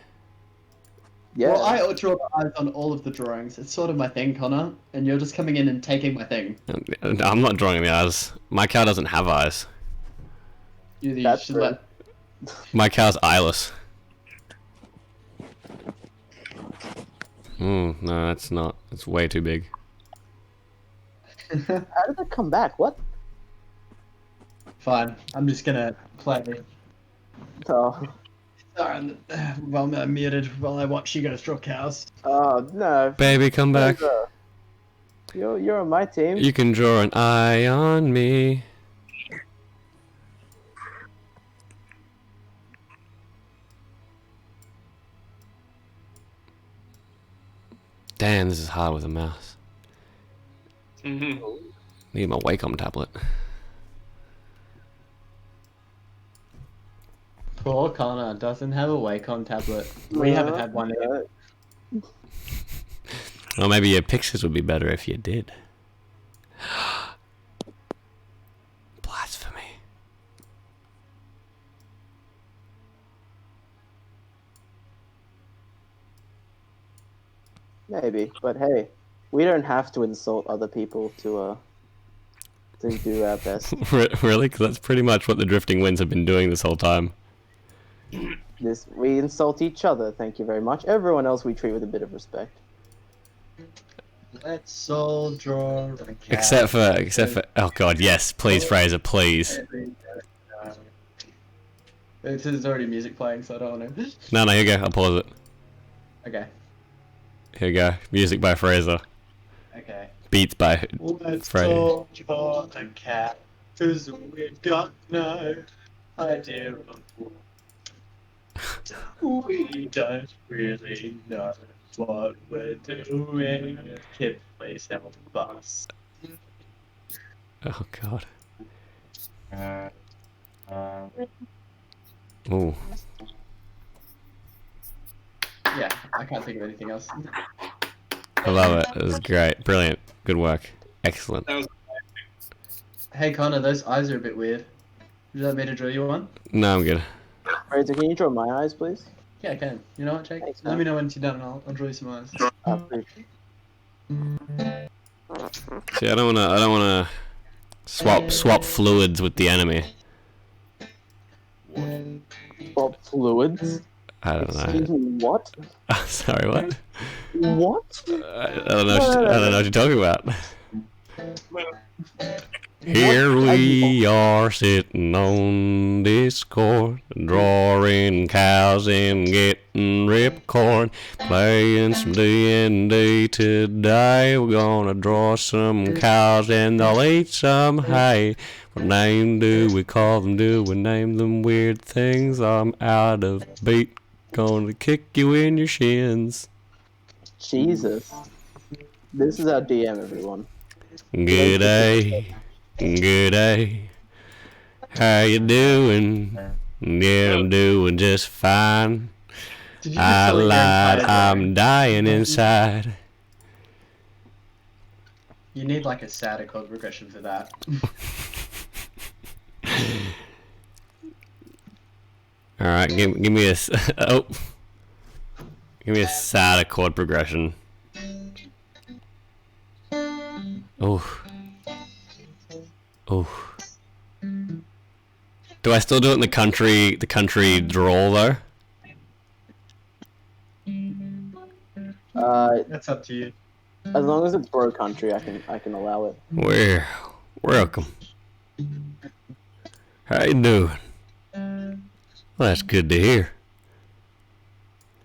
Yeah. Well, I draw the eyes on all of the drawings. It's sort of my thing, Connor, and you're just coming in and taking my thing. I'm not drawing the eyes. My cow doesn't have eyes. You That's should rude. let... My cow's eyeless. No, that's not. It's way too big. How did that come back? What? Fine, I'm just gonna play. Oh. Sorry, while I'm muted while I watch you guys draw cows. Oh no. Baby, come back. Fraser. You're on my team. You can draw an eye on me. Damn, this is hard with a mouse. Mm-hmm. Need my Wacom tablet. Poor Connor doesn't have a Wacom tablet. We haven't had one yet. Or maybe your pictures would be better if you did. Blasphemy. Maybe, but hey, we don't have to insult other people to do our best. Really? Because that's pretty much what the Drifting Winds have been doing this whole time. We insult each other. Thank you very much. Everyone else we treat with a bit of respect. Let's all draw a cat. Except for oh god, yes, please Fraser, please. There's already music playing, so I don't want to. No, here you go, I'll pause it. Okay. Here you go. Music by Fraser. Okay. Beats by Let's Fraser. all draw a cat, 'cause we've got no idea of what we don't really know what we're doing. Kid, please help us. Oh god. Ooh. Yeah, I can't think of anything else. I love it. It was great. Brilliant. Good work. Excellent. Hey Connor, those eyes are a bit weird. Would you like me to draw you one? No, I'm good. Fraser, can you draw my eyes, please? Yeah, I can. You know what, Jake? Thanks, Let man. me know when you're done and I'll draw you some eyes. Please. See, I don't wanna swap fluids with the enemy. Swap fluids? I don't Excuse know. me, what? Sorry, what? What? I don't know. I don't know what you're talking about. Here we are sitting on Discord, drawing cows and getting ripcord, playing some D&D today. We're gonna draw some cows and they'll eat some hay. What name do we call them? Do we name them weird things? I'm out of beat, gonna kick you in your shins. Jesus. This is our DM, everyone. Good day. Good day. How you doing? Yeah, I'm doing just fine. Did you I just tell lied, I'm dying inside. You need like a sadder chord progression for that. Alright, give me a oh. Give me a sadder chord progression. Oh. Oh. Do I still do it in the country drawl though? That's up to you. As long as it's bro country, I can allow it. Well, welcome. How you doing? Well, that's good to hear.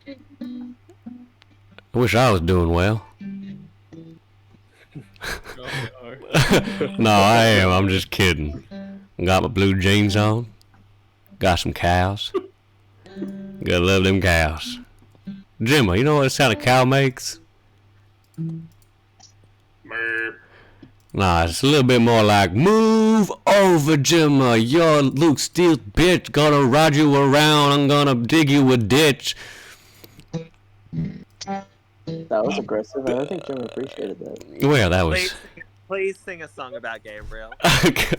I wish I was doing well. No, I am. I'm just kidding. Got my blue jeans on. Got some cows. Gotta love them cows. Jimmy, you know what sound a cow makes? Nah, it's a little bit more like, move over, Jimmy. You're Luke Steele's bitch. Gonna ride you around. I'm gonna dig you a ditch. That was aggressive. I don't think Jim appreciated that. Well, that was... Please sing a song about Gabriel.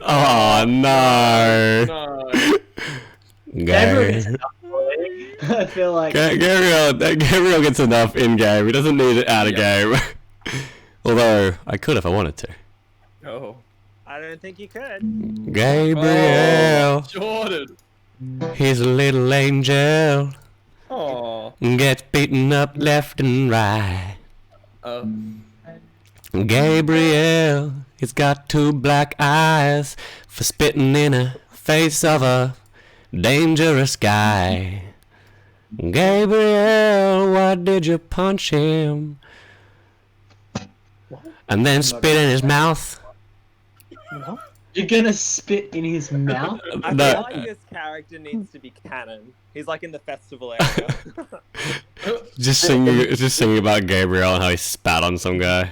Oh, no. Gabriel. I feel like Gabriel gets enough in-game. He doesn't need it out-of-game. Although, I could if I wanted to. Oh. I don't think you could. Gabriel. Jordan. He's a little angel. Oh. Gets beaten up left and right. Oh. Gabriel, he's got two black eyes for spitting in the face of a dangerous guy. Gabriel, why did you punch him? And then spit in his mouth? you're gonna spit in his mouth. I No. feel like this character needs to be canon. He's like in the festival area. Just singing about Gabriel and how he spat on some guy.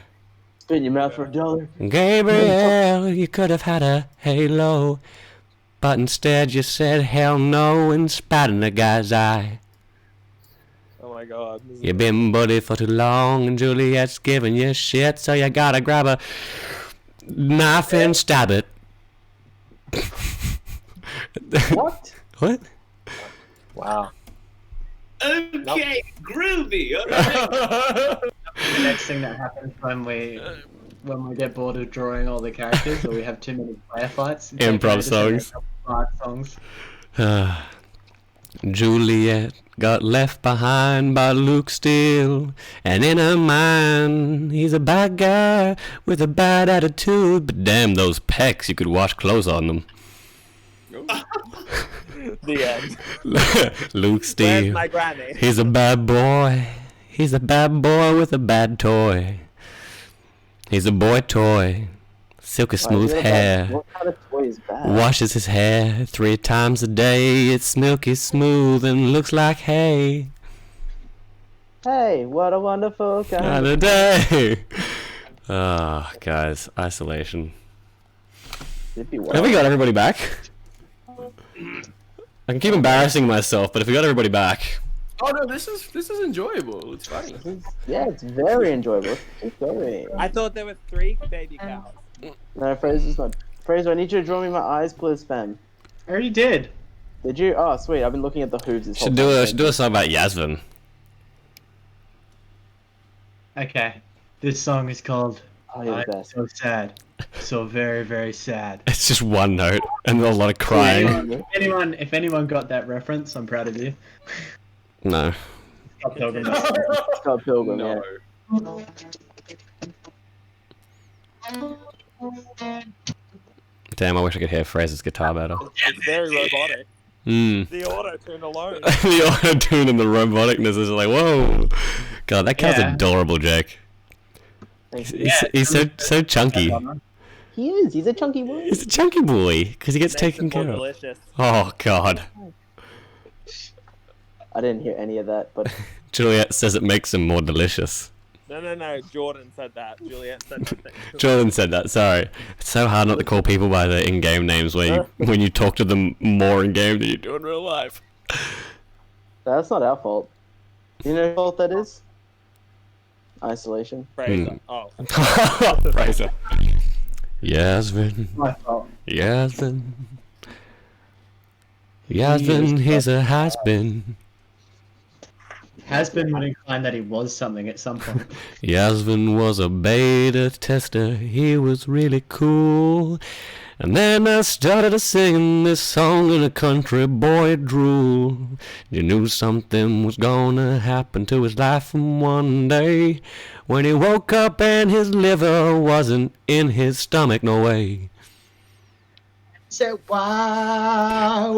Spit in your mouth for $1. Gabriel, you could have had a halo, but instead you said hell no and spat in the guy's eye. Oh my god. You've been buddy for too long, and Juliet's giving you shit, so you gotta grab a knife and stab it. What? What? Wow. Okay, groovy. All right. The next thing that happens when we get bored of drawing all the characters, or we have too many player fights. Improv just make songs. up 5 songs. Juliet got left behind by Luke Steele, and in her mind, he's a bad guy with a bad attitude. But damn those pecs, you could wash clothes on them. The end. Luke Where's Steele. my granny? He's a bad boy. He's a bad boy with a bad toy. He's a boy toy. Silky smooth hair. What kind of toy is bad? Washes his hair 3 times a day. It's milky smooth and looks like hay. Hey, what a wonderful kind Not a day. Ah, guys, isolation. It'd be Have we got everybody back? I can keep embarrassing myself, but if we got everybody back, Oh no, this is enjoyable. It's funny. Yeah, it's very enjoyable. Keep going. I thought there were 3 baby cows. No, Fraser's not. Fraser, I need you to draw me my eyes, please, fam. I already did. Did you? Oh, sweet. I've been looking at the hooves this whole should time. do a song about Yasmin. Okay. This song is called Oh, you're the I'm best. So Sad. So very, very sad. It's just one note and a lot of crying. If anyone got that reference, I'm proud of you. No. Scott Pilgrim. Scott Pilgrim, No. yeah. Damn, I wish I could hear Fraser's guitar better. It's very robotic. The auto-tune alone. The auto-tune and the roboticness is like, whoa. God, that cat's Yeah. adorable, Jake. He's so chunky. He is. He's a chunky boy. He's a chunky boy, because he gets taken care of. Delicious. Oh, God. I didn't hear any of that, but Juliet says it makes him more delicious. No. Jordan said that. Juliet said nothing. Jordan said that, sorry. It's so hard not to call people by their in-game names when you talk to them more in-game than you do in real life. that's not our fault. You know whose fault that is? Isolation. Fraser. Oh. Fraser. Yasmin. My fault. Yasmin. Yasmin, he's a has-been. Has been would incline that he was something at some point. Yasmin was a beta tester, he was really cool. And then I started singing this song and a country boy drool. You knew something was gonna happen to his life from one day when he woke up and his liver wasn't in his stomach, no way. Said, wow,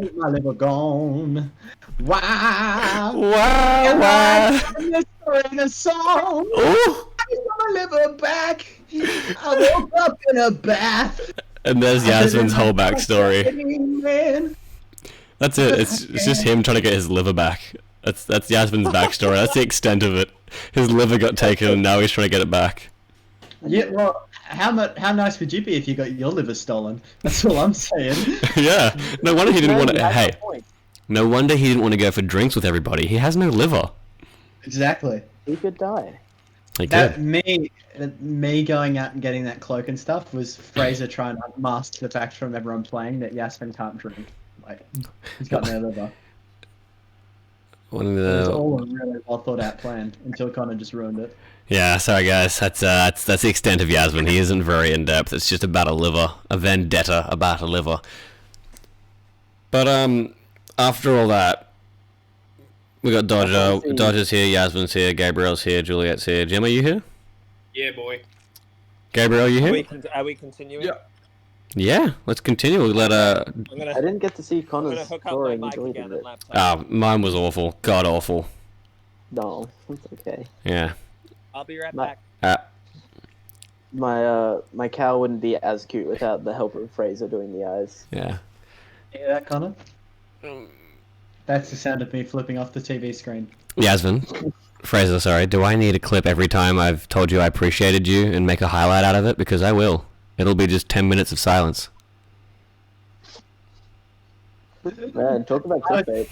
is my liver gone? Wow, Wow. in the story in a song. Ooh. I got my liver back. I woke up in a bath. And there's Yasmin's whole backstory. Man. That's it. It's just him trying to get his liver back. That's Yasmin's backstory. That's the extent of it. His liver got taken, and now he's trying to get it back. Yeah, well, how nice would you be if you got your liver stolen? That's all I'm saying. Yeah. No wonder he didn't want to. That's Hey, the point. no wonder he didn't want to go for drinks with everybody. He has no liver. Exactly. He could die. He That did. me going out and getting that cloak and stuff was Fraser trying to mask the fact from everyone playing that Yasmin can't drink. Like, he's got no liver. One of It was the. all a really well thought out plan until Connor just ruined it. Yeah. Sorry, guys. That's the extent of Yasmin. He isn't very in depth. It's just about a liver, a vendetta about a liver. But after all that, we got Dodger. Dodger's here. Yasmin's here. Gabriel's here. Juliet's here. Jim, are you here? Yeah, boy. Gabriel, are you here? Are we continuing? Yeah. Yeah, let's continue. We'll let I'm I gonna, didn't get to see I'm gonna Connor's hook up story my and mic deleted again it. and laptop. mine was awful. God awful. No, it's okay. Yeah. I'll be right My- back. My cow wouldn't be as cute without the help of Fraser doing the eyes. Yeah. Hear that, Connor? That's the sound of me flipping off the TV screen. Yasmin. Fraser, sorry. Do I need a clip every time I've told you I appreciated you and make a highlight out of it? Because I will. It'll be just 10 minutes of silence. Man, talk about clickbait.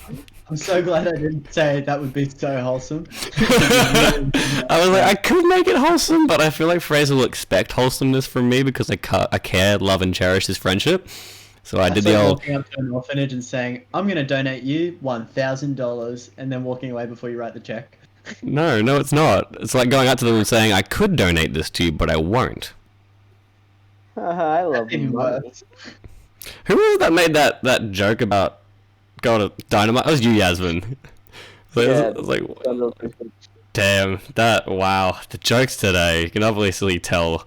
I'm so glad I didn't say that would be so wholesome. I was like, I could make it wholesome, but I feel like Fraser will expect wholesomeness from me because I care, love, and cherish his friendship. So I did That's the like old. walking up to an orphanage and saying, "I'm going to donate you $1,000," and then walking away before you write the check. No, it's not. It's like going up to them and saying, I could donate this to you, but I won't. I love Even money. worse. Who was it that made that joke about going to dynamite? That was you, Yasmin. So Yeah, it was like, damn, wow, the jokes today. You can obviously tell.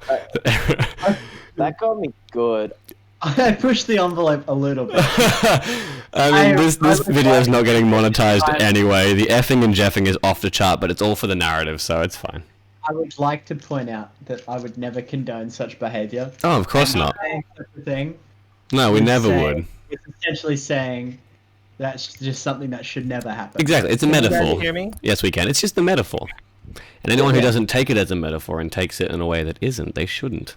that got me good. I pushed the envelope a little bit. I mean, this video is not getting monetized anyway. The effing and jeffing is off the chart, but it's all for the narrative, so it's fine. I would like to point out that I would never condone such behavior. Oh, of course not. Saying such a thing No, we is never saying- would. It's essentially saying that's just something that should never happen. Exactly, it's a Can you metaphor. guys hear me? Yes, we can. It's just a metaphor. And anyone who doesn't take it as a metaphor and takes it in a way that isn't, they shouldn't.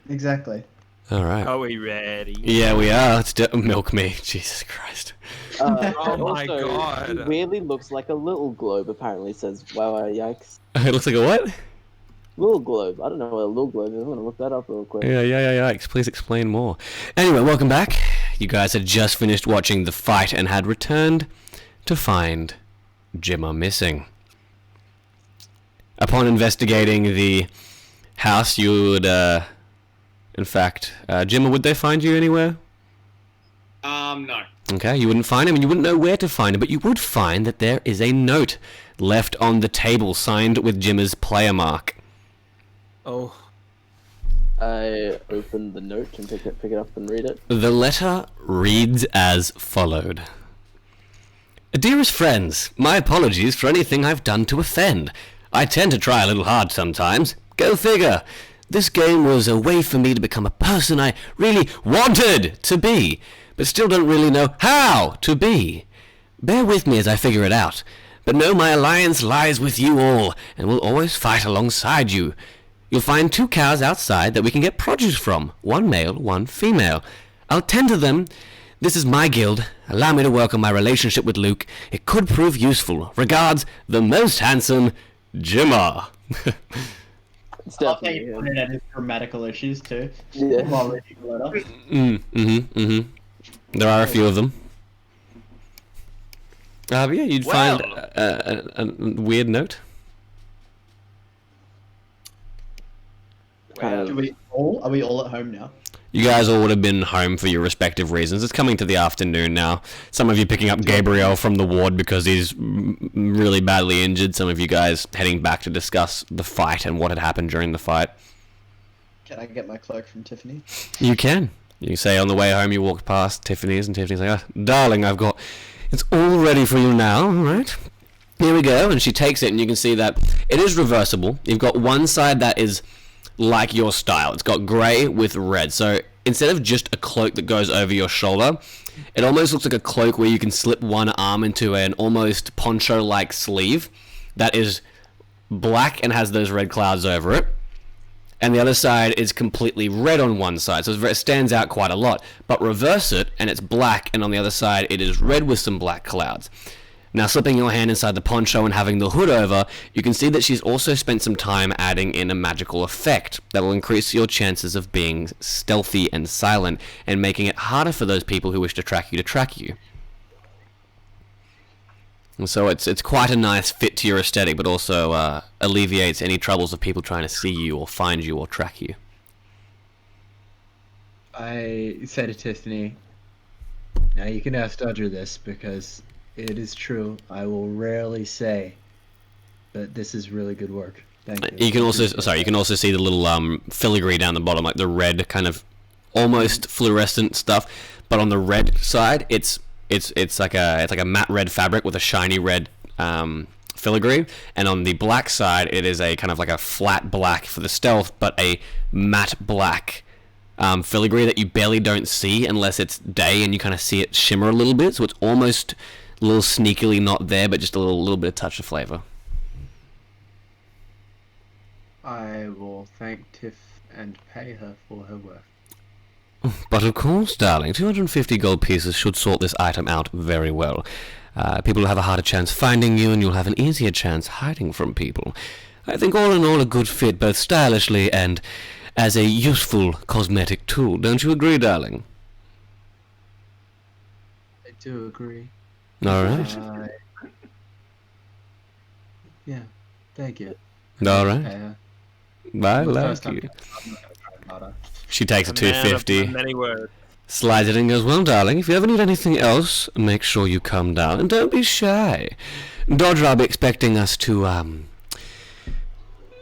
Exactly. All right. Are we ready? Yeah, we are. Let's milk me. Jesus Christ. Oh And my also, God. He weirdly looks like a little globe, apparently, says, wow, yikes. It looks like a what? Little globe. I don't know what a little globe is. I'm going to look that up real quick. Yeah, yikes. Please explain more. Anyway, welcome back. You guys had just finished watching the fight and had returned to find Jimmer missing. Upon investigating the house, you would, in fact, Jimmer, would they find you anywhere? No. Okay, you wouldn't find him, and you wouldn't know where to find him, but you would find that there is a note left on the table, signed with Jimmer's player mark. Oh. I open the note and pick it up and read it. The letter reads as followed. Dearest friends, my apologies for anything I've done to offend. I tend to try a little hard sometimes. Go figure. This game was a way for me to become a person I really wanted to be, but still don't really know how to be. Bear with me as I figure it out, but know my alliance lies with you all, and will always fight alongside you. You'll find 2 cows outside that we can get produce from, 1 male, 1 female. I'll tend to them. This is my guild. Allow me to work on my relationship with Luke. It could prove useful. Regards, the most handsome Jimmer. It's I love how definitely you him. pointed at his grammatical issues too. Yeah. While reading the letter. There are a few of them. But yeah, you'd find a weird note. Kind of. Are we all at home now? You guys all would have been home for your respective reasons. It's coming to the afternoon now. Some of you picking up Gabriel from the ward because he's really badly injured. Some of you guys heading back to discuss the fight and what had happened during the fight. Can I get my cloak from Tiffany? You can. You say on the way home you walk past Tiffany's and Tiffany's like, oh, darling, it's all ready for you now, alright? Here we go. And she takes it and you can see that it is reversible. You've got one side that is like your style. It's got grey with red. So instead of just a cloak that goes over your shoulder, it almost looks like a cloak where you can slip one arm into an almost poncho-like sleeve that is black and has those red clouds over it. And the other side is completely red on one side, so it stands out quite a lot. But reverse it, and it's black, and on the other side it is red with some black clouds. Now, slipping your hand inside the poncho and having the hood over, you can see that she's also spent some time adding in a magical effect that will increase your chances of being stealthy and silent, and making it harder for those people who wish to track you. And so it's quite a nice fit to your aesthetic, but also alleviates any troubles of people trying to see you or find you or track you. I say to Tiffany, now you can ask Dodger this because it is true. I will rarely say that this is really good work. Thank you. You can also see the little filigree down the bottom, like the red kind of almost fluorescent stuff. But on the red side, it's like a matte red fabric with a shiny red filigree, and on the black side, it is a kind of like a flat black for the stealth, but a matte black filigree that you barely don't see unless it's day, and you kind of see it shimmer a little bit. So it's almost a little sneakily not there, but just a little bit of touch of flavor. I will thank Tiff and pay her for her work. But of course, darling, 250 gold pieces should sort this item out very well. People will have a harder chance finding you, and you'll have an easier chance hiding from people. I think all in all a good fit, both stylishly and as a useful cosmetic tool. Don't you agree, darling? I do agree. All right. Yeah, thank you. All right. Okay, I well, like first I'm you. not gonna try about it. She takes a man of 250. many words. Slides it in and goes, well, darling, if you ever need anything else, make sure you come down, and don't be shy. Dodger, I'll be expecting us to,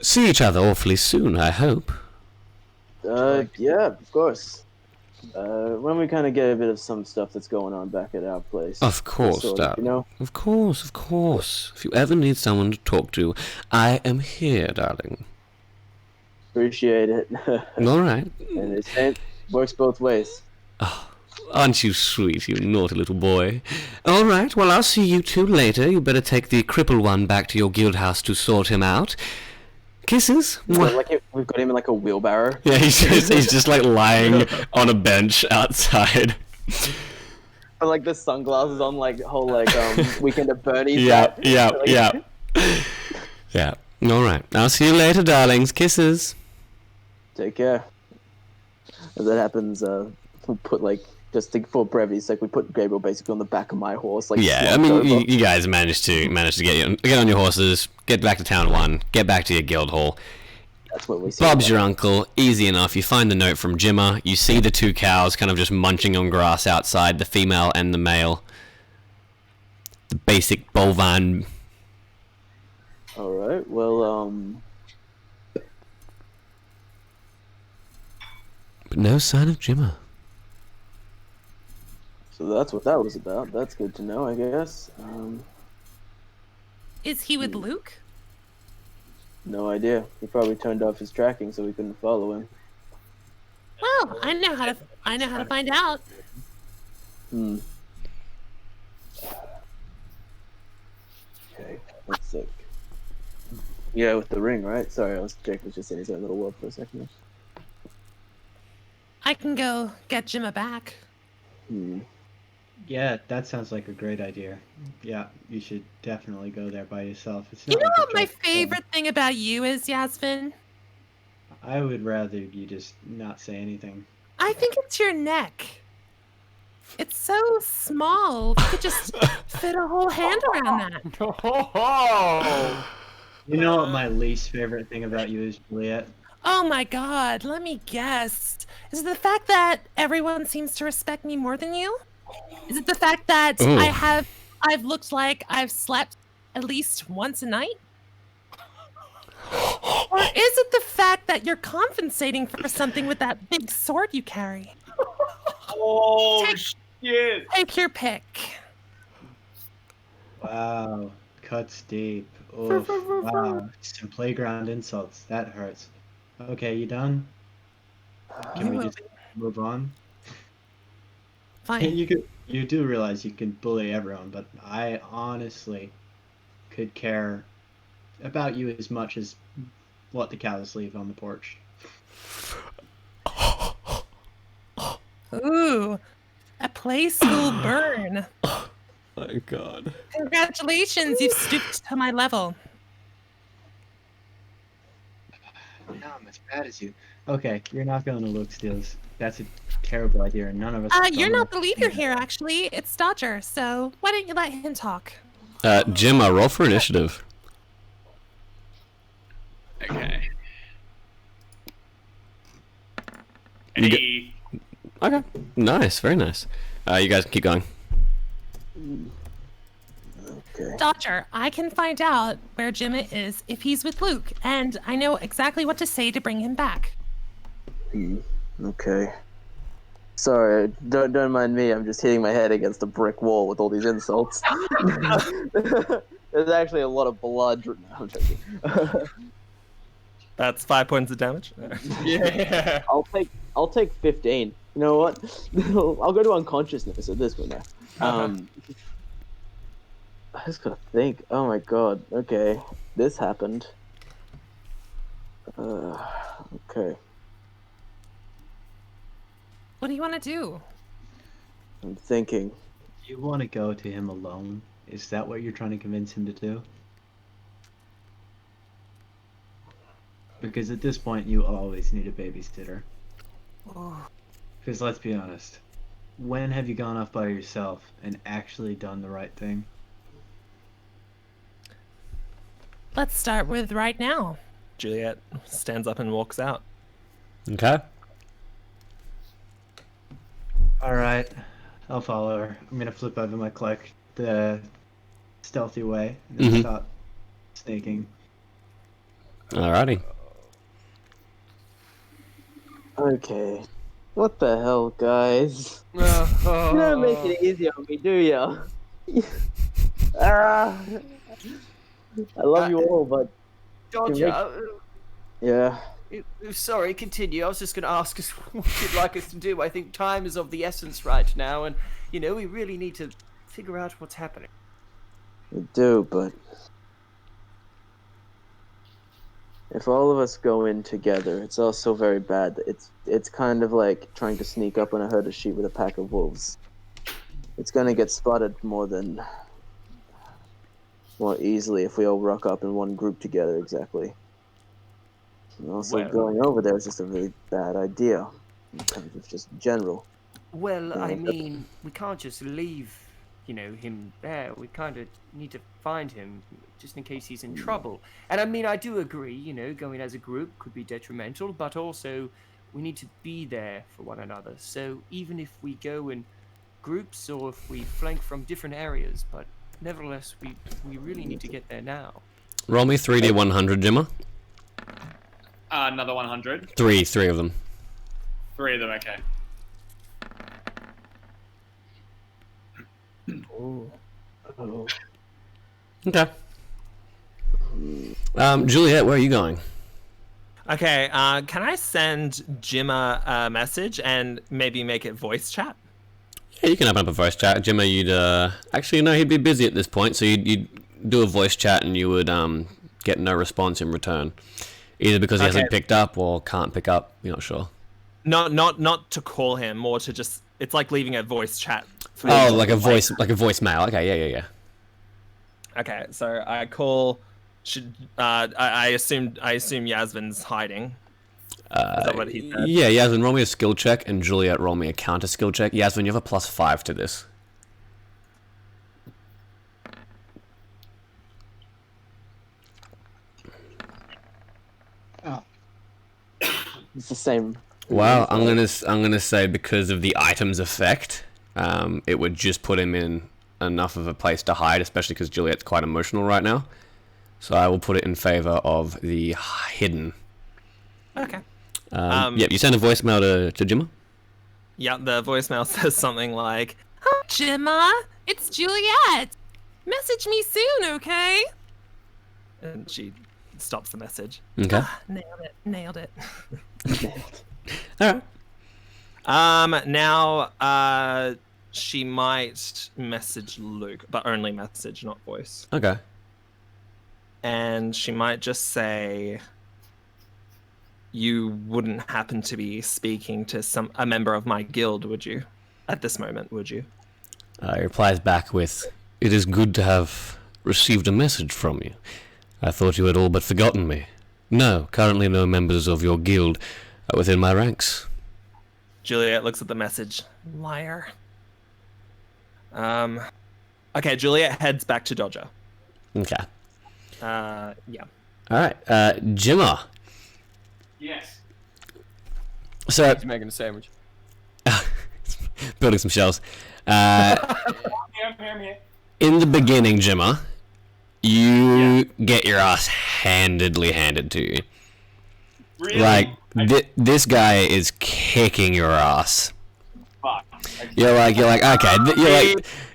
see each other awfully soon, I hope. Yeah, of course. When we kind of get a bit of some stuff that's going on back at our place. Of course, Sort of, darling. you know? Of course, of course. If you ever need someone to talk to, I am here, darling. Appreciate it. All right. And it works both ways. Aren't you sweet, you naughty little boy? All right, well, I'll see you two later. You better take the cripple one back to your guild house to sort him out. Kisses. Mwah. We've got him in like a wheelbarrow. Yeah, he's just like lying on a bench outside. And like the sunglasses on, like whole like Weekend at Bernie's. Yeah. All right. I'll see you later, darlings. Kisses. Take care. As that happens, we'll put like for brevity's sake, we put Gabriel basically on the back of my horse. Like Yeah, I mean, you guys managed to get on your horses, get back to town 1, get back to your guild hall. That's what we see. Bob's your uncle. Easy enough. You find the note from Jimmer. You see the 2 cows kind of just munching on grass outside, the female and the male. The basic bovine. All right. Well, But no sign of Jimmer. so that's what that was about. That's good to know, I guess. Is he with Luke? No idea. He probably turned off his tracking so we couldn't follow him. Well, I know how to find out. Okay, let's see. Yeah, with the ring, right? Sorry, Jake was just in his own little world for a second. I can go get Jimma back. Yeah, that sounds like a great idea. Yeah, you should definitely go there by yourself. It's You not know like a what my trip home. favorite thing about you is, Yasmin? I would rather you just not say anything. I think it's your neck. It's so small. You could just fit a whole hand around that. You know what my least favorite thing about you is, Juliet? Oh my god, let me guess. Is it the fact that everyone seems to respect me more than you? Is it the fact that Ooh. I've looked like I've slept at least once a night? Or is it the fact that you're compensating for something with that big sword you carry? Oh, Take- Take your pick. Wow, cuts deep. Oof, wow, some playground insults. That hurts. Okay, you done? Can we just move on? Fine. You do realize you can bully everyone, but I honestly could care about you as much as what the cows leave on the porch. Ooh, a play school burn. My God. Congratulations, you've stooped to my level. No, I'm as bad as you. Okay, you're not going to Luke Steele's. That's a terrible idea, and none of us. You're not the leader here, actually. It's Dodger, so why don't you let him talk? Jim, roll for initiative. Okay. You get- Hey. Okay. Nice. Very nice. You guys can keep going. Okay. Dodger, I can find out where Jimmy is if he's with Luke, and I know exactly what to say to bring him back. Okay. Sorry, don't mind me. I'm just hitting my head against a brick wall with all these insults. There's actually a lot of blood. No, I'm joking. That's 5 points of damage. Yeah. I'll take 15. You know what? I'll go to unconsciousness at this point now. I just gotta think. Oh my god. Okay, this happened. Okay. What do you want to do? I'm thinking. You want to go to him alone? Is that what you're trying to convince him to do? Because at this point, you always need a babysitter. Because let's be honest, when have you gone off by yourself and actually done the right thing? Let's start with right now. Juliet stands up and walks out. Okay. Alright, I'll follow her. I'm gonna flip out of my cloak the stealthy way and stop sneaking. Alrighty. Okay. What the hell, guys? You don't make it easy on me, do ya? I love you all, but Dodger, yeah. sorry, continue. I was just going to ask us what you'd like us to do. I think time is of the essence right now, and, we really need to figure out what's happening. We do, but if all of us go in together, it's also very bad. It's kind of like trying to sneak up on a herd of sheep with a pack of wolves. It's gonna get spotted more easily if we all rock up in one group together, exactly. And also, going over there is just a really bad idea, in terms of just general. Well, I mean, we can't just leave, him there. We kind of need to find him, just in case he's in trouble. And I mean, I do agree, going as a group could be detrimental, but also we need to be there for one another. So even if we go in groups or if we flank from different areas, but nevertheless, we really need to get there now. Roll me 3d 100, Jimmer. Another 100. Three of them. 3 of them, okay. Okay. Juliet, where are you going? Okay, can I send Jimma a message and maybe make it voice chat? Yeah, you can open up a voice chat. Jimmer, you'd actually no, he'd be busy at this point, so you'd do a voice chat and you would get no response in return, either because he hasn't picked up or can't pick up. You're not sure. Not to call him, more to just it's like leaving a voice chat. Oh, like a voicemail. Okay, yeah. Okay, so I call. I assume Yasmin's hiding. Is that what he said? Yeah, Yasmin, roll me a skill check, and Juliet, roll me a counter skill check. Yasmin, you have a +5 to this. Oh. It's the same. Well, I'm gonna say because of the item's effect, it would just put him in enough of a place to hide, especially because Juliet's quite emotional right now. So I will put it in favor of the hidden. Okay. Yep, you send a voicemail to Jimmer? Yeah, the voicemail says something like, Hi, Jimma. It's Juliet. Message me soon, okay? and she stops the message. Okay. Nailed it. Alright. Now, she might message Luke, but only message, not voice. Okay. And she might just say, you wouldn't happen to be speaking to a member of my guild, would you? At this moment, would you? He replies back with, "It is good to have received a message from you. I thought you had all but forgotten me. No, currently no members of your guild are within my ranks." Juliet looks at the message. Liar. Okay, Juliet heads back to Dodger. Okay. Yeah. Alright, Jimmer. Yes. So, He's making a sandwich. building some shells. I'm here. In the beginning, Jimmer, you get your ass handed to you. Really? Like, this guy is kicking your ass. Fuck. You're like, okay,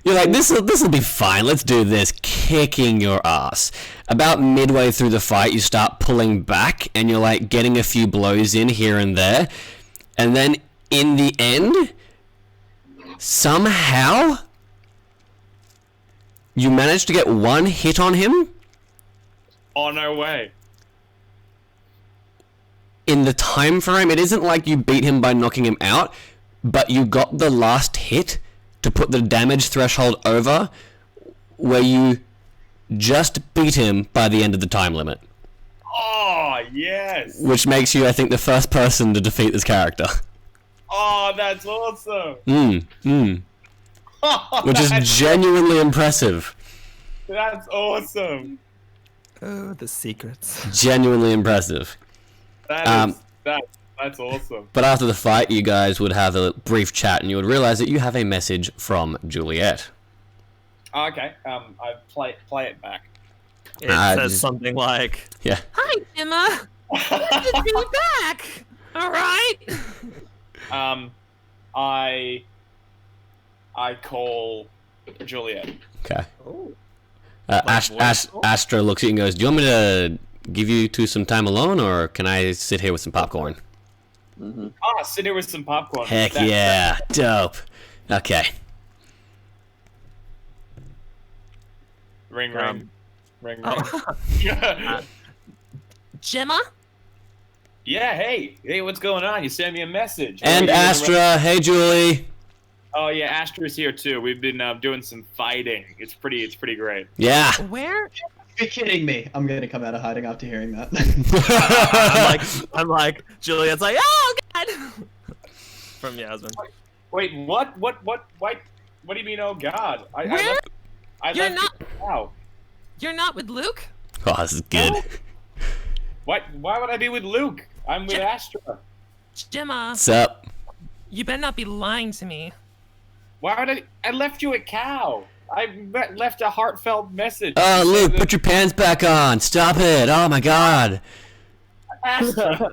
you're like, this'll be fine. Let's do this. Kicking your ass. About midway through the fight, you start pulling back, and you're like getting a few blows in here and there, and then in the end, somehow, you manage to get one hit on him. Oh, no way. In the time frame, it isn't like you beat him by knocking him out. but you got the last hit to put the damage threshold over, where you just beat him by the end of the time limit. Oh, yes. Which makes you, I think, the first person to defeat this character. Oh, that's awesome. Which is genuinely impressive. That's awesome. Oh, the secrets. Genuinely impressive. That's awesome. But after the fight, you guys would have a brief chat, and you would realize that you have a message from Juliet. Okay. I play it back. It says something like, Yeah. Hi, Emma. Good to be back. All right. I call Juliet. Okay. oh. Astra looks at you and goes, "Do you want me to give you two some time alone, or can I sit here with some popcorn?" Sit here with some popcorn. Heck yeah, dope. Okay. Ring. Gemma? Yeah, hey, what's going on? You sent me a message. And Astra, hey Julie. Oh yeah, Astra's here too. We've been doing some fighting. It's pretty great. Yeah. Where? You're kidding me. I'm gonna come out of hiding after hearing that. I'm like, Juliet's like, oh god. From Yasmin. Wait, what do you mean? Oh God! Where? You're not. Wow. You're not with Luke? Oh, this is good. What? Why would I be with Luke? I'm with Astra. Gemma, What's up? you better not be lying to me. Why would I left you a cow. I left a heartfelt message. Oh, Luke, put your pants back on. Stop it. Oh my God. Astra.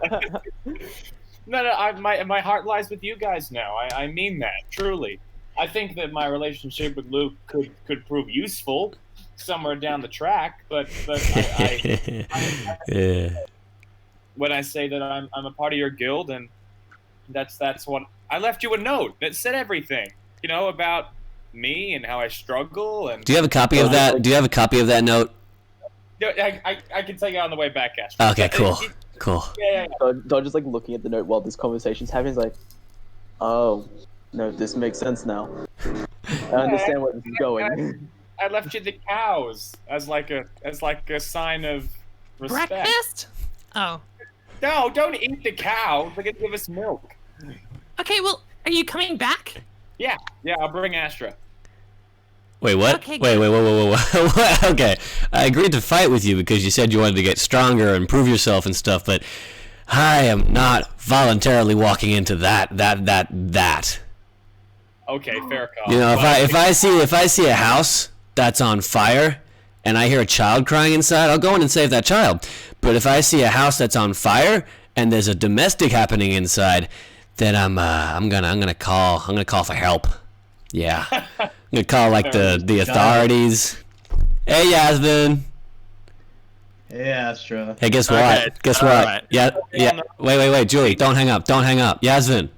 No, my heart lies with you guys now. I mean that, truly. I think that my relationship with Luke could prove useful somewhere down the track, but Yeah. when I say that I'm a part of your guild, and that's what I left you a note that said everything, about me and how I struggle. And Do you have a copy of that? Do you have a copy of that note? I can take it on the way back, Astra. Okay, cool. Cool. Yeah. Don just like looking at the note while this conversation's happening. He's like, "Oh, no, this makes sense now. I understand where this is going." I left you the cows as like a sign of respect. Breakfast? Oh. No, don't eat the cow. They're gonna give us milk. Okay, well, are you coming back? Yeah, I'll bring Astra. Wait, what? Okay, Wait, whoa. Okay, I agreed to fight with you because you said you wanted to get stronger and prove yourself and stuff, but I am not voluntarily walking into that. Okay, fair call. If I see a house that's on fire and I hear a child crying inside, I'll go in and save that child. But if I see a house that's on fire and there's a domestic happening inside, then I'm gonna call for help. Yeah. I'm gonna call like the authorities. Hey Yasmin. Hey, Astra. Hey, guess what? Okay, Guess what? alright. Yeah. Wait, Julie, don't hang up. Yasmin.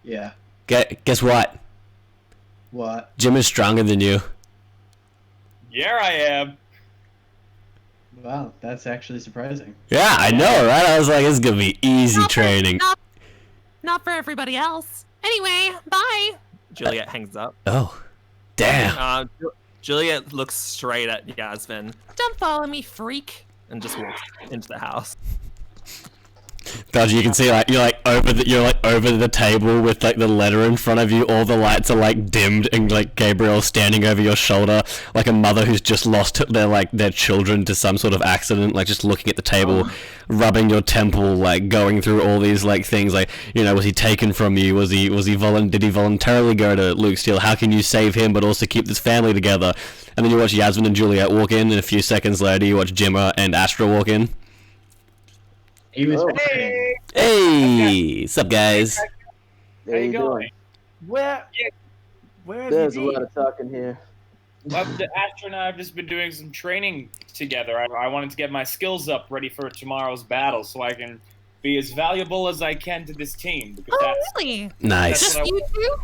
Yeah. Guess what? What? Jim is stronger than you. Yeah, I am. Wow, that's actually surprising. Yeah, I know, right? I was like, this is gonna be easy training. Not for everybody else. Anyway, bye. Juliet hangs up. Oh, damn. Juliet looks straight at Yasmin Don't follow me, freak. and just walks into the house. Dodgy, you can see you're over the table with like the letter in front of you. All the lights are like dimmed, and like Gabriel's standing over your shoulder, like a mother who's just lost their children to some sort of accident, like just looking at the table, rubbing your temple, like going through all these like things, like was he taken from you? Did he voluntarily go to Luke Steele? How can you save him but also keep this family together? And then you watch Yasmin and Juliet walk in, and a few seconds later you watch Jimmer and Astra walk in. He was. Hey, what's up, guys? How you going? Where have There's a you lot been? of talking here. Well, the Astra and I have just been doing some training together. I wanted to get my skills up ready for tomorrow's battle, so I can be as valuable as I can to this team. Because Oh, that's really? Nice. Just you two?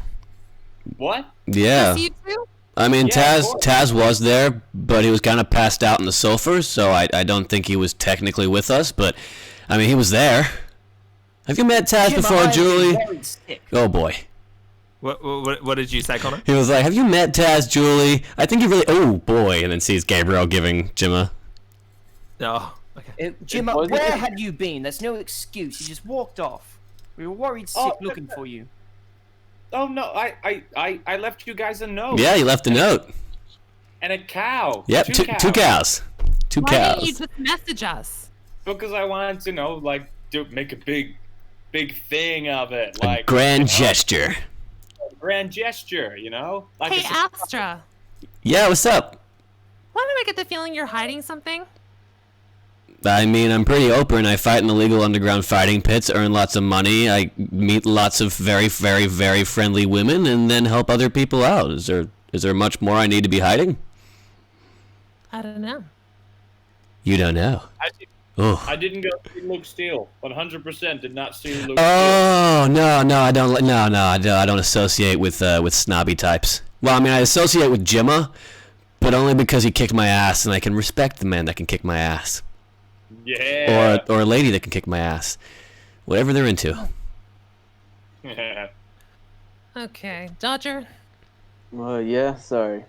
what? Yeah. Just you two? I mean, Yeah, of Taz was there, but he was kind of passed out in the sofa, so I don't think he was technically with us, but, I mean, he was there. Have you met Taz Jim, before, I'm Julie? very sick. Oh boy. What did you say, Connor? He was like, have you met Taz, Julie? I think you really... Oh, boy. And then sees Gabriel giving Jimma. Oh, okay. Jim, was- where had you been? That's no excuse. You just walked off. We were worried sick looking for you. Oh no, I left you guys a note. Yeah, he left a note. And a cow. Yep, two cows. Two Why cows. didn't you just message us? Because I wanted to make a big thing of it. A grand gesture. Grand gesture, Like Hey, Astra. Yeah, what's up? Why do I get the feeling you're hiding something? I mean, I'm pretty open. I fight in illegal underground fighting pits, earn lots of money. I meet lots of very, very, very friendly women, and then help other people out. Is there much more I need to be hiding? I don't know. You don't know. I didn't go see Luke Steele. 100% did not see Luke Steele. Oh no, I don't. No, I don't associate with snobby types. Well, I mean, I associate with Jimma, but only because he kicked my ass, and I can respect the man that can kick my ass. Yeah. Or a lady that can kick my ass. Whatever they're into. Okay, Dodger. Yeah, sorry.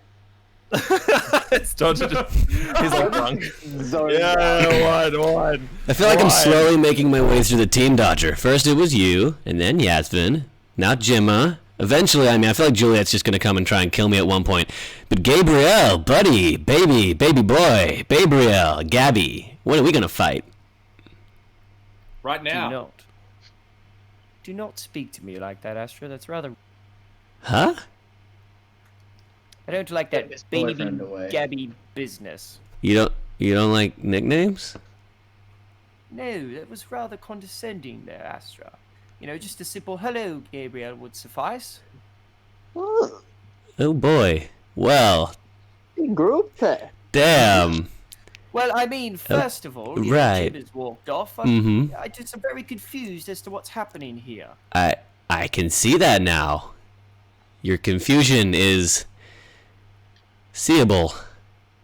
It's Dodger. He's like drunk. Zoe. One. I feel like I'm slowly making my way through the team, Dodger. First it was you, and then Yasvin. Now Jimma. Eventually, I feel like Juliet's just gonna come and try and kill me at one point. But Gabriel, buddy, baby boy, Gabriel, Gabby. When are we gonna fight? Right now. Do not speak to me like that, Astra. That's rather... Huh? I don't like that his baby boyfriend away. Gabby business. You don't like nicknames? No, that was rather condescending there, Astra. Just a simple hello, Gabriel, would suffice. Oh boy. Well, Group chat. damn. Well, I mean, first of all, right. Jim has walked off. Mhm. I just am very confused as to what's happening here. I can see that now. Your confusion is seeable.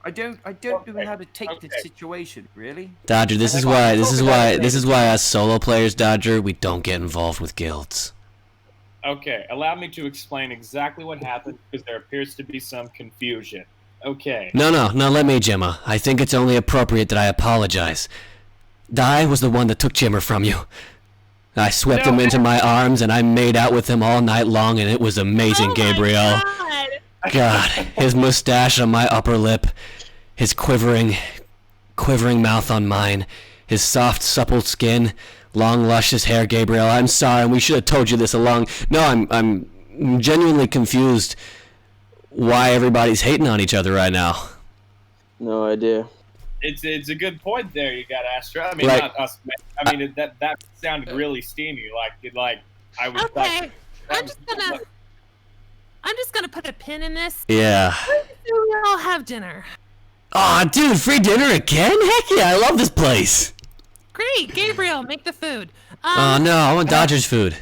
I don't know how to take the situation, really. Dodger, this is why us solo players, Dodger, we don't get involved with guilds. Okay, allow me to explain exactly what happened because there appears to be some confusion. Okay. No, let me, Jimma. I think it's only appropriate that I apologize. I was the one that took Jimmer from you. I swept him into my arms and I made out with him all night long and it was amazing, Gabriel. God, his mustache on my upper lip, his quivering mouth on mine, his soft, supple skin, long, luscious hair, Gabriel. I'm sorry, we should have told you this along. No, I'm genuinely confused why everybody's hating on each other right now. No idea. It's a good point there you got, Astra. I mean, Like, not us. I mean, that sounded really steamy. I was Okay, I'm just gonna put a pin in this. Yeah. When do we all have dinner? Aw, dude, free dinner again? Heck yeah, I love this place. Great, Gabriel, make the food. Oh no, I want Dodgers food.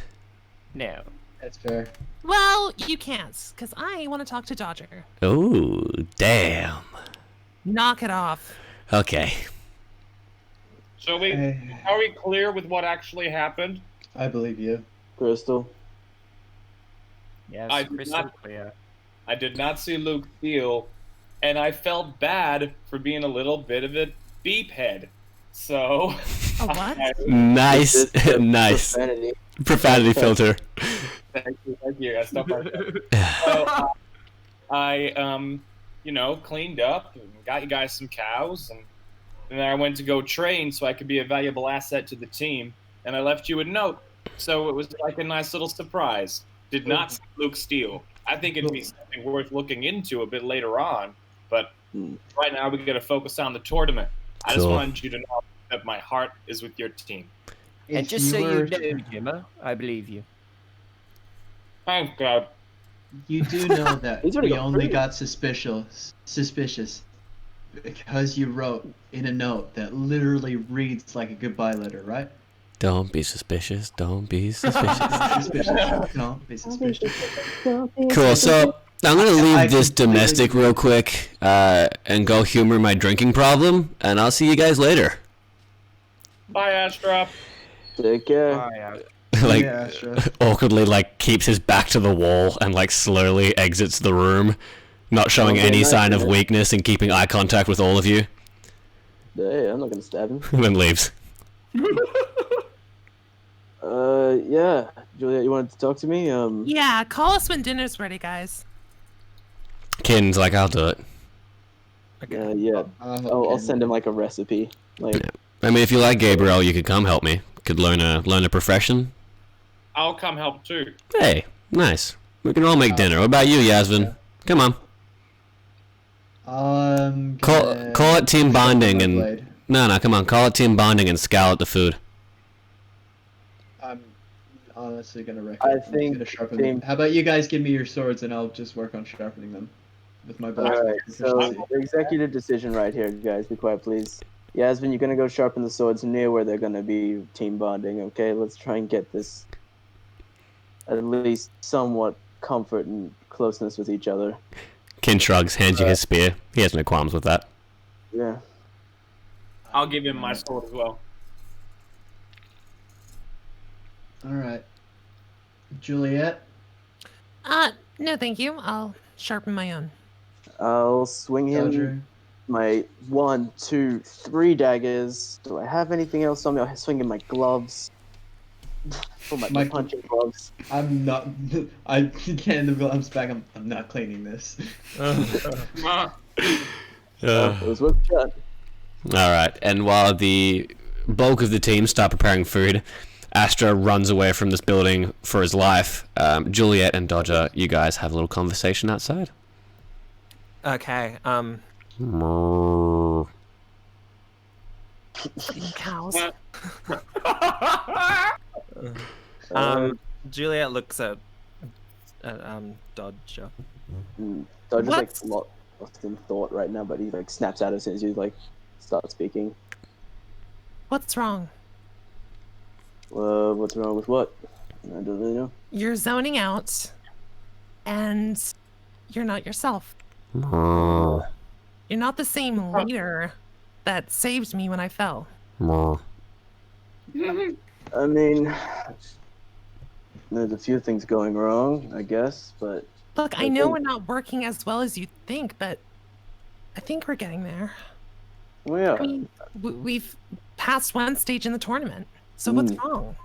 No. That's fair. Well, you can't, because I want to talk to Dodger. Oh, damn. Knock it off. Okay. So are we clear with what actually happened? I believe you. Crystal. Yes, I did crystal not- clear. I did not see Luke Steele, and I felt bad for being a little bit of a beep head. So. A what? Nice, This is nice. profanity. Profanity filter. Thank you. I stopped like that. So, I cleaned up and got you guys some cows, and then I went to go train so I could be a valuable asset to the team, and I left you a note. So it was like a nice little surprise. Did not see Luke Steele. I think it'd be something worth looking into a bit later on, but right now we got to focus on the tournament. I just Cool. wanted you to know that my heart is with your team. And If just so you were- know, Jimmer, I believe you. Thank God. You do know that He's already we got only three. got suspicious because you wrote in a note that literally reads like a goodbye letter, right? Don't be suspicious. Don't be suspicious. Suspicious. Don't be suspicious. Cool. So I'm gonna I leave this completely domestic real quick and go humor my drinking problem, and I'll see you guys later. Bye, Astra. Take care. Bye. Like Yeah, sure. awkwardly like keeps his back to the wall and like slowly exits the room, not showing Okay, any nice, sign of man. weakness and keeping eye contact with all of you, Hey, I'm not gonna stab him. and then leaves. Yeah, Juliet, you wanted to talk to me? Yeah, call us when dinner's ready, guys. Kin's like, I'll do it. Yeah. I'll send him like a recipe. Like, I mean, if you like Gabriel, you could come help me. Could learn a profession. I'll come help too. Hey, nice. We can all make dinner. What about you, Yasmin? Come on. Call it team bonding and no, come on. Call it team bonding and scowl at the food. I'm honestly gonna wreck I it. I'm think gonna sharpen team- them. How about you guys give me your swords and I'll just work on sharpening them with my bow. alright, so the executive decision right here, guys. Be quiet, please. Yasmin, you're gonna go sharpen the swords near where they're gonna be team bonding, okay? Let's try and get this at least somewhat comfort and closeness with each other. Kin shrugs, hands you his spear. He has no qualms with that. Yeah. I'll give him my sword as well. All right, Juliet. No, thank you. I'll sharpen my own. I'll swing him Dodger. my 1, 2, 3 daggers. Do I have anything else on me? I'll swing in my gloves. For my punching gloves. I'm not. I can't hand the gloves back. I'm not cleaning this. It was worth a shot. Alright, and while the bulk of the team start preparing food, Astra runs away from this building for his life. Juliet and Dodger, you guys have a little conversation outside. Okay. Cows. Juliet looks at Dodger. Dodger's like What? lost in thought right now, but he like snaps out as soon as you like start speaking. What's wrong? What's wrong with what? I don't really know. You're zoning out, and you're not yourself. Moo. You're not the same leader that saved me when I fell. Moo. I mean, there's a few things going wrong, I guess, but Look, I I know think- we're not working as well as you think, but I think we're getting there. well, yeah. I mean, we've passed one stage in the tournament, so what's wrong?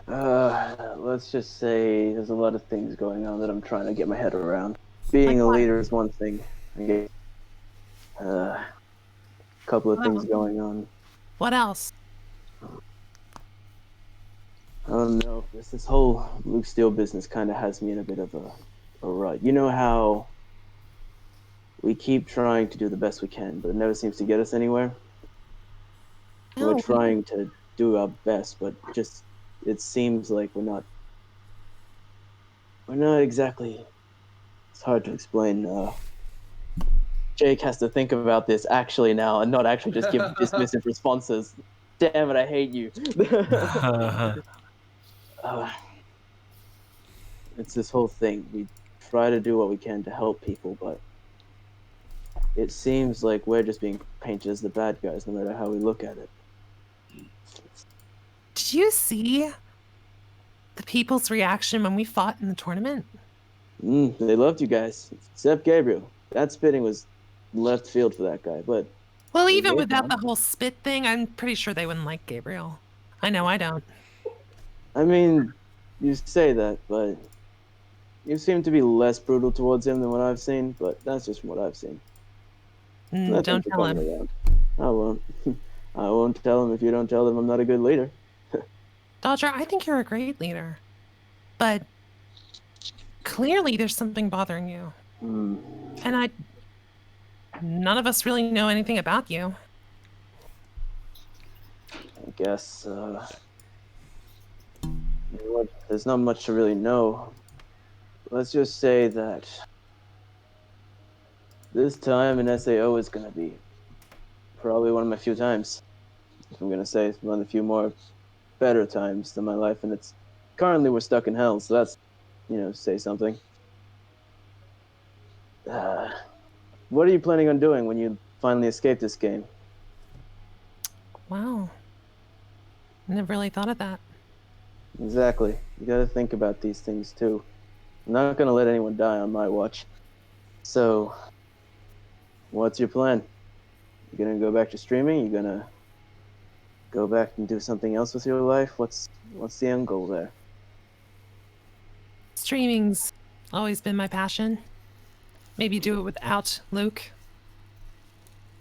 Let's just say there's a lot of things going on that I'm trying to get my head around. Being Like a what? leader is one thing. I guess. A couple of things going on. What else? I don't know. This whole Luke Steele business kind of has me in a bit of a rut. You know how we keep trying to do the best we can, but it never seems to get us anywhere? No, We're trying to do our best, but just it seems like we're not exactly. It's hard to explain. Jake has to think about this actually now and not actually just give dismissive responses. Damn it, I hate you. It's this whole thing. We try to do what we can to help people, but it seems like we're just being painted as the bad guys no matter how we look at it. Did you see the people's reaction when we fought in the tournament? They loved you guys, except Gabriel. That spitting was left field for that guy, but Well, They even did, without man. the whole spit thing, I'm pretty sure they wouldn't like Gabriel. I know I don't. I mean, you say that, but you seem to be less brutal towards him than what I've seen, but that's just from what I've seen. I Don't think you're tell him. coming around. I won't. I won't tell him if you don't tell him I'm not a good leader. Dodger, I think you're a great leader. But clearly there's something bothering you. And none of us really know anything about you. I guess, you know what, there's not much to really know. Let's just say that this time in SAO is going to be probably one of my few times. If I'm going to say it's one of the few more better times in my life, and it's currently we're stuck in hell, so that's, say something. What are you planning on doing when you finally escape this game? Wow. Never really thought of that. Exactly. You gotta think about these things too. I'm not gonna let anyone die on my watch. So, what's your plan? You gonna go back to streaming? You gonna go back and do something else with your life? What's the end goal there? Streaming's always been my passion. Maybe do it without Luke.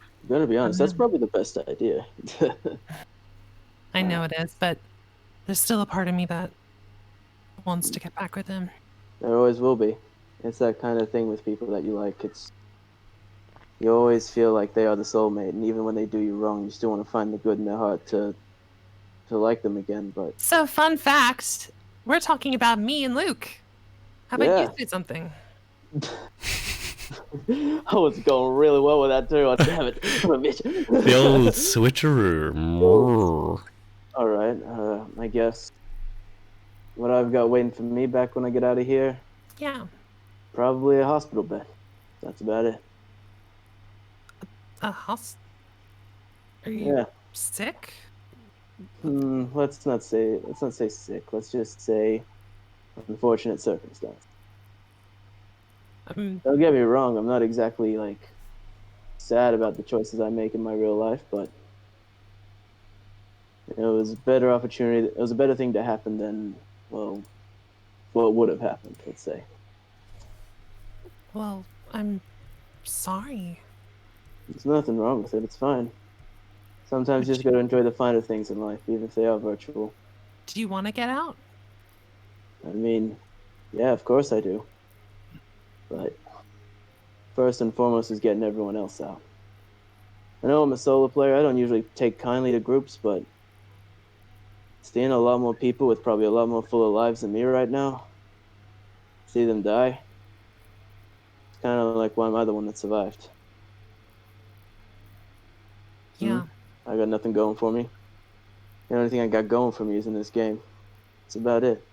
I'm gonna be honest, that's probably the best idea. I know it is, but there's still a part of me that wants to get back with him. There always will be. It's that kind of thing with people that you like. You always feel like they are the soulmate, and even when they do you wrong, you still want to find the good in their heart to like them again. But So, fun fact, we're talking about me and Luke. How about Yeah. you say something? I was going really well with that too. Oh, damn it. Son of a bitch. The old switcheroo. All right. I guess what I've got waiting for me back when I get out of here, Yeah. probably a hospital bed. That's about it. A house? Are you Yeah. sick? Let's not say sick. Let's just say unfortunate circumstance. Don't get me wrong. I'm not exactly like sad about the choices I make in my real life, but it was a better opportunity. It was a better thing to happen than, well, what would have happened, let's say. Well, I'm sorry. There's nothing wrong with it. It's fine. Sometimes you just got to enjoy the finer things in life, even if they are virtual. Do you want to get out? I mean, yeah, of course I do. But first and foremost is getting everyone else out. I know I'm a solo player. I don't usually take kindly to groups, but seeing a lot more people with probably a lot more fuller lives than me right now, see them die, it's kind of like, why am I the one that survived? Yeah. I got nothing going for me. The only thing I got going for me is in this game. That's about it.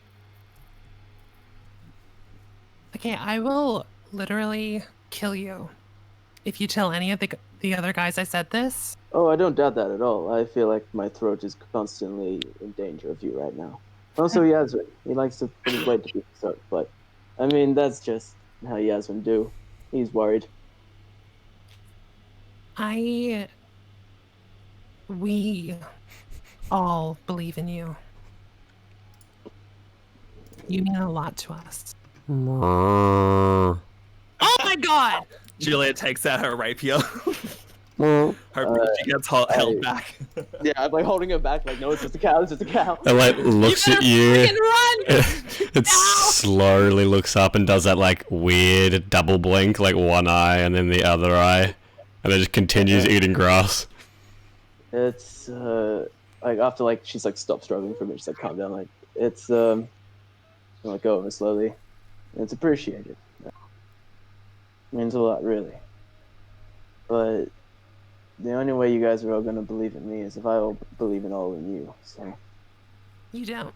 Okay, I will literally kill you if you tell any of the other guys I said this. Oh, I don't doubt that at all. I feel like my throat is constantly in danger of you right now. Also, Yasmin. He likes to put his weight to people's throat, but I mean, that's just how Yasmin do. He's worried. We all believe in you. You mean a lot to us. Oh my god! Julia takes out her rapier. She gets held back. Yeah, I'm like holding him back, like, no, it's just a cow, it's just a cow. It like looks at you. Run! It slowly looks up and does that like weird double blink, like one eye and then the other eye, and then just continues eating grass. It's like after like she's like stop struggling for a minute, she's like calm down, like it's like go over slowly. And it's appreciated. It means a lot, really. But the only way you guys are all gonna believe in me is if I all believe in all in you. So You don't.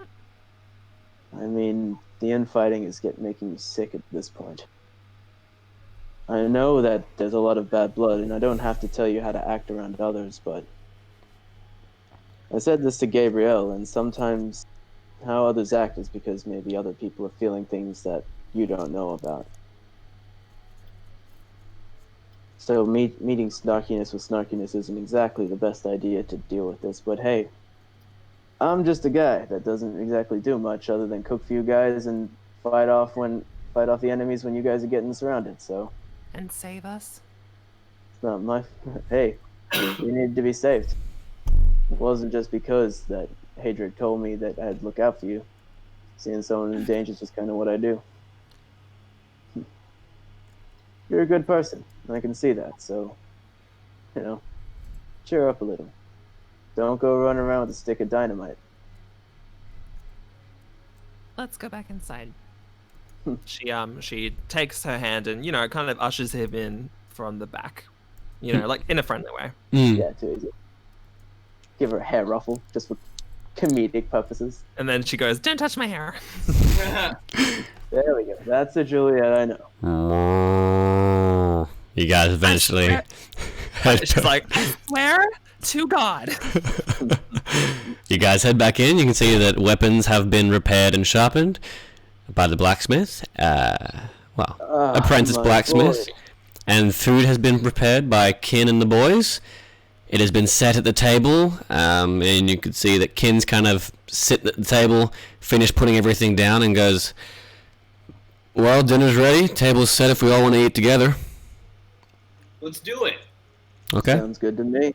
I mean, the infighting is making me sick at this point. I know that there's a lot of bad blood, and I don't have to tell you how to act around others, but I said this to Gabrielle, and sometimes how others act is because maybe other people are feeling things that you don't know about. So meeting snarkiness with snarkiness isn't exactly the best idea to deal with this, but hey, I'm just a guy that doesn't exactly do much other than cook for you guys and fight off the enemies when you guys are getting surrounded, so. And save us? It's not my... Hey, you need to be saved. It wasn't just because that Hadric told me that I'd look out for you. Seeing someone in danger is just kind of what I do. You're a good person, and I can see that, so, cheer up a little. Don't go running around with a stick of dynamite. Let's go back inside. She takes her hand and kind of ushers him in from the back, like in a friendly way. Yeah, too easy. Give her a hair ruffle just for comedic purposes. And then she goes, Don't touch my hair. There we go. That's a Juliet I know. You guys eventually. She's like, Swear to God. You guys head back in. You can see that weapons have been repaired and sharpened by the blacksmith. Apprentice my blacksmith. boy. And food has been prepared by Kin and the boys. It has been set at the table, and you can see that Kin's kind of sitting at the table, finished putting everything down, and goes, "Well, dinner's ready. Table's set if we all want to eat together." Let's do it. Okay. Sounds good to me.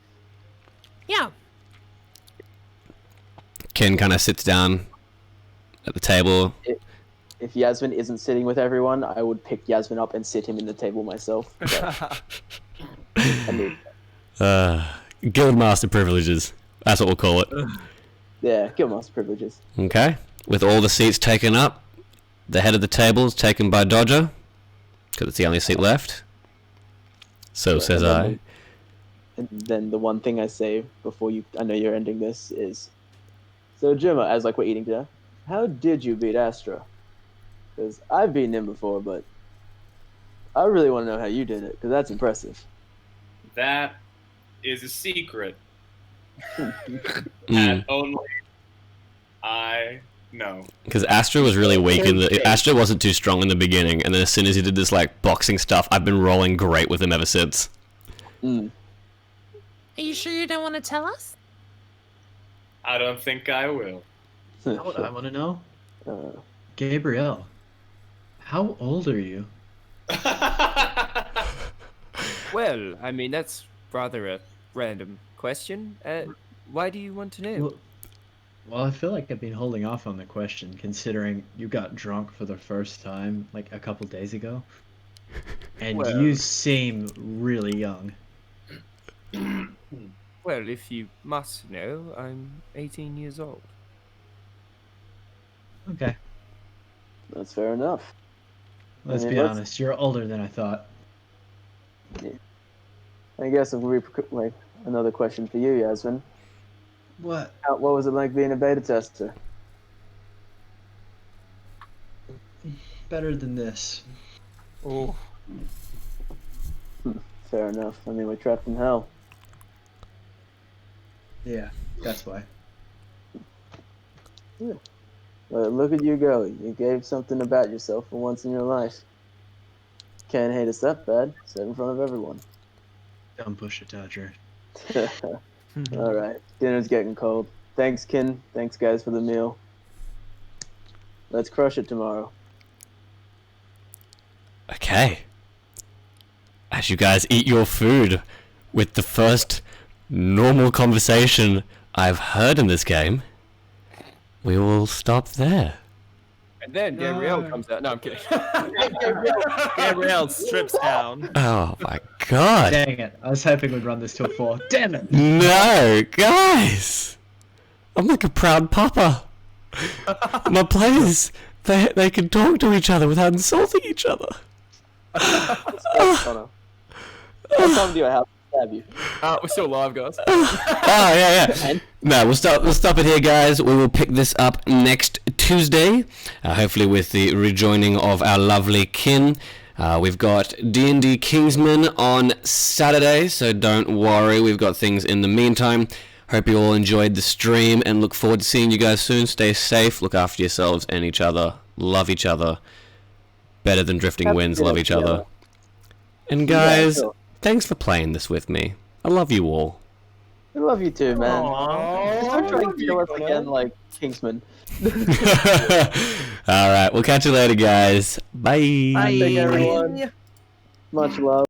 Yeah. Kin kind of sits down at the table. If Yasmin isn't sitting with everyone, I would pick Yasmin up and sit him in the table myself. But I mean, Guildmaster privileges. That's what we'll call it. yeah, Guildmaster privileges. Okay. With all the seats taken up, the head of the table is taken by Dodger, because it's the only seat left. So says I. And then the one thing I say before I know you're ending this is, so Jimma, as like we're eating dinner, how did you beat Astra? Because I've beaten him before, but I really want to know how you did it, because that's impressive. That is a secret. Mm. And only I know. Because Astra was really weak Astra wasn't too strong in the beginning, and then as soon as he did this like boxing stuff, I've been rolling great with him ever since. Mm. Are you sure you don't want to tell us? I don't think I will. You know what I want to know? Uh, Gabrielle, how old are you? Well, I mean, that's rather a random question. Why do you want to know? Well, I feel like I've been holding off on the question, considering you got drunk for the first time like a couple days ago, and Well- you seem really young. Well, if you must know, I'm 18 years old. Okay, that's fair enough. let's I mean, be let's- honest. You're older than I thought. I guess if we like another question for you, Yasmin. What? What was it like being a beta tester? Better than this. Oh. Fair enough. I mean, we're trapped in hell. Yeah, that's why. But look at you go. You gave something about yourself for once in your life. Can't hate us that bad. Said in front of everyone. Don't push it, Dodger. Alright. Dinner's getting cold. Thanks, Kin. Thanks, guys, for the meal. Let's crush it tomorrow. Okay. As you guys eat your food, with the first normal conversation I've heard in this game, we will stop there. And then Gabrielle comes out. No, I'm kidding. Gabrielle strips down. Oh my god. Dang it! I was hoping we'd run this till 4. Damn it! No, guys! I'm like a proud papa. My players, they can talk to each other without insulting each other. Connor. I'll come to your house and stab you. We're still live, guys. Oh yeah. No, we'll stop it here, guys. We will pick this up next Tuesday, hopefully with the rejoining of our lovely Kin. We've got D&D Kingsman on Saturday, so don't worry. We've got things in the meantime. Hope you all enjoyed the stream and look forward to seeing you guys soon. Stay safe, look after yourselves and each other. Love each other. Better than drifting winds, love each other. And guys, thanks for playing this with me. I love you all. I love you too, man. Aww. Start trying to kill us again like Kingsman. Alright, we'll catch you later, guys. Bye. Thank everyone. Much love.